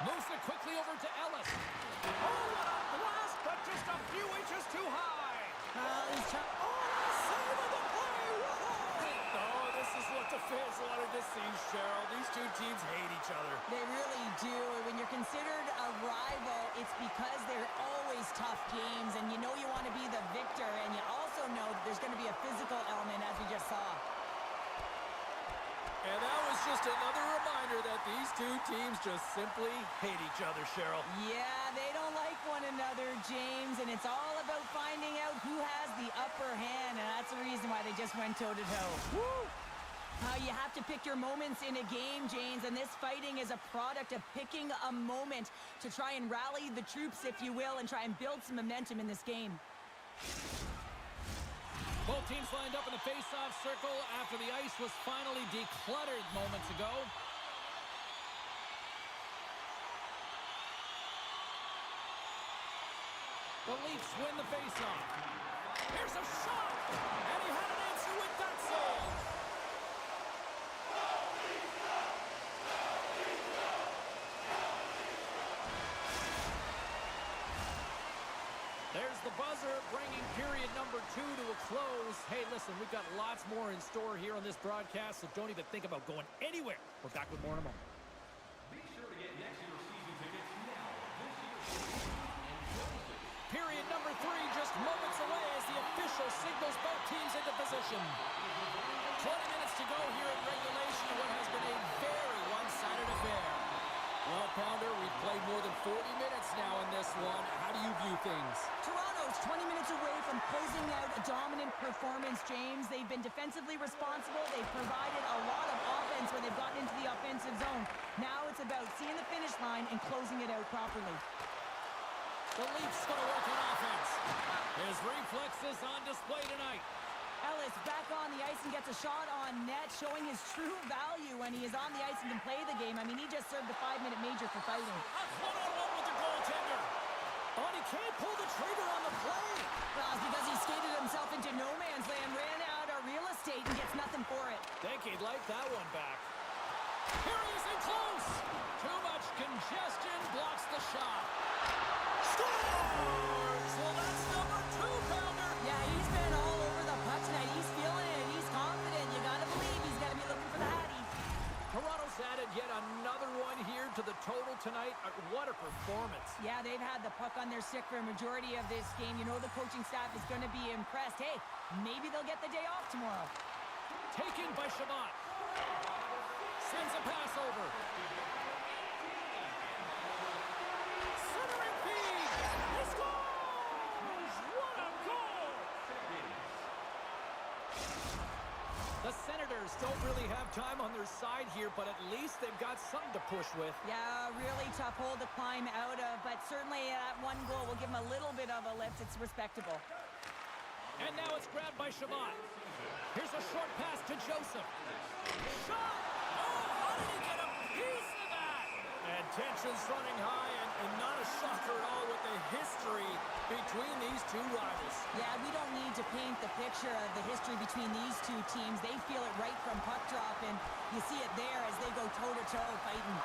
Speaker 1: Moves it quickly over to Ellis. Oh, what a blast, but just a few inches too high.
Speaker 2: He's trying...
Speaker 1: Save of the play! Oh, this is what the fans wanted to see, Cheryl. These two teams hate each other.
Speaker 2: They really do. When you're considered a rival, it's because they're always tough games, and you know you want to be the victor, and you also know that there's going to be a physical element, as we just saw.
Speaker 1: And that was just another reminder that these two teams just simply hate each other, Cheryl.
Speaker 2: Yeah, they don't like one another, James, and it's all about finding out who has the upper hand, and that's the reason why they just went toe-to-toe. Woo! You have to pick your moments in a game, James, and this fighting is a product of picking a moment to try and rally the troops, if you will, and try and build some momentum in this game.
Speaker 1: Both teams lined up in the face-off circle after the ice was finally decluttered moments ago. The Leafs win the face-off. Here's a shot! And he had an answer with that save! There's the buzzer, bringing period number 2 to a close. Hey, listen, we've got lots more in store here on this broadcast, so don't even think about going anywhere. We're back with more in a moment.
Speaker 3: Be sure to get next year's season tickets now. This year's
Speaker 1: Period number 3 just moments away as the official signals both teams into position. 20 minutes to go here in regulation of what has been a very one-sided affair. Well, Pounder, we've played more than 40 minutes now in this one. How do you view things?
Speaker 2: Toronto's 20 minutes away from closing out a dominant performance, James. They've been defensively responsible. They've provided a lot of offense when they've gotten into the offensive zone. Now it's about seeing the finish line and closing it out properly.
Speaker 1: The Leafs going to work on offense. His reflexes on display tonight.
Speaker 2: Ellis back on the ice and gets a shot on net, showing his true value when he is on the ice and can play the game. I mean, he just served a 5-minute major for fighting.
Speaker 1: That's one-on-one with the goaltender. Oh, and he can't pull the trigger on the play.
Speaker 2: Well, it's because he skated himself into no man's land, ran out of real estate, and gets nothing for it.
Speaker 1: Think he'd like that one back. Here he is in close. Too much congestion blocks the shot. Scores! Well, that's number 2-pounder.
Speaker 2: Yeah, he's been all over the puck tonight. He's feeling it. He's confident. You got to believe he's going to be looking for the Hattie.
Speaker 1: Toronto's added yet another one here to the total tonight. What a performance.
Speaker 2: Yeah, they've had the puck on their stick for a majority of this game. You know the coaching staff is going to be impressed. Hey, maybe they'll get the day off tomorrow.
Speaker 1: Taken by Shabbat. Sends a pass over. Centering feed. He scores! What a goal! The Senators don't really have time on their side here, but at least they've got something to push with.
Speaker 2: Yeah, really tough hole to climb out of, but certainly that one goal will give them a little bit of a lift. It's respectable.
Speaker 1: And now it's grabbed by Shabbat. Here's a short pass to Joseph. Shot! Oh, how did he get a piece of that? And tension's running high, and not a shocker at all with the history between these two rivals.
Speaker 2: Yeah, we don't need to paint the picture of the history between these two teams. They feel it right from puck drop, and you see it there as they go toe-to-toe fighting.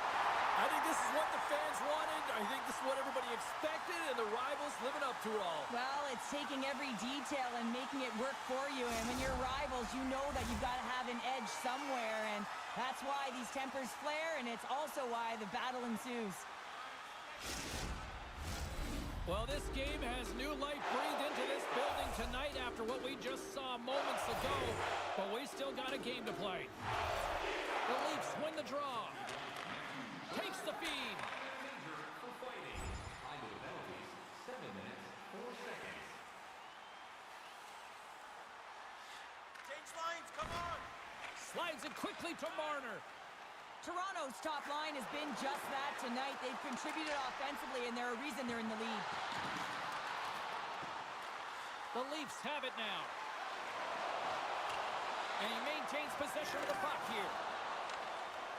Speaker 1: I think this is what the fans wanted. I think this is what everybody expected, and the rivals living up to it all.
Speaker 2: Well, it's taking every detail and making it work for you, and when you're rivals, you know that you've got to have an edge somewhere, and that's why these tempers flare, and it's also why the battle ensues.
Speaker 1: Well, this game has new life breathed into this building tonight after what we just saw moments ago, but we still got a game to play. The Leafs win the draw. Takes the feed.
Speaker 3: For fighting. Time of the penalties, 7 minutes, 4 seconds.
Speaker 6: Change lines, come on!
Speaker 1: Slides it quickly to Marner.
Speaker 2: Toronto's top line has been just that tonight. They've contributed offensively, and they're a reason they're in the lead.
Speaker 1: The Leafs have it now. And he maintains possession of the puck here.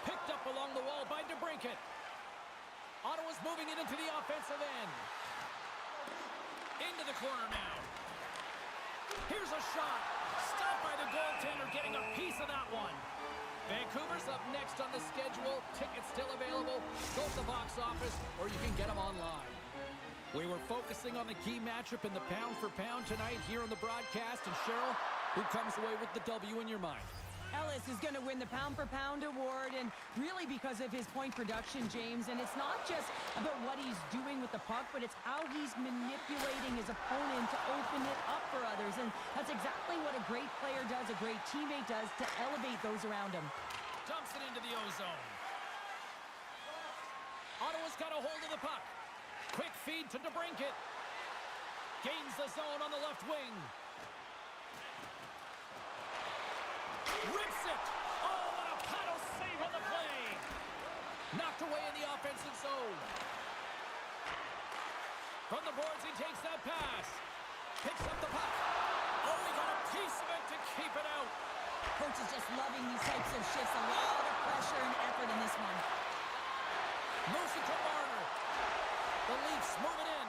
Speaker 1: Picked up along the wall by DeBrincat. Ottawa's moving it into the offensive end. Into the corner now. Here's a shot. Stopped by the goaltender, getting a piece of that one. Vancouver's up next on the schedule. Tickets still available. Go to the box office, or you can get them online. We were focusing on the key matchup in the pound-for-pound tonight here on the broadcast. And Cheryl, who comes away with the W in your mind?
Speaker 2: Ellis is going to win the pound-for-pound award, and really because of his point production, James. And it's not just about what he's doing with the puck, but it's how he's manipulating his opponent to open it up for others. And that's exactly what a great player does, a great teammate does, to elevate those around him.
Speaker 1: Dumps it into the O-zone. Ottawa's got a hold of the puck. Quick feed to DeBrincat. Gains the zone on the left wing. Rips it! Oh, what a paddle save on the play! Knocked away in the offensive zone. From the boards, he takes that pass. Picks up the puck. Oh, he got a piece of it to keep it out.
Speaker 2: Coach is just loving these types of shifts. A lot of pressure and effort in this one.
Speaker 1: Moves it to Marner. The Leafs move it in.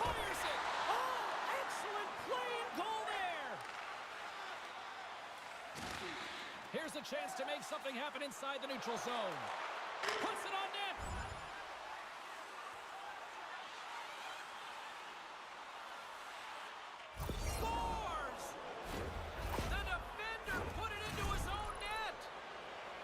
Speaker 1: Fires it! Oh, excellent play and goal there! Here's a chance to make something happen inside the neutral zone. Puts it on net! Scores! The defender put it into his own net!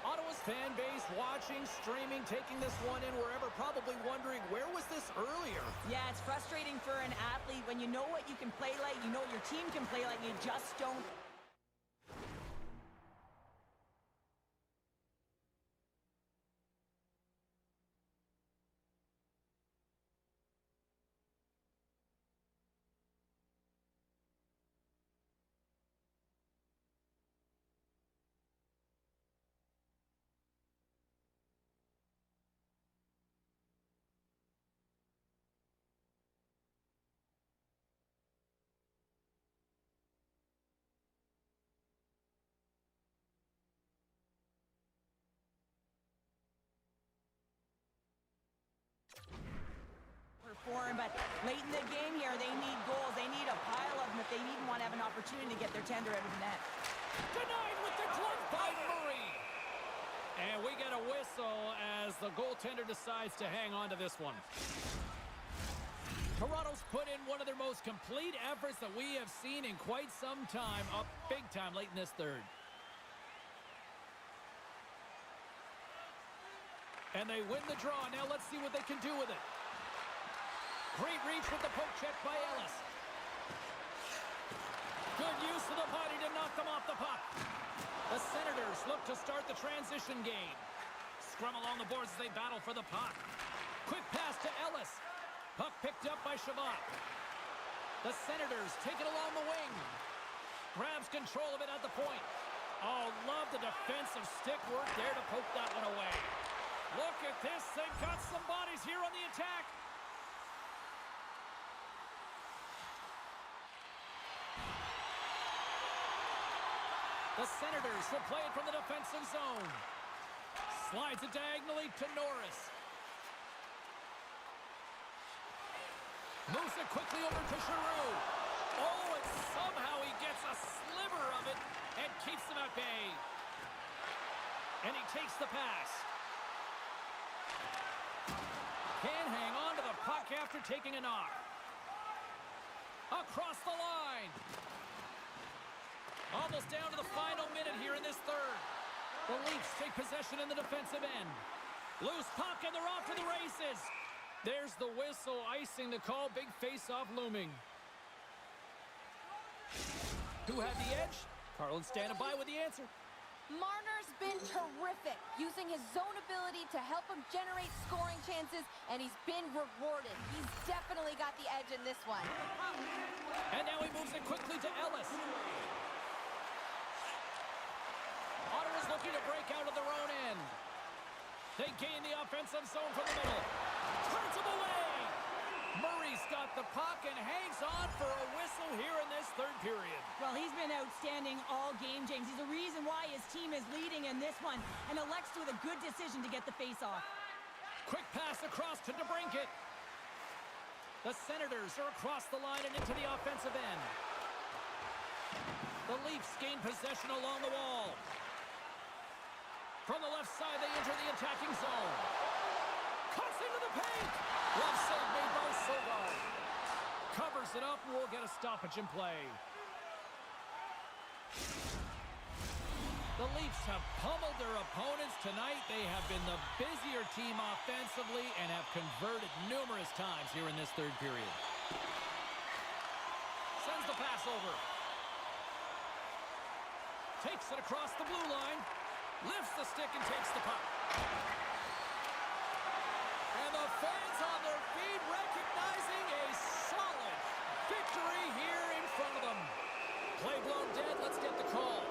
Speaker 1: Ottawa's fan base watching, streaming, taking this one in wherever, probably wondering, where was this earlier?
Speaker 2: Yeah, it's frustrating for an athlete when you know what you can play like, you know what your team can play like, you just don't. But late in the game here, they need goals. They need a pile of them if they even want to have an opportunity to get their tender out of the net.
Speaker 1: Denied with the glove the goaltender decides to hang on to this one. Toronto's put in one of their most complete efforts that we have seen in quite some time, up big time late in this third. And they win the draw. Now let's see what they can do with it. Great reach with the poke check by Ellis. Good use of the body to knock them off the puck. The Senators look to start the transition game. Scrum along the boards as they battle for the puck. Quick pass to Ellis. Puck picked up by Shabbat. The Senators take it along the wing. Grabs control of it at the point. Oh, love the defensive stick work there to poke that one away. Look at this. They've got some bodies here on the attack. The Senators will play it from the defensive zone. Slides it diagonally to Norris. Moves it quickly over to Giroux. Oh, and somehow he gets a sliver of it and keeps them at bay. And he takes the pass. Can't hang on to the puck after taking a knock. Across the line. Almost down to the final minute here in this third. The Leafs take possession in the defensive end. Loose puck and they're off to the races. There's the whistle, icing the call. Big face-off looming. Who had the edge? Carlin standing by with the answer.
Speaker 4: Marner's been terrific, using his zone ability to help him generate scoring chances, and he's been rewarded. He's definitely got the edge in this one.
Speaker 1: And now he moves it quickly to Ellis. Ottawa's looking to break out of their own end. They gain the offensive zone from the middle. Turns him away. Murray's got the puck and hangs on for a whistle here in this third period.
Speaker 2: Well, he's been outstanding all game, James. He's the reason why his team is leading in this one, and elects with a good decision to get the face-off.
Speaker 1: Quick pass across to DeBrincat. The Senators are across the line and into the offensive end. The Leafs gain possession along the wall. From the left side, they enter the attacking zone. Cuts into the paint. Left save made by Silva. Covers it up and we'll get a stoppage in play. The Leafs have pummeled their opponents tonight. They have been the busier team offensively and have converted numerous times here in this third period. Sends the pass over. Takes it across the blue line. Lifts the stick and takes the puck. And the fans on their feet recognizing a solid victory here in front of them. Play blown dead. Let's get the call.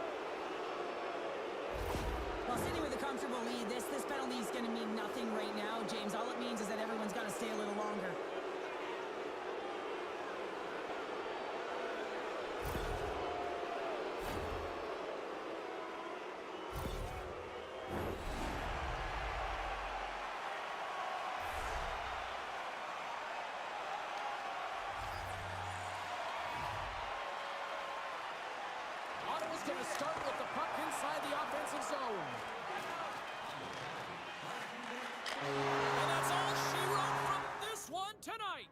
Speaker 2: Well, sitting with a comfortable lead, this penalty is going to mean nothing right now, James. All it means is that everyone's got to stay a little longer.
Speaker 1: Ottawa's going to start with the puck inside the offensive zone. And that's all she wrote from this one tonight.